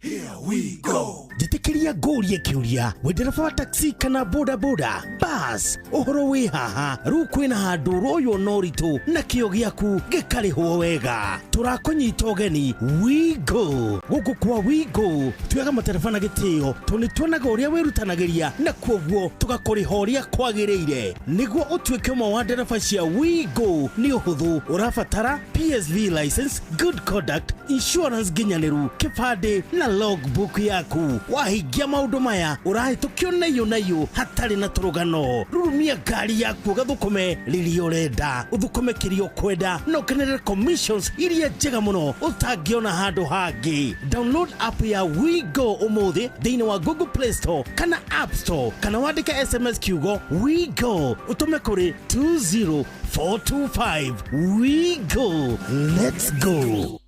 Here we go. Jitikiria ngũrie kĩũria we ndereba wa taxi kana boda boda bus ũhoro wĩ haha rĩu kwĩna handũ royo noritũ na kĩo gĩaku gĩkarĩhwo wega. Tũrakũnyita ũgeni Wigo. Gũkũ kwa Wigo tuoyaga matereba na gĩtĩo tondũ nĩtuonaga ũrĩa wĩrutanagĩria na kwoguo tũgakũrĩha ũrĩa kwagĩrĩire. Nĩguo ũtuĩke ũmwe wa ndereba cia Wigo nĩ ũhũthũ. Ũrabatara PSV license, good conduct, insurance nginyanĩru, kĩbandĩ na logbook yaku. Wahingia maũndũ maya ũrahĩtũkio nayo hatarĩ na tũrũgano. Rurumia ngari yaku gathũkũme rĩrĩa ũrenda, ũthũkũme kĩrĩa ũkwenda na ũkenerere commissions iria njega mũno ũtangĩona handũ hangĩ. Download app ya Wigo ũmũthĩ thĩinĩ wa Google Play Store kana App Store, kana wandĩke SMS kiugo Wigo ũtũme kũrĩ 20425. Wigo, let's go.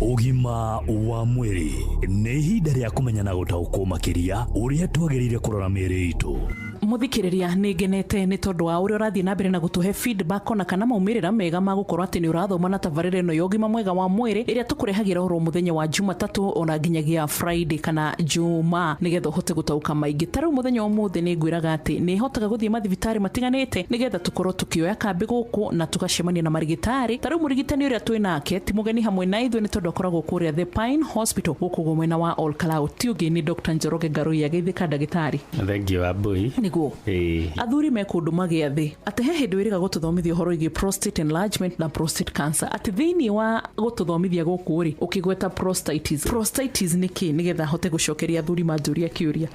Ũgima wa mwĩrĩ nĩ ihinda rĩa kũmenya na gũtaũkwo makĩria ũrĩa twagĩrĩire kũrora mĩĩrĩ itũ. Muthikiriria ni ngenete ni tondu wa uria urathie na mbere na gutuhe feedback ona kana maumirira mega ma gukorwo ati ni urathoma na tabarĩra ĩno ya ũgima mwega wa mwĩrĩ ĩrĩa tukurehagira oro muthenya wa Jumatatu ona nginyagia Friday kana Juma nigetha uhote gutauka maingĩ. Tarĩu muthenya wa ũmũthĩ ni ngwiraga ati ni hotaga guthie mathibitarĩ matiganĩte nigetha tukorwo tukioya kambi gũkũ na tugacemania na marigitari. Tarĩu mũrigitani ũrĩa twĩ nake ti mũgeni hamwe na ithuĩ ni tondu akoragwo kũrĩa The Pine Hospital gũkũ mwena wa Olkalau. Tiugi ni Dr. Njoroge Ngarũi ageithĩka ndagĩtarĩ. Thank you Abui. Niguo athuri me kũndũ magĩa thĩ atĩ he hĩndĩ wĩrĩga gũtũthomithia ũhoro wĩgiĩ prostate enlargement na prostate cancer atĩ thĩinĩ wa gũtũthomithia gũkũ rĩ ũkĩgweta prostatitis nĩ kĩ nĩgetha hote gũcokeria athuri manjũria kĩũria.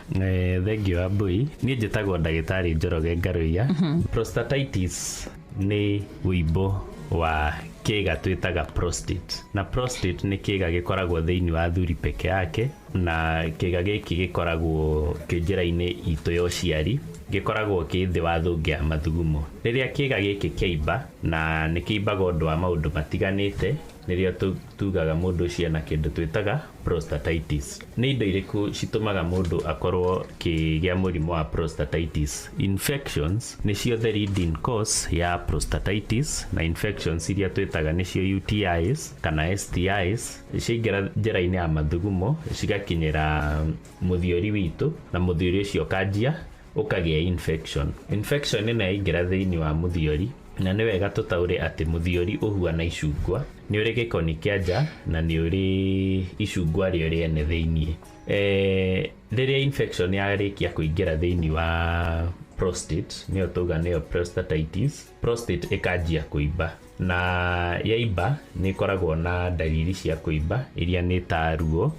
Thank you Abui. Niĩ njĩtagwo ndagĩtarĩ Njoroge Ngarũi. Prostatitis nĩ wĩimbo wa kĩga twĩtaga prostate, na prostate nĩ kĩga gĩkoragwo thĩinĩ wa athuri peke yake, na kĩga gĩkĩ gĩkoragwo kĩnjĩra-inĩ itũ ya ũciari gĩkoragwo kĩthĩ wa thũngĩ mathugumo. Rĩrĩa kĩga gĩkĩ kĩimba na nĩ kĩimbaga ũndũ wa maũndũ matiganĩte, nĩrĩo tugaga mũndũ ũcio na kĩndũ twĩtaga prostatitis. Nĩ indo irĩkũ citũmaga mũndũ akorwo kĩgĩa mũrimũ wa prostatitis? Infections nĩcio the leading cause ya prostatitis, na infections iria twĩtaga nĩcio UTIs kana STIs ciaingĩra njĩra-inĩ ya mathugumo cigakinyĩra mũthiori witũ, na mũthiori ũcio ũkanjia ũkagĩa infection. Infection ĩno yaingĩra thĩinĩ wa mũthiori, na nĩ wega tũtaũre atĩ mũthiori ũhuana icungwa, nĩ ũrĩ gĩkoni kĩa nja na nĩ ũrĩ icungwa rĩo rĩene thĩinĩ. Rĩrĩa infection yarĩkia kũingĩra thĩinĩ wa prostate, nĩyo tuga nĩyo prostatitis, prostate ĩkanjia kũimba, na yaimba nĩ ĩkoragwo na dalili cia kũimba iria nĩ ta ruo,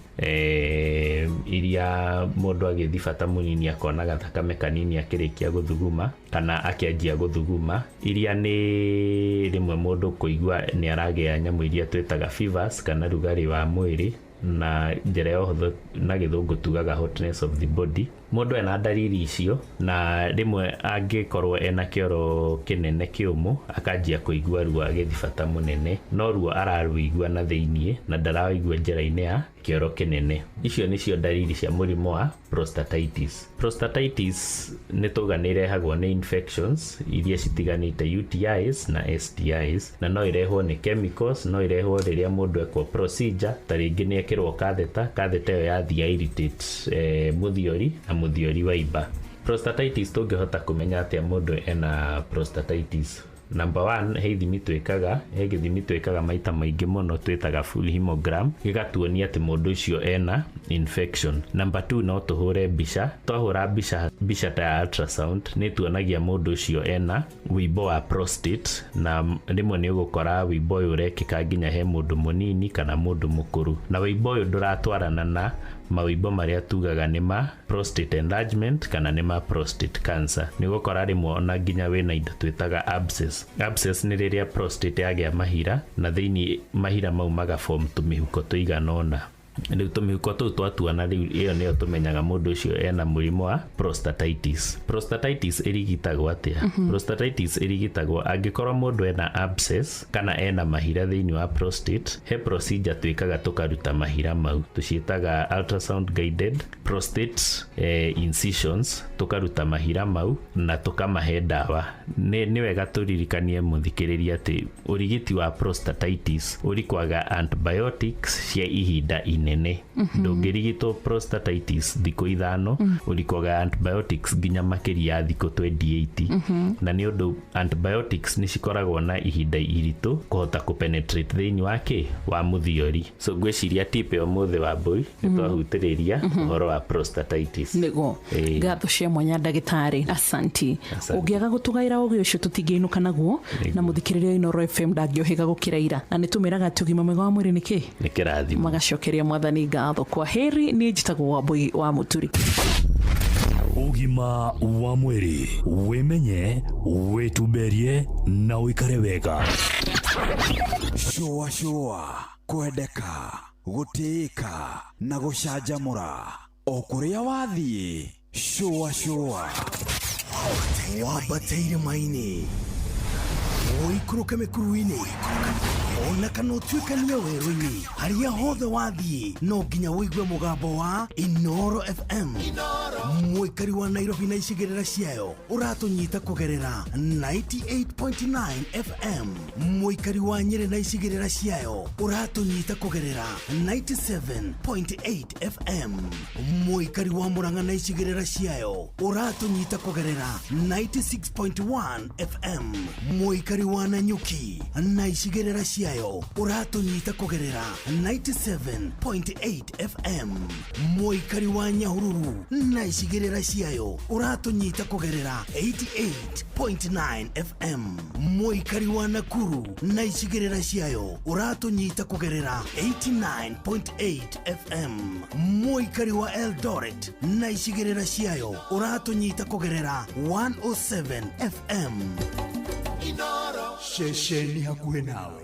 iria mũndũ agĩthiĩ bata mũnini akona gathakame kanini akĩrĩkia gũthuguma kana akĩanjia gũthuguma, iria nĩ rĩmwe mũndũ kũigua nĩ aragĩa nyamũ iria twĩtaga fevers kana rugarĩ wa mwĩrĩ, na njĩra ya ũhũthũ na gĩthũngũ tugaga hotness of the body. Mũndũ ena dalili icio, na rĩmwe angĩkorwo ena kĩoro kĩnene kĩũmũ akanjia kũigua ruo agĩthiĩ bata mũnene, no ruo araruigua na thĩinĩ na ndaraigua njĩra-inĩ ya kĩoro kĩnene. Icio nĩcio dalili cia mũrimũ wa prostatitis. Prostatitis nĩ tuga nĩ irehagwo nĩ infections iria citiganĩte, UTIs na STIs, na no irehwo nĩ chemicals, no irehwo rĩrĩa mũndũ ekwo procedure, ta rĩngĩ nĩ ekĩrwo catheter ĩyo yathiĩ irritate mũthiori na mũthiori waimba. Prostatitis tũngĩhota kũmenya atĩa mũndũ ena prostatitis? Number 1, he gĩthimi twĩkaga maita maingĩ mũno twĩtaga full hemogram, gĩgatuonia atĩ mũndũ ũcio ena infection. Number 2, no tũhũre mbica, twahũra mbica ta ya ultrasound nĩ tuonagia mũndũ ũcio ena wĩimbo wa prostate, na rĩmwe nĩ ũgũkora wĩimbo ũyũ ũrekĩka nginya he mũndũ mũnini kana mũndũ mũkũrũ, na wĩimbo ũyũ ndũratwarana na mawĩimbo marĩa tugaga nĩ ma prostate enlargement kana nĩ ma prostate cancer. Nĩ ũgũkora rĩmwe ona nginya wĩna indo twĩtaga abscess. Abscess nĩ rĩrĩa prostate yagĩa mahira, na thĩinĩ mahira mau magaform tũmĩhuko tũigana ũna. Rĩu tũmĩhuko tũu twatuana, rĩu ĩyo nĩyo tũmenyaga mũndũ ũcio ena mũrimũ wa prostatitis. Prostatitis ĩrigitagwo atĩa? Prostatitis ĩrigitagwo angĩkorwo mũndũ ena abscess kana ena mahira thĩinĩ wa prostate, he procedure twĩkaga tũkaruta mahira mau, tũciĩtaga ultrasound guided prostate incisions, tũkaruta mahira mau na tũkamahe ndawa. Nĩ wega tũririkanie mũthikĩrĩria atĩ ũrigiti wa prostatitis ũrikwaga antibiotics cia ihinda inene. Ndũngĩrigitwo prostatitis thikũ 5, ũrikwaga antibiotics nginya makĩria ya thikũ 28. Na nĩ ũndũ antibiotics nĩ cikoragwo na ihinda iritũ kũhota kũpenetrate thĩinĩ wa mũthiori. So ngwĩciria tip ĩyo mũthĩ wa mbũi nĩ twahutĩrĩria ũhoro wa prostatitis. Nĩguo ngatho cia mwanya ndagĩtarĩ, asanti. Ũngĩaga gũtũgaĩra ũgĩ ũcio tũtingĩinũka naguo, na mũthikĩrĩria Inooro FM ndangĩohĩga gũkĩra ira, na nĩ tũmĩraga atĩ ũgima mwega wa mwĩrĩ nĩ kĩ? Nĩ kĩrathimo. Magacokeria mwathani ngatho. Kwa heri, niĩ njĩtagwo Wambui wa Mũturi. Ũgima wa mwĩrĩ, wĩmenye, wĩtumberie na ũikare wega. Shua kwendeka, gũtĩĩka na gũcanjamũra o kũrĩa wathiĩ. Shua wambatĩire maini, ũikũrũke mĩkuru-inĩ, ona kana ũtuĩkanie werũ-inĩ, harĩa hothe wathiĩ no nginya wĩigue mũgambo wa Inooro FM. Mũikari wa Nairobi na icigĩrĩra ciayo ũratũnyita kũgerera 98.9 FM. Mũikari wa Nyĩrĩ na icigĩrĩra ciayo ũratũnyita kũgerera 97.8 FM. Mũikari wa Murang'a na icigĩrĩra ciayo ũratũnyita kũgerera 96.1 FM. Mũikari wa Nanyuki na icigĩrĩra ciayo ũratũnyita kũgerera 97.8 FM. Mũikari wa Nyahururu na icigĩrĩra ciayo ũratũnyita kũgerera 88.9 FM. Mũikari wa Nakuru na icigĩrĩra ciayo ũratũnyita kũgerera 89.8 FM. Mũikari wa Eldoret na icigĩrĩra ciayo ũratũnyita kũgerera 107 FM. Inooro shesheni hakuhĩ nawe.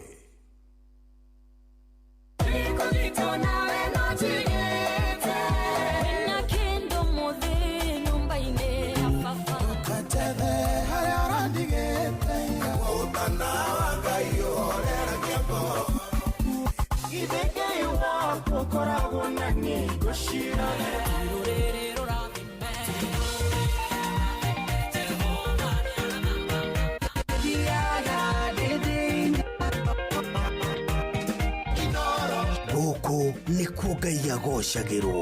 Gũkũ nĩkuo Ngai agocagĩrwo.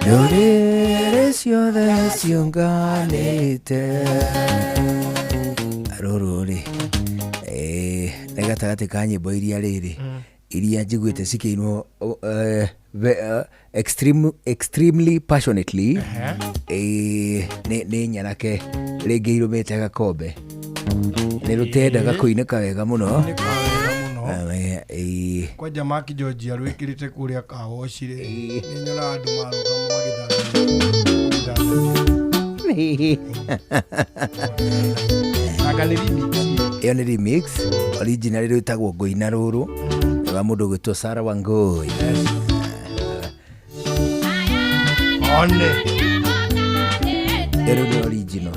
Ndũrĩrĩ ciothe ciũnganĩte. Rũrũ rĩ nĩ gatagatĩ ka nyĩmbo iria rĩrĩ iria njiguite cikiinwo extremely passionately ni nyanake ringi irumite gakombe ni rutendaga kuineka wega muno kwa Jamaki Georgia rwikirite kuria kawoshire ni nyona andu maruga magithana iyo ni remix original rwitagwo Ngoina Ruru wa mundu gwitwo Sarah Wangui one ero ni original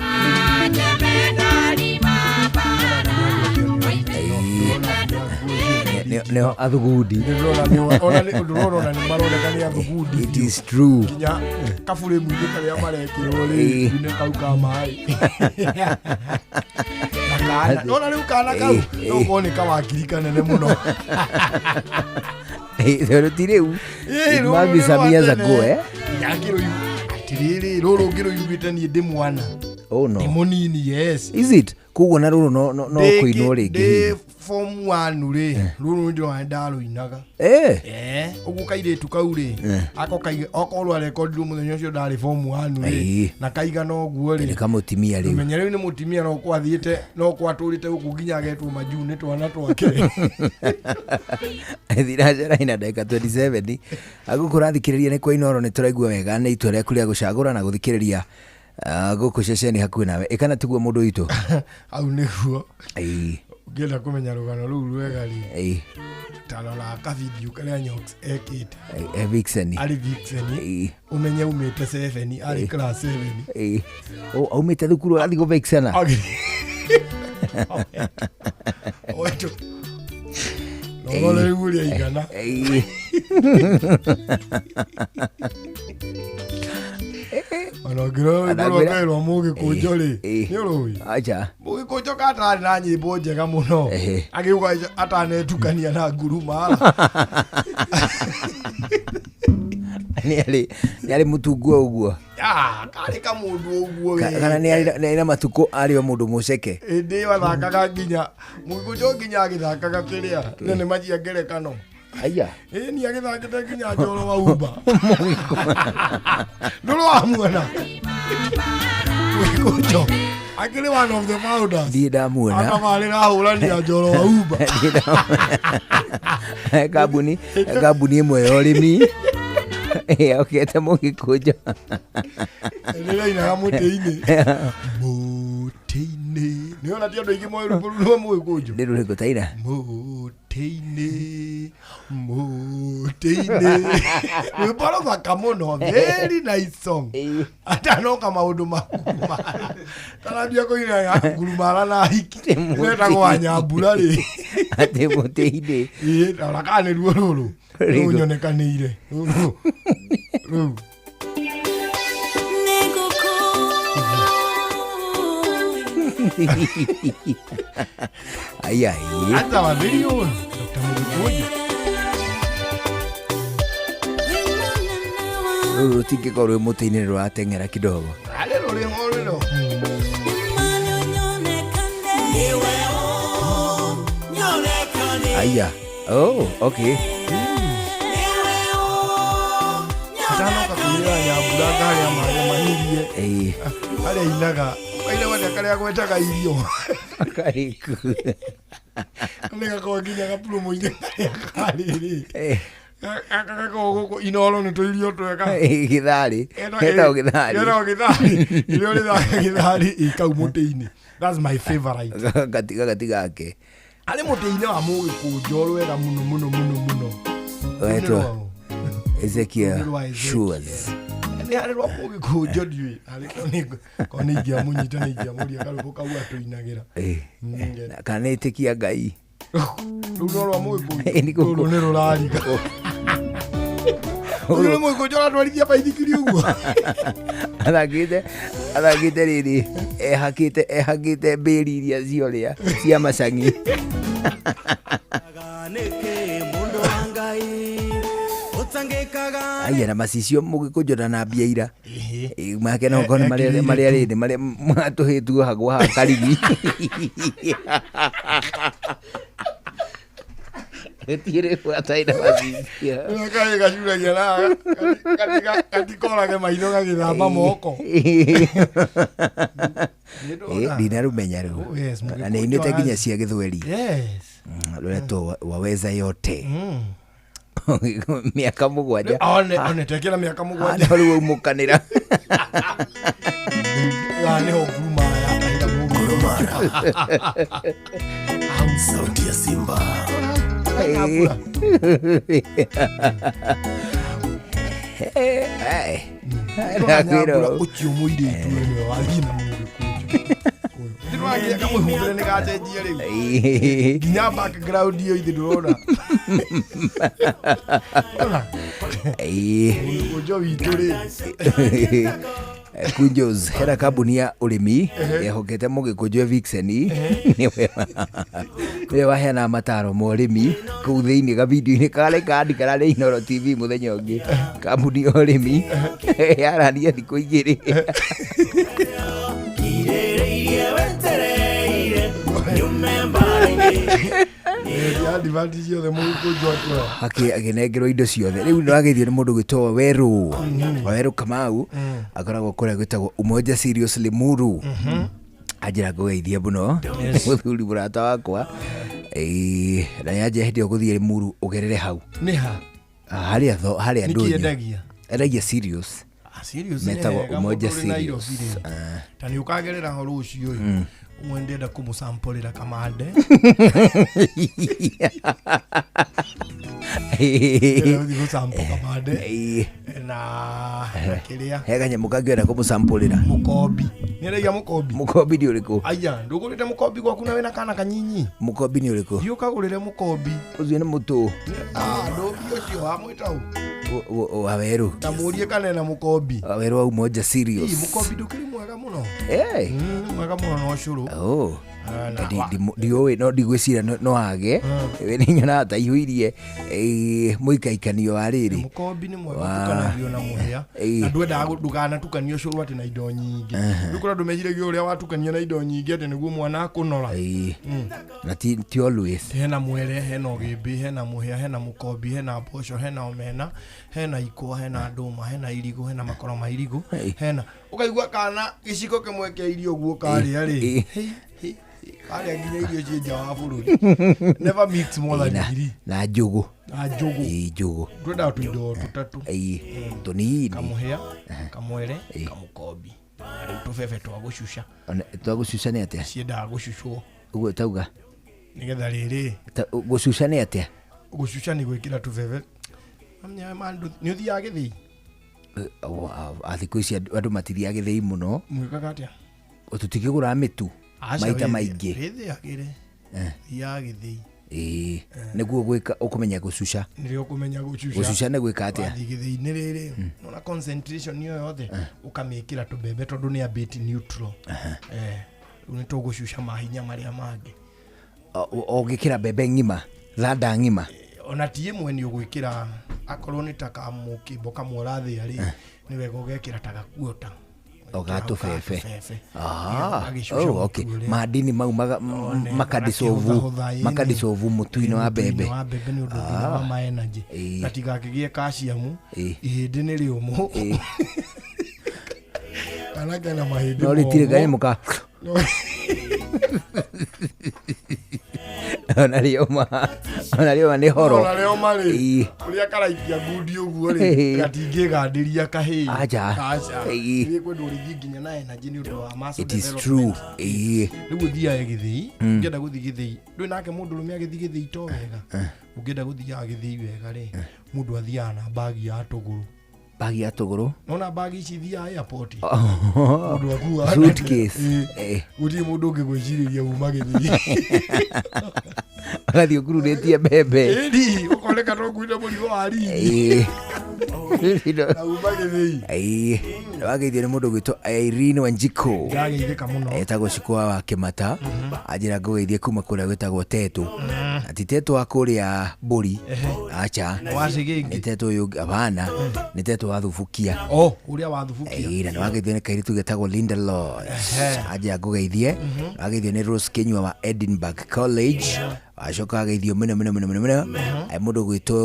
no athugudi it is true kinya kafure mwinde karia marekirwo ri ne kauka mai ona riu kana kau no kone kawakirika nene muno pero tireu mabi Samia zago yakiro yu atiriri roro ngiro yugite ni ndi mwana oh no munini yes is it kugo na roro no kuinwo ringi form 1 ri ruru ndio andalo inaga ugu kaire tukaure ako kai okorwa record room muthenya ucio ndari form 1 ri na kaiga no guo ri kamutimia ri menyere ni mutimia no kwathiete no kwaturite guku nginya getwo majune twana twake thirajara ina ndeka 27 agukurathikiriria ni kwa Inoro ni turaigua wega ni itua rĩa kuria gucagura na guthikiriria guku ceceni hakuhi nawe ikana tiguo mundu witu au niguo ngenda kumenya rugano ruu rwega ri tarora ka video karia Nyox ekite Vixen ari Vixen umenye umite 7 ari class 7 umite thukuru athi go Vixen oito no le guria igana Ano gro mugi kujoli ni roi acha mugi kujoka atari na nyimbo njega muno agiuga atane tukania na ngurumara ni mutungu uguo kari ka mundu uguo kana ni na matuko ari o mundu muceke ndi wathakaga nginya mugi kujoka nginya agithakaga kiria nene majia ngerekano aya ni agithakite nginya njoro wa umba ndoro amuona kujo akiri one of the founders ndida muona akamarira ahura ni njoro wa umba kabuni imwe ya urimi okete mugikujo nile ina muteine niona ti andu ingi moyo no mugikujo ndiru riko taina muteine wibaro thaka muno very nice song atanoka maundu makuma tarabia koina ya ngurumara na hiki neta kwa nyambura ri ati muteine tarakane ruo ruru runyonekanire ruru ai hata wa video Dr. Mugikuju ruru tingiko rwe muteine rwatengera kidogo ale ruri ngorero aya oh okay atanoka kuira nyambura ngari amaye manirie ale inaga kaile wale kale gwetaga irio kariku nega kwa ginya ka promo ine kali akako Inoro ni to irio tweka githari eta githari irio ri githari ikaumuteini that's my favorite gatiga ke ale muteine wa Mugikuju rwega muno weto Ezekiel Shoes ni ale rwa Mugikuju diwi ale koni ngia munyita ni ngia muri akaruko kaua tuinagira kanetikia Ngai runo rwa Mugikuju runo ni rurariga runo Mugikuju ratwarithia baithikiri uguo athagite riri ehakite mbiri iria cioria cia macangi aya na macicio Mugikuju na mbia ira make no kone maria rindi maria matuhitu hagwa ha karigi Retire wataida wazisia. Kai gashura gela katikora ke maino gagithamba moko. Dinarumenya riu. Na nĩinĩte nginya cia Gĩthweri. Yes. Rũretwo waweza yote. Miaka mũgwanja. One tekela miaka mũgwanja. Ano rĩu umukanĩra. Ni hoguruma ya kaida Gurumara. Sauti ya Simba. Nakwiro. Uchi umuide itwe walina Ndiragia kama humbere ni gacenjia riu. Ginya background yo ithi ndurona. Ujo wituri. Kunjos hera kambuni ya urimi yehokete Mũgĩkũnjũ Vixen niwe waheana mataro ma ũrĩmi kũu thĩinĩ ga video-inĩ karĩa kandĩkana nĩ Inooro TV mũthenya ũngĩ kambuni ya ũrĩmi yarania thikũ igĩrĩ akĩnengerwo indo ciothe rĩu nĩwagĩithio nĩ mũndũ gwĩtwo Werũ Kamau akoragwo kũrĩa gwĩtagwo Umoja Serious Limuru anjĩra ngũgeithia mũno mũthuri mũrata wakwa na yanjĩa hĩndĩ ĩyo gũthiĩ Limuru ũgerere hau harĩa ndũnyũ endagia serious metagwo Umoja Serious ta nĩ ũkagerera ho rũciũ mwendenda kumusampolira kamande gusampo kamande na kiria hega nyamũ kangĩenda kumusampolira mukobi nĩraiga mukobi nĩ ũrĩkũ aya ndũgũrĩte mukobi gwaku na wĩna kana kanyinyi mukobi nĩ ũrĩkũ thiĩ ũkagũrĩre mukobi ũcio nĩ mũtũ ndũbi ũcio wamwĩtau Waweru tamurie kana na mukobi Waweru wa Umoja Serious mukobi ndũkĩrĩ mwega mũno mwega mũno no cũrũ ndiũĩ no ndigwĩciria no age we nĩ nyonaga ta ihũirie mũikaikanio wa rĩrĩ mukobi nĩ mwega tukanagio na mũhĩa na ndwendaga ndũkanatukanio cũrũ atĩ na indo nyingĩ rĩu kũrĩa ndũmeciiragia ũrĩa watukanio na indo nyingĩ atĩ nĩguo mwana akũnora na ti always hena mwere hena ũgĩmbĩ hena mũhĩa hena mukobi hena mboco hena omena hena ikwa hena ndũma hena irigu hena makoro ma irigu hena ukaigua kana gĩciko kĩmwe kĩa irio guo karĩa rĩ karĩa nginya irio ciĩ nja wa bũrũri never mix more than 3 na njũgũ njũgũ twendaga tũindo tũtatũ tũnini kamũhĩa kamwere kamukobi rĩu tũbebe twa gũcuca nĩ atĩa ciendaga gũcucwo ũguo tauga nĩgetha rĩrĩ gũcuca nĩ atĩa gũcuca nĩ gwĩkĩra tũbebe nĩ ũthiaga gĩthĩi thikũ ici andũ matithiaga gĩthĩi mũno mwĩkaga atĩa tũtikĩgũraga mĩtu maita maingĩ wĩthĩagĩre thiaga gĩthĩi nĩguo gwĩka ũkũmenya gũcuca nĩrĩo ũkũmenya gũcuca nĩ gwĩka atĩa wathiĩ gĩthĩi-inĩ rĩrĩ na concentration ĩyo yothe ũkamĩkĩra tũmbembe tondũ nĩ ambĩti neutral rĩu nĩ tũgũcuca mahinya marĩa mangĩ ũgĩkĩra mbembe ng'ima thanda ng'ima ona ti ĩmwe nĩ ũgwĩkĩra akorwo nĩ ta kamũkĩmbo kamwe ũrathĩa rĩ nĩ wega ũgekĩra ta gakuota ũgatũbebe madini mau makadisovu mũtu-inĩ wa mbembe nĩ ũndũ nginya wa ma energy na tigakĩgĩe calcium ihĩndĩ nĩ rĩũmũ kana kena mahĩndĩ no rĩtirĩ kanyamũ ona rĩoma nĩ horo ona rĩoma rĩ ũrĩa karaikia ngundi ũguo rĩ gatingĩgandĩria kahĩĩ aca nĩ kwenda ũrĩthi nginya na energy nĩ ũndũ wa muscle it is true rĩu ũthiaga gĩthĩi ũngĩenda gũthiĩ gĩthĩi ndũĩ nake mũndũ rũme agĩthiĩ gĩthĩi to wega ũngĩenda gũthiaga gĩthĩi wega rĩ mũndũ athiaga na bagi ya tũgũrũ bagi ya tũgũrũ nona bagi ici thiaga airport mũndũ akuaga suitcase gũtirĩ mũndũ ũngĩgwĩcirĩria uma gĩthĩi agathiĩ ũkururĩtie mbembe ĩni ũkoneka to nguire mũrigo wa riri na uma gĩthĩi wageithio nĩ mũndũ gwĩtwo Irene Wanjiko ndagĩithĩka mũno etagwo Cikwa wa Kĩmata anjĩra ngũgeithie kuma kũrĩa gwĩtagwo Tetũ ati Tetũ wa kũrĩa Mbũri acha nĩ Tetũ ũyũ abana nĩ Tetũ wa Thubukia ũrĩa wa Thubukia na wageithio nĩ kairĩtu getagwo Linda Lodge anjĩra ngũgeithie wageithio nĩ Rose Kenyua wa Edinburgh College acoka ageithio mũno mũndũ gwĩtwo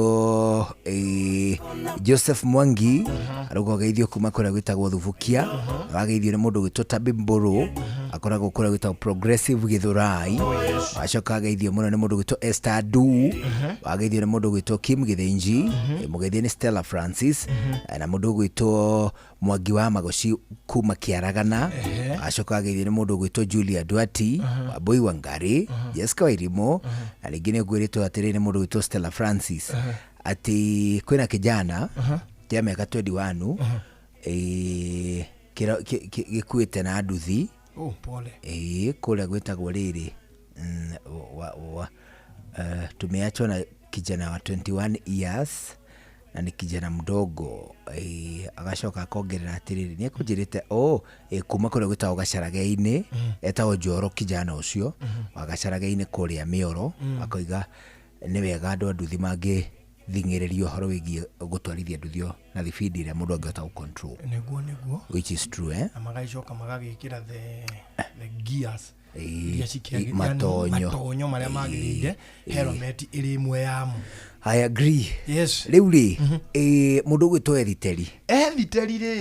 Joseph Mwangi arauga ageithio kuma kũrĩa gwĩtagwo Thubukia, ageithio nĩ mũndũ gwĩtwo Tabi Mburu akoragwo kũrĩa gwĩtagwo Progressive Githurai, acoka ageithio mũno nĩ mũndũ gwĩtwo Esther Adu, ageithio nĩ mũndũ gwĩtwo Kim Githinji, mũgeithio nĩ Stella Francis, na mũndũ gwĩtwo Mwangi wa Magoci kuma Kĩaragana, acoka ageithio nĩ mũndũ gwĩtwo Julia Duati, Wambui Wangari, Jessica Wairimu, na rĩngĩ nĩ ngwĩrĩtwo atĩrĩ nĩ mũndũ gwĩtwo Stella Francis atĩ kwĩna kijana kĩa mĩaka 21 gĩkuĩte na nduthi kũrĩa gwĩtagwo rĩrĩ tumeachwa na kijana wa 21 years na ni kijana mdogo agacoka akongerera atĩrĩrĩ nĩ ekũnjĩrĩte kuma kũrĩa gwĩtagwo Gacarage-inĩ etagwo Njoro kijana ũcio wa Gacarage-inĩ kũrĩa Mĩoro, akoiga nĩ wega andũ a nduthi mangĩthing'ĩrĩrio ũhoro wĩgiĩ gũtwarithia nduthi na thibindi ĩrĩa mũndũ angĩhota gũ-control. Nĩguo which is true na magacoka magagĩkĩra the gears matonyo marĩa magĩrĩire helmet ĩrĩ imwe yamo. I agree. Yes. Rĩu rĩ mũndũ gwĩtwo Ethiteri rĩ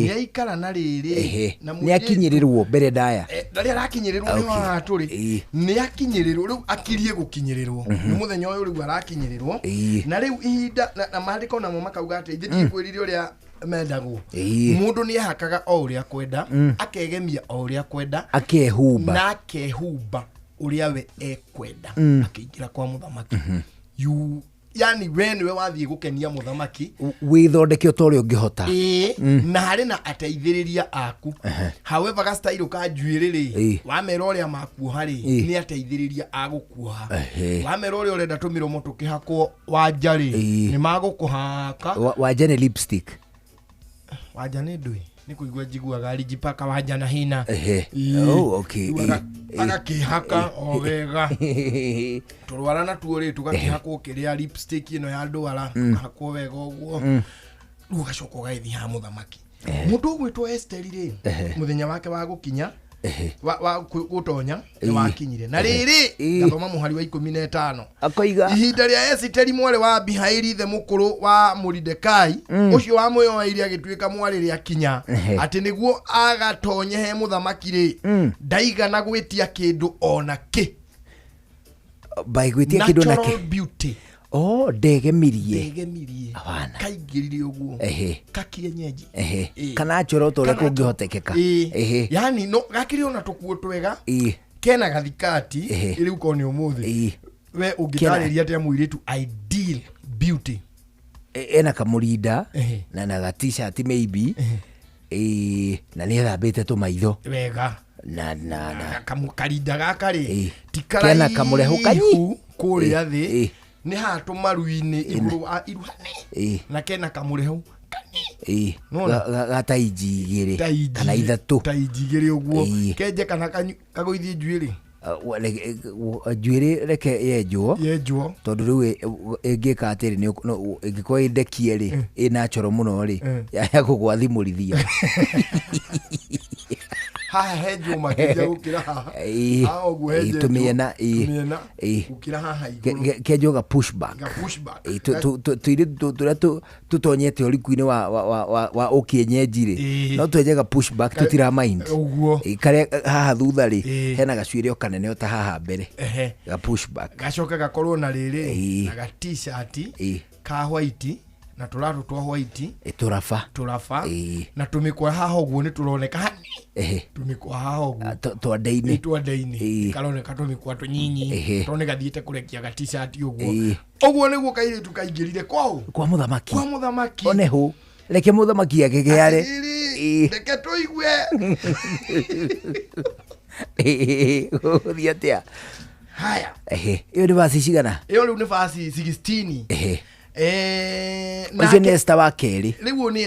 nĩ aikara na rĩrĩ na nĩ akinyĩrĩrwo mbere ndaya ndarĩ arakinyĩrĩrwo nĩ wa tũrĩ nĩ akinyĩrĩrwo rĩu akirie gũkinyĩrĩrwo nĩ mũthenya ũyũ rĩu arakinyĩrĩrwo na rĩu ihinda na maandĩko namo makauga atĩ ithiĩ kwĩrire ũrĩa mendagwo mũndũ nĩ ahakaga o ũrĩa kwenda akegemia o ũrĩa kwenda akehumba na akehumba ũrĩa we ekwenda akĩingĩra kwa mũthamaki yani we nĩwe wathiĩ gũkenia mũthamaki wĩthondeke ũta ũrĩa ũngĩhota na harĩ na ateithĩrĩria aku however gastairo ka njuĩrĩ rĩ wamera ũrĩa makuoha rĩ nĩ ateithĩrĩria agũkuoha wamera ũrĩa ũrenda tũmĩromo tũkĩhakwo Wanja rĩ nĩ magũkũhaka Wanja nĩ lipstick Wanja nĩ ndũĩ nĩ kũigua njiguaga alijipaka Wanja na hina okay agakĩhaka o wega tũrwara na tuo rĩ tũgakĩhakwo kĩrĩa lipstick ĩno ya ndwara tũkahakwo wega ũguo rĩu ũgacoka ũgaĩthi ha mũthamaki mũndũ ũgwĩtwo Esteri rĩ mũthenya wake wa gũkinya wa gũtonya nĩ wakinyire na rĩrĩ gathoma mũhari wa 15 akoiga ihinda rĩa Esteri mwarĩ wa Abihaili the mũkũrũ wa Moridekai ũcio wa mũyoeire agĩtuĩka mwarĩ rĩa kinya atĩ nĩguo agatonye he mũthamaki rĩ ndaigana gwĩtia kĩndũ ona kĩ by gwĩtia kĩndũ na kĩ beauty ndegemirie kaingĩrire ũguo kakienyeji kana njoro ũrĩa kũngĩhotekeka yani no gakĩrĩ ona tũkuo twega kena gathikati rĩu ko nĩ ũmũthĩ we ũngĩtarĩria atĩa mũirĩtu ideal beauty ena kamũrinda na na t-shirt maybe na nĩ thambĩte tũmaitho wega na kamukarinda gaka rĩ kena kamũrehu kanyi kũrĩa thĩ nĩ hatũ maru-inĩ igũrũ wa iruhane na kena kamũrehu kanyi gatainji igĩrĩ kana ithatũ tainji igĩrĩ ũguo kenje kana kagũithie njuĩrĩ njuĩrĩ reke yenjwo tondũ rĩu ĩngĩka atĩrĩ ĩngĩkorwo ĩndekie rĩ ĩna coro mũno rĩ ya gũgwathimũrithia haha henjwo makĩria gũkĩra haha ũguo henjwo tũmĩena gũkĩra haha igũrũ kenjwo ga pushback tũirĩ tũrĩa tũtonyete ũriku-inĩ wa ũkĩenyenji rĩ no twenje ga pushback tũtira mind karĩa haha thutha rĩ hena gacuĩrĩ o kanene o ta haha mbere ga pushback gacoka gakorwo na rĩrĩ na ga t-shirt ka white na tũratũ twa white tũraba na tũmĩkwa haha ũguo nĩ tũroneka hani tũmĩkwa haha ũguo twandainĩ karoneka tũmĩkwa tũnyinyi tũrone gathiĩte kũrekia ga t-shirt ũguo nĩguo kairĩtu kaingĩrire kwa mũthamaki oneho reke mũthamaki agĩgĩare reke tũigue ũthiĩ atĩa haya ĩyo nĩ basi cigana ĩyo rĩu nĩ basi 16 ũcio nĩ Esther wa kerĩ rĩu nĩ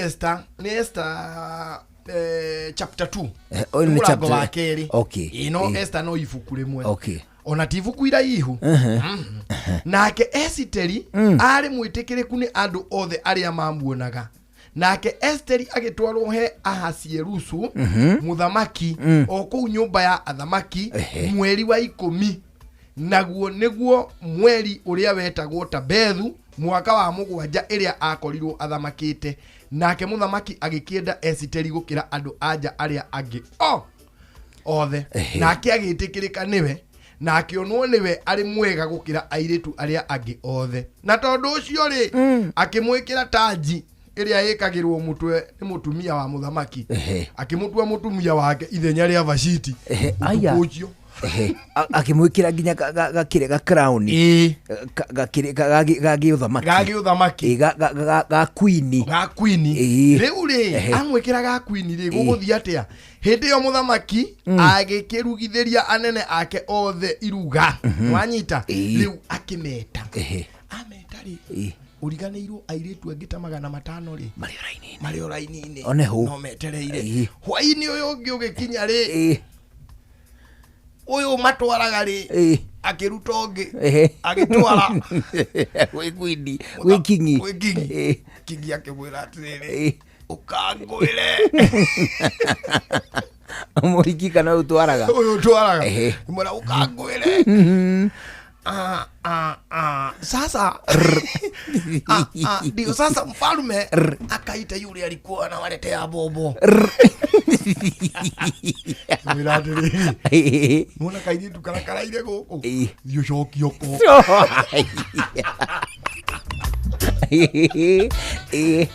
Esther chapter 2 mũrango wa kerĩ no Esther no ibuku rĩmwe ona ti ibuku iraihu nake Esiteri arĩ mwĩtĩkĩrĩku nĩ andũ othe arĩa mamuonaga nake Esteri agĩtwarwo he Ahasuerusu mũthamaki o kũu nyũmba ya athamaki mweri wa 10 naguo niguo mweri uria wetagwo Tabethu mwaka wa 7 iria akorirwo athamakite nake muthamaki agikienda Esiteri gukira andu anja aria angi othe nake agitikirika niwe na akionwo niwe ari mwega gukira airitu aria angi othe na tondu ucio ri akimwikira taji iria yikagirwo mutwe ni mutumia wa muthamaki akimutua mutumia wake ithenya ria Vashiti ucio akimwikira nginya gakire ga crown gakire gagi uthamaki ga queen riu ri amwikira ga queen ri guguthia atia hindi yo muthamaki agikirugithiria anene ake othe iruga wanyita riu akimeta ameta ri uriganirwo airitu angita 500 ri mari oraini no metereire hwaini uyu ungi ugikinya ri uyu matwaraga ri akiruta ungi agitwara we kingi kingi akimwira atiriri ukangwire amuriki kana utwaraga uyu twaraga mwana ukangwire sasa ndio sasa mfalme akaita yule alikuwa anawaletea bobo mwana kaidi tukarakara ile goko yo shokioko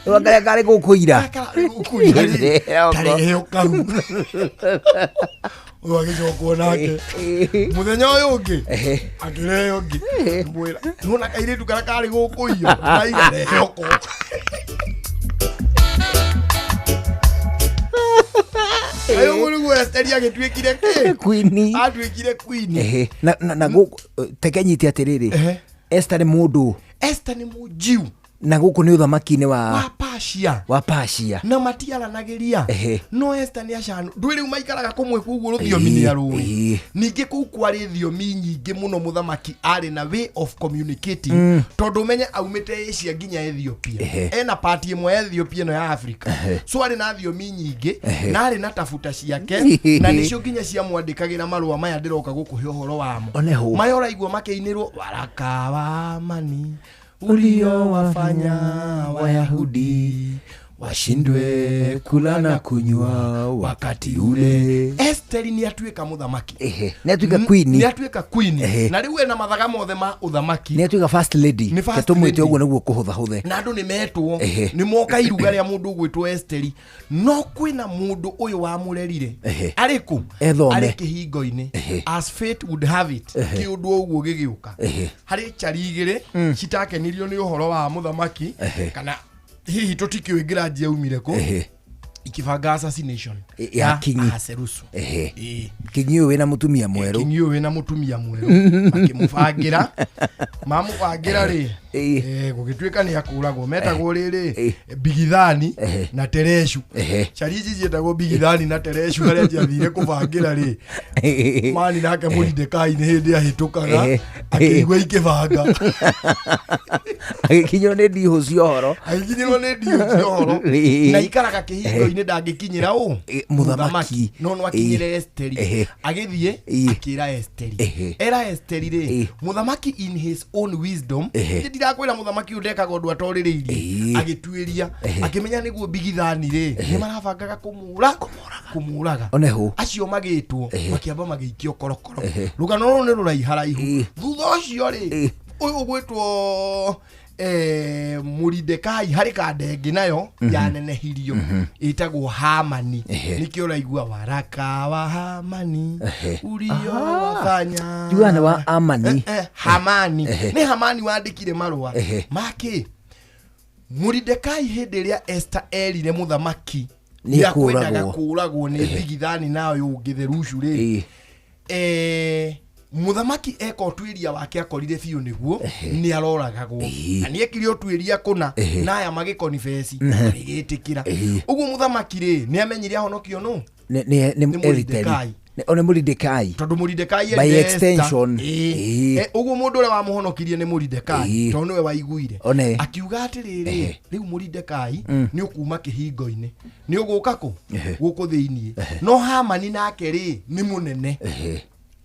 wakale kale kukuira kare kau wagicokwo nake muthenya uyu ungi akireo ungi mwira nuna kaire tukara kari gukuyo kaire hoko ayo muri Esther agitwikire queen atwikire queen na guku tekenyiti atiriri Esther ni mundu Esther ni mujiu na guku ni uthamaki-ini wa Persia na matiaranagiria no Esther ni acanu ndwiri umaikaraga kumwe kuguo ruthiomi ni arui ningi kuu kwari thiomi nyingi muno muthamaki ari na way of communicating tondu menye aumite Asia nginya Ethiopia ena party imwe Ethiopia no ya Africa so ari na thiomi nyingi na ari na tafuta ciake na nicio nginya cia mwandikagira marua maya ndiroka gukuhe uhoro wamo mayora igua makeinirwo waraka wa mani uliowafanya Wayahudi washindwe kula na kunywa wakati ule. Esther ni atuika muthamaki ni atuika queen ni atuika queen na riu ena mathaga mothe ma uthamaki ni atuika first lady katumwite uguo niguo kuhutha huthe na andu ni metwo ni moka iruga ria mundu gwitwo Esther no kwina mundu uyu wa murerire ariku ari kihingo-ini as fate would have it kiundu uguo gigiuka hari charigire citakenirio ni uhoro wa muthamaki kana hihi tutikioingira njia umire ku ikibanga assassination ya kingi Aserusu kingi uyu wina mutumia mweru makimubangira mamubangira ri gugitwika ni akuragwo metagwo riri Bigithani na Tereshu chariji cietagwo Bigithani na Tereshu haria jathire kubangira ri mani nake Mordekai ni hindi ahitukaga akigwa ikibanga agikinywo ni ndiho ciohoro na ikaraga kihingo-ini ndangikinyira muthamaki no akinyire Esther agithie akira Esther era Esther ri muthamaki in his own wisdom ndirakwira muthamaki udekaga undu atoririirie agitwiria akimenya niguo Bigithani ri ni marabangaga kumuraga oneho acio magitwo makiamba magiikio korokoro rugano ruru ni ruraiharaihu thutha ucio ri uyu gwitwo Mordekai hari kandengi nayo yanenehirio itagwo Hamani nikio raigua waraka wa Hamani uliowafanya juana wa Amani Hamani ni Hamani wandikire marua maki Mordekai hindi ria Esther erire muthamaki ni akwendaga kuragwo ni Bigithani nayo ungitherushu ri muthamaki eko twiria wake akorire biu niguo ni aroragagwo na ni ekire otwiria kuna na aya magikonfesi agitikira uguo muthamaki ri ni amenyire ahonokio no ni Mordekai one Mordekai tondu Mordekai by extension uguo mundu ule wa muhonokirie ni Mordekai tondu niwe waiguire akiuga atiriri riu Mordekai ni ukuma kihingo-ini ni uguka ku guku thiini no Hamani nake ri ni munene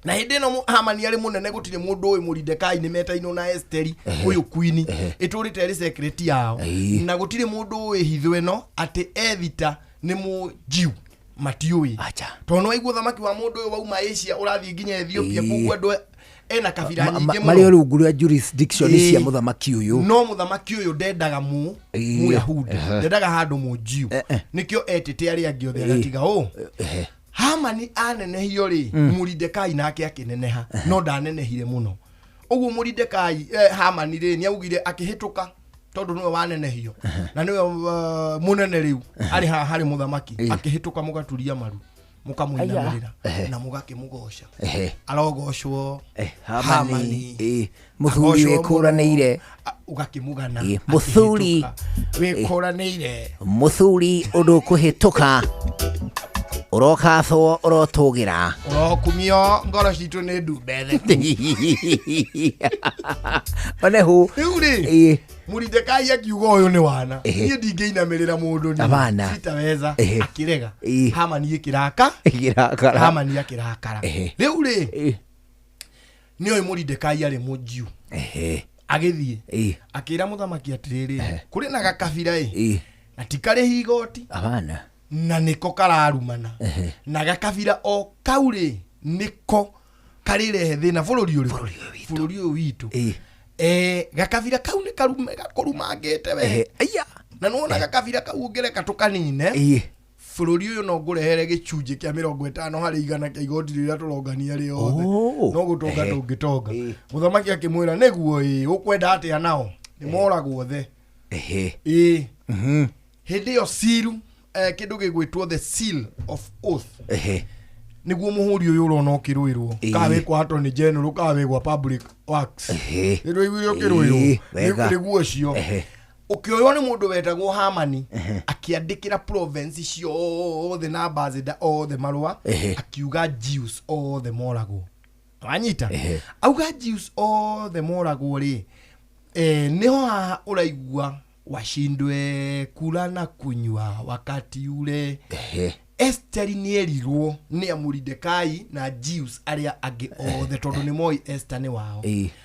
na hindi no Hamani ari munene gutire mundu uyu Muridekai ni metaino na Esteri uyu Queen iturite ri secret yao na gutire mundu uyu hithwe no ati Evita ni mujiu matiui tono aigua thamaki wa mundu uyu wauma Asia urathi nginya Ethiopia kugu andu ena kabira nyingi mari ori uguru ya jurisdiction cia muthamaki uyu no muthamaki uyu ndendaga mu Yahudi ndendaga handu mujiu nikio etete ari angi othe agatiga Hamani anenehio ri Muridekai nake akineneha no ndanenehire muno uguo Muridekai Hamani ri ni augire akihituka tondu niwe wanenehio na niwe munene riu ari hari muthamaki akihituka mugaturia maru mukamuinamirira na mugakimugosha arogoshwo Hamani muthuri wekuranire ugakimugana muthuri wekuranire muthuri undu kuhituka urokathwo urotugira urokumio ngoro citu ni ndubethe onehu uri Muridekai akiuga uyu ni wana nie ndingeinamirira mundu ni sitaweza akirega Hamani ikiraka Hamani akirakara riu ri ni Muridekai ari mujiu agithie akira muthamaki atiriri kuri na gakabira na tikare higoti abana na niko kararumana na gakabira o kaure niko karire thina bururi uyu witu gakabira kau ni karume gakorumangite we na nona gakabira kau ungereka tukanine bururi uyu no ngurehere gicunje kia 50 hari 100 kia igoti rira turongania ri othe no gutonga ndungitonga muthamaki akimwira neguo ukwenda atia nao ni moragwo the hindi yo siru kindu gigwitwo the seal of oath niguo muhuri uyu urona ukirwirwo kawe kwa attorney general kawe kwa public works ndio iwiro kirwirwo niguo cio ukioyo ni mundu wetagwo Hamani akiandikira province cio the ambassador all the marua akiuga Jews all the moragwo wanyita auga Jews all the moragwo ri niho uraigua washindwe kula na kunywa wakati ule Esther nierirwo ni Muridekai na Jews aria agi othe tondu ni moi Esther ni wao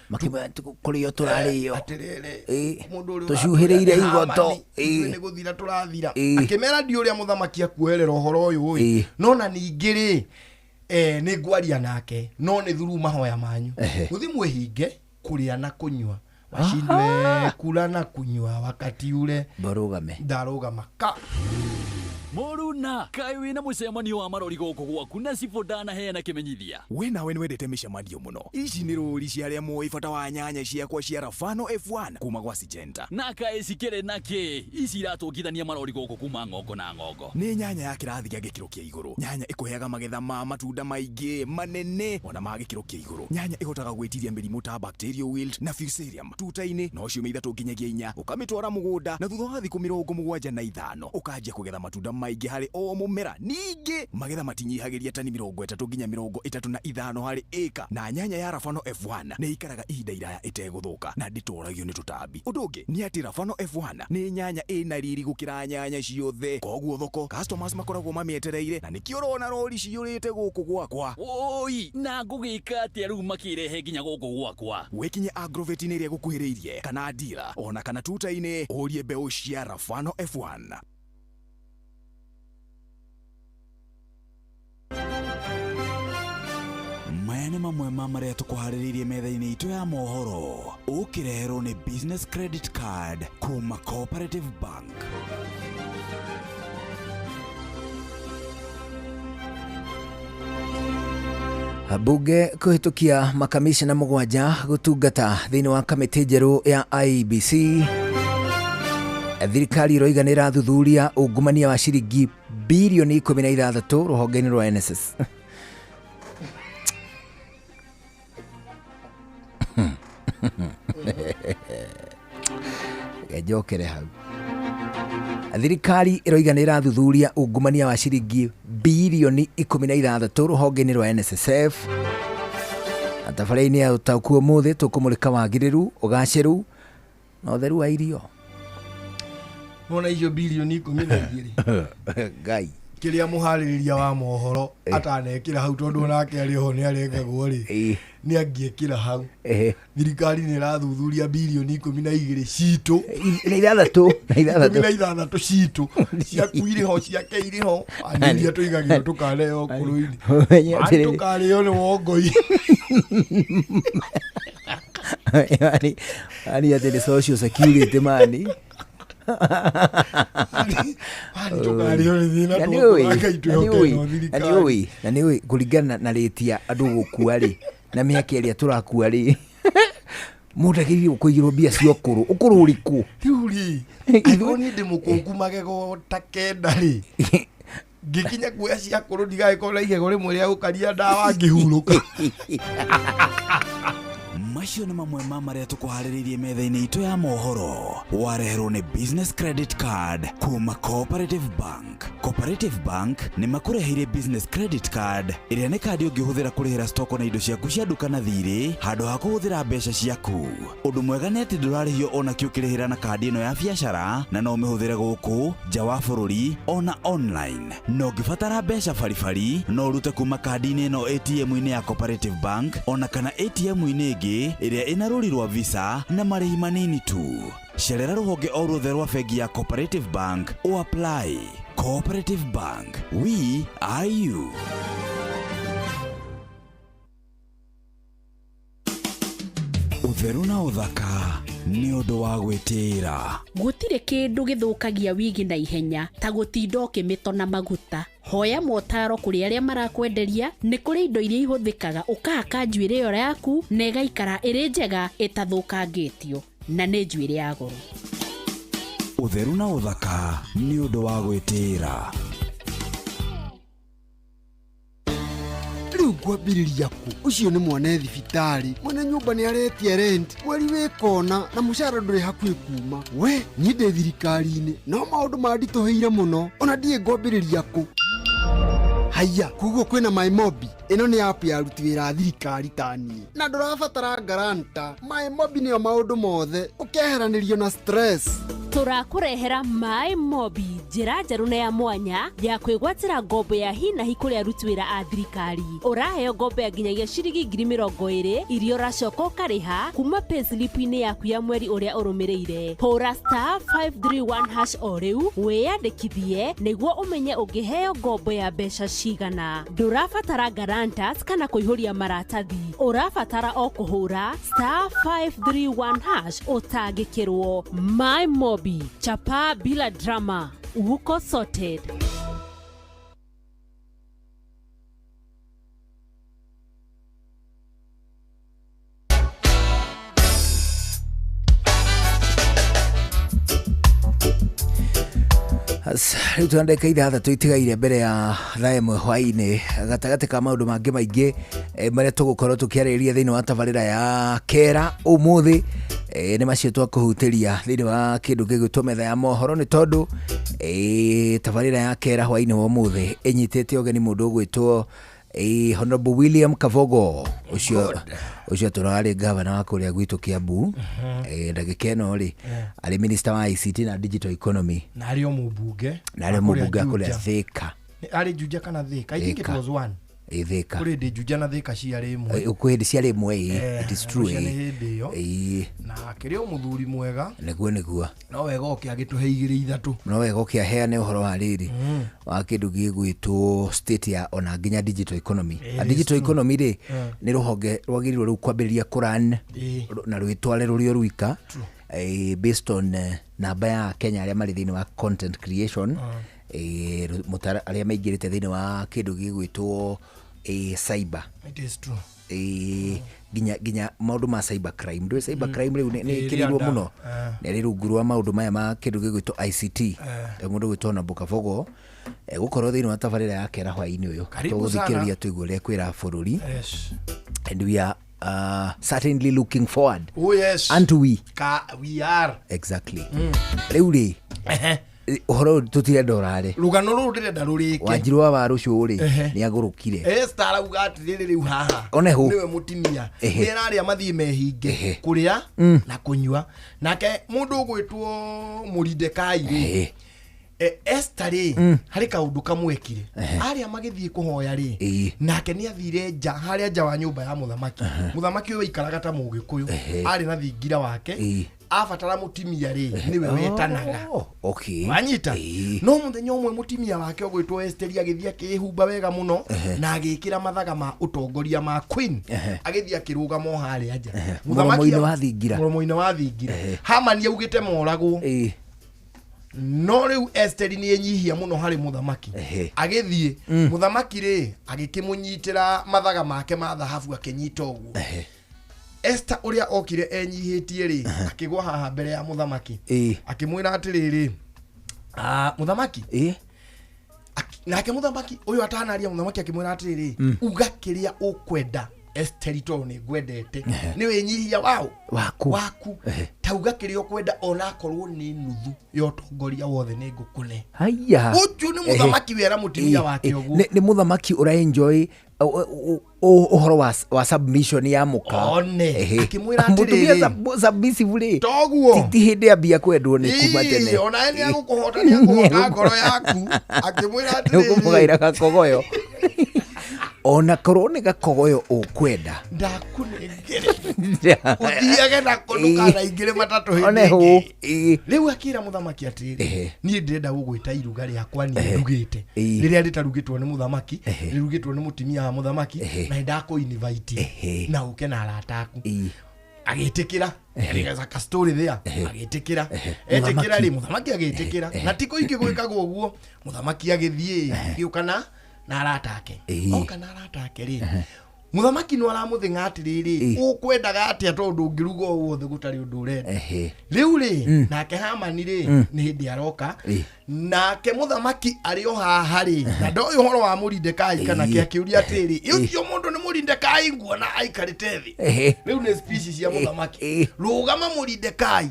makima kurio turario atirere mundu uri tucuhireire igoto ni guthira turathira akimera ndi uria muthamaki akuerera uhoro uyu no na ningiri ni ngwaria nake no ni thuru mahoya manyu muthi mwehinge kuria na kunywa washindwe kula na kunywa wakati ule barugame darugama ka Moruna kai wina mucemanio wa marori goko gwaku na cibodana heana kimenyithia we nawe niwendete micemanio muno ici ni ruri cia aria moi bata wa nyanya ciakwa cia Rafano F1 kuma gwa Syngenta na kai cikire nake ici iratungithania marori goko kuma ng'ongo na ng'ongo ni nyanya ya kirathi gia gikiro kia iguru nyanya ikuheaga magetha ma matunda maingi manene ona ma gikiro kia iguru nyanya ihotaga gwitiria mirimu ta bacterial wilt na fusarium tuta-ini no ciumia ithatu nginyagia 4 ukamitwara mugunda na thutha wa thiku 75 ukanjia kugetha matunda maingi hari o mumera ningi magetha matinyihagiria tani 30 nginya 35 hari eka na nyanya ya Rafano F1 ni ikaraga ihinda iraya iteguthuka na nditoragio ni tutambi udungi ni ati Rafano F1 ni nyanya ina riri gukira nyanya ciothe koguo thoko customers makoragwo mamietereire na nikio rona rori ciurite guku gwakwa oi na ngugika ati aru makirehe nginya guku gwakwa wekinye Agrovet ni ria gukuhiriirie kana dealer ona kana tuta-ini urie mbeu cia Rafano F1 maya nĩ mamwe ma marĩa tũkũharĩrĩirie metha-inĩ itũ ya mohoro ũkĩreherwo nĩ business credit card kuma Cooperative Bank. Bunge kuhitukia makamishna 7 gutungata thiini wa kamiti njeru ya IEBC. Thirikari iroiga nĩ ĩrathuthuria ungumania wa ciringi bilioni 16 ruhonge-inĩ rwa NSS. Gejokere hau. Thirikari iroiga nĩ ĩrathuthuria ungumania wa ciringi bilioni 16 ruhonge-inĩ rwa NSSF. Tabarĩra-inĩ ya ũtaũku ũmũthĩ tũkũmũrĩka wagĩrĩru, ũgacĩru na ũtheru wa irio. Mona hiyo bilioni 12 Ngai kiria muhaririria wa mohoro atanekira hau tondu nake ari ho ni arengagwo ri ni angiekira hau thirikari ni rathuthuria bilioni 12 citu na ithathatũ citu ciakuire ho ciakeire ho aniria tuigagio tukareo kuruini tukareo ni wongoi ani ati social security mani na niwe kuringana na rĩtia andũ gũkua rĩ na mĩaka ĩrĩa tũrakua rĩ mũndagĩrĩire kũigĩrwo mbia cia ũkũrũ ũrĩkũ rĩu rĩ agĩrwo nĩ ndĩ mũkũngu magego ta kenda rĩ ngĩkinya kuoya cia ũkũrũ ndigagĩkorwo na igego rĩmwe rĩa gũkaria ndawa ngĩhurũka. Macio nĩ mamwe ma marĩa tũkũharĩrĩirie metha-inĩ itũ ya mohoro. Wareherwo nĩ business credit card kuma Cooperative Bank. Cooperative Bank nĩ makũreheire business credit card ĩrĩa nĩ kandi ũngĩhũthĩra kũrĩhĩra stoko na indo ciaku cia nduka na thirĩ handũ ha kũhũthĩra mbeca ciaku. Ũndũ mwega nĩ atĩ ndũrarĩhio ona kĩ ũkĩrĩhĩra na kandi ĩno ya biacara na no ũmĩhũthĩre gũkũ nja wa bũrũri ona online. No ũngĩbatara mbeca baribari no ũrute kuma kandi-inĩ ĩno ATM-inĩ ya Cooperative Bank ona kana ATM-inĩ ĩngĩ ĩrĩa ĩna rũri rwa visa na marĩhi manini tu. Cerera rũhonge o ruothe rwa bengi ya Cooperative Bank o apply. Cooperative Bank, we are you. Ũtheru na ũthaka nĩ ũndũ wa gwĩtĩĩra. Gũtirĩ kĩndũ gĩthũkagia wigi na ihenya ta gũtinda ũkĩmĩtona maguta. Hoya motaro kũrĩ arĩa marakwenderia nĩ kũrĩ indo iria ihũthĩkaga ũkahaka njuĩrĩ ĩyo yaku na ĩgaikara ĩrĩ njega ĩtathũkangĩtio na nĩ njuĩrĩ ya goro. Ũtheru na ũthaka nĩ ũndũ wa gwĩtĩĩra. Rĩu ngwambĩrĩria kũ? Ũcio nĩ mwone thibitarĩ, mwene nyũmba nĩ aretie rent, mweri wĩkona na mũcara ndũrĩ hakuhĩ kuma. We niĩ ndĩ thirikari-inĩ no maũndũ manditũhĩire mũno, ona ndiĩ ngwambĩrĩria kũ? Haya, kuguo kwĩna MyMobi. Ĩno nĩ app ya aruti wĩra a thirikari ta niĩ. Na ndũrabatara garanta. MyMobi nĩyo maũndũ mothe, ũkeheranĩrio na stress. Tũrakũrehera MyMobi, njĩra njerũ na ya mwanya ya kwĩgwatĩra ngombo ya hi na hi kũrĩ aruti wĩra a thirikari. Ũraheo ngombo ya nginyagia ciringi 20,000 iria ũracoka ũkarĩha kuma payslip-inĩ yaku ya mweri ũrĩa ũrũmĩrĩire. Hũra *531# o rĩu wĩyandĩkithie nĩguo ũmenye ũngĩheo ngombo ya mbeca cigana. Ndũrabatara guarantors kana kũihũria maratathi. Ũrabatara o kũhũra *531# ũtangĩkĩrwo. MyMobi, chapa bila drama, uko sorted. Rĩu tũandĩka ithathatũ itigaire mbere ya thaa ĩmwe hwaĩ-inĩ gatagatĩ ka maũndũ mangĩ maingĩ marĩa tũgũkorwo tũkĩarĩrĩria thĩinĩ wa tabarĩra ya kera ũmũthĩ nĩ macio twakũhutĩria thĩinĩ wa kĩndũ gĩgwĩtwo metha ya mohoro nĩ tondũ tabarĩra ya kera hwaĩ-inĩ wa ũmũthĩ ĩnyitĩte ũgeni mũndũ ũgwĩtwo Honorable William Kabogo ucio turarĩ gavana wa kũrĩa gwitũ Kiambu ndagĩka ĩno rĩ arĩ minister wa ICT na digital economy na arĩ mũmbunge kũrĩa Thika arĩ Juja kana Thika. I think it was one Thika kuri ndi Juja na Thika ciarĩ imwe ukwenda ciarĩ imwe it is true na kĩrĩ mũthuri mwega nĩguo no wega ũkĩagĩtũhe igĩrĩ ithatũ no wega ũkĩaheane ũhoro wa rĩrĩ wa kĩndũ gĩgwĩtwo state ya ona nginya digital economy. A digital economy rĩ nĩ rũhonge rwagĩrĩirwo rĩu kwambĩrĩria kũran na rwĩtware rũrĩo rwika based on namba ya Kenya arĩa marĩ thĩinĩ wa content creation mutara arĩa maingĩrĩte thĩinĩ wa kĩndũ gĩgwĩtwo cyber. It is true. Ginya maũndũ ma cyber crime. Ndũ cyber crime rĩu nĩ kĩrĩirwo mũno nĩ rĩ rungu rwa maũndũ maya ma kĩndũ gĩgwĩtwo ICT. Mũndũ gwĩtwo Honorable Kabogo gũkorwo thĩinĩ wa tabarĩra ya kera hwaĩ-inĩ ũyũ tũgũthikĩrĩria tũigua ũrĩa kwĩra bũrũri. And we are certainly looking forward. Oh yes. And we are. Exactly. Rĩu rĩ uhoro tutirenda urare rugano rũrũ ndĩrenda rũrĩke. Wanjiru wa waru ũcio rĩ nĩ agũrũkire Star auga atĩrĩrĩ rĩu haha nĩwe mũtimia nĩ ararĩa mathiĩ mehinge kũrĩa na kũnyua nake mũndũ ũgwĩtwo Mũrindekai rĩ Esther ri hari kaundu kamwekire aria magithie kuhoya ri nake ni athire nja haria nja wa nyumba ya muthamaki muthamaki uyu ikaraga ta mugikuyu ari na thingira wake abatara mutimia ri niwe wetanaga wanyita no muthenya umwe mutimia wake ogwitwo Esther agithia kihumba wega muno na agikira mathaga ma utongoria ma queen agithia kirugamo haria nja muthamaki wa thingira muromo-ini wa thingira Hamani augite moragwo no riu Esther ni enyihia muno hari muthamaki agithie muthamaki ri agikimunyitira mathaga make ma thahabu akinyita uguo Esther uria okire enyihitie ri akigwa haha mbere ya muthamaki akimwira atiriri muthamaki nake muthamaki uyu atanaria muthamaki akimwira atiriri uga kiria ukwenda Esther to ni gwendete ni wenyihia waku tauga kiria ukwenda ona korwo ni nuthu yo tongoria wothe ni ngukune haya uju ni muthamaki wera mutimia wake uguo ni muthamaki ura enjoy uhoro wa submission ya muka akimwira atiriri submissive ri toguo ti hindi ambia kwendwo ni kuma tene ona eni agukuhota ni aguhota ngoro yaku akimwira atiriri ukumugaira gakogoyo ona korwo ni gakogoyo ukwenda ndakunengere uthiage na konukana ingire matatu hindi riu akira muthamaki atiri ni ndenda gugwita iruga riakwa ni ndugite riria ritarugitwo ni muthamaki rirugitwo ni mutimia wa muthamaki na ndako invite na uke na arataku agitikira arigaza ka story there agitikira etikira ri muthamaki agitikira na tiko ingi gwikagwo uguo muthamaki agithie giukana na aratake oka na aratake ri muthamaki no aramuthinga atiriri ukwendaga atia tondu ngiruga wothe gutari undu urenda riu ri nake Hamani ri ni hindi aroka nake muthamaki ari o haha ri na ndoyo horo wa Mordekai kana ke akiuria atiriri ucio mundu ni Mordekai nguona aikarite thi riu ni species ya muthamaki rugama Mordekai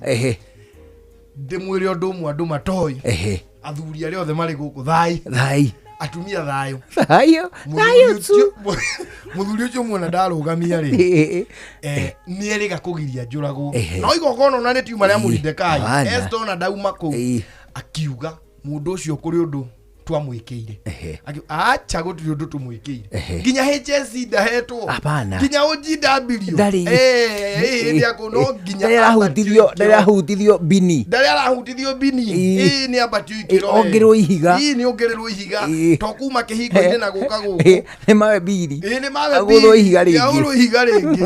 ndimwire undu umwe andu matoyi athuri aria othe mari guku thai atumia thayo muthuri ucio mwana ndarugamia ri ni eriga kugiria njuragwo no igokono na ni tiuma ria Mordekai Esther na dauma ku akiuga mundu ucio kuri undu twamwikire acha gutiri undu tumwikire nginya HS ndahetwo nginya OGW ndi akono nginya arahutithio bini ni abatio ikiro ongerwo ihiga ni ongerwo ihiga to kuma kihingo-ini na guka guku ni mawe biri ni mawe biri agurwo ihiga ringi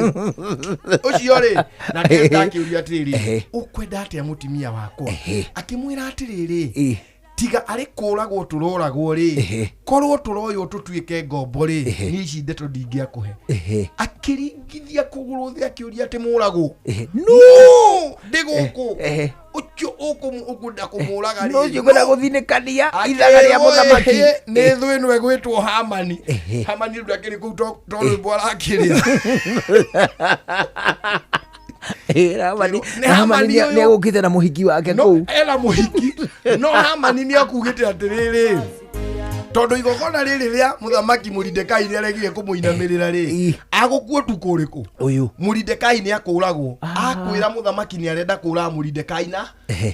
ucio ri na tenda kiuria atiriri ukwenda atia mutimia wakwa akimwira atiriri tiga ari kuragwo turoragwo ri korwo turoyo tutuike ngombo ri ni ici ndeto ndingia kuhe akiringithia kuguru thi akiuria ati muragwo no ndiguku ucio ukunda kumuraga ri no ucio guthinikania ithaga ria muthamaki ni thu ino egwitwo Hamani ndakiri ku tondu bwara akiria Hamani ni agukite na muhiki wake kuu ela muhiki no Hamani ni akugite atiriri tondu igogona riri ria muthamaki Mordekai ria regire kumuinamirira ri agukua tukuriku uyu Mordekai ni akuragwo akwira muthamaki ni arenda kura Mordekai na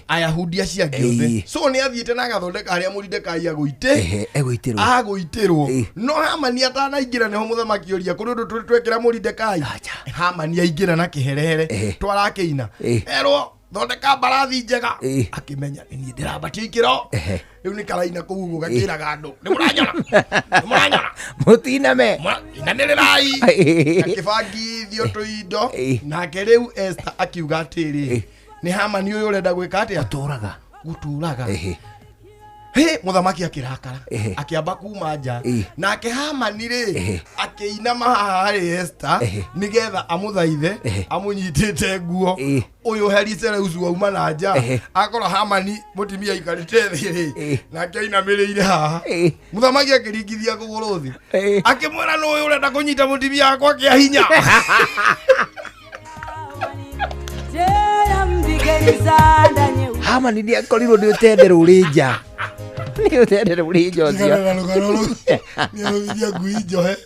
Ayahudi acia giothe so ni athiite na gathondeka haria Mordekai agwitirwo no Hamani atanaingira neho muthamaki oria kuri undu turi twekira Mordekai Hamani aingira na kiherehere twarakeina erwo thondeka mbarathi njega akimenya ni ndirabatio ikiro riu ni karaina kugugu gakiraga andu ni muranyona mutiname inanirirai akibangi thio tuindo nake riu Esther akiuga atiri ni Hamani uyu urenda gwika atia guturaga muthamaki akirakara akiamba kuma nja nake Hamani ri akiinama haha hari Esther nigetha amuthaithe amunyitite nguo uyu herisere ucu wauma na nja akora Hamani mutimia ikarite thi ri nake ainamiriire haha muthamaki akiringithia kuguru thi akimwira no uyu urenda kunyita mutimia wakwa kia hinya Hamani ni akorirwo ni utendero uri nja ni utendero uri nja ni ngui njohe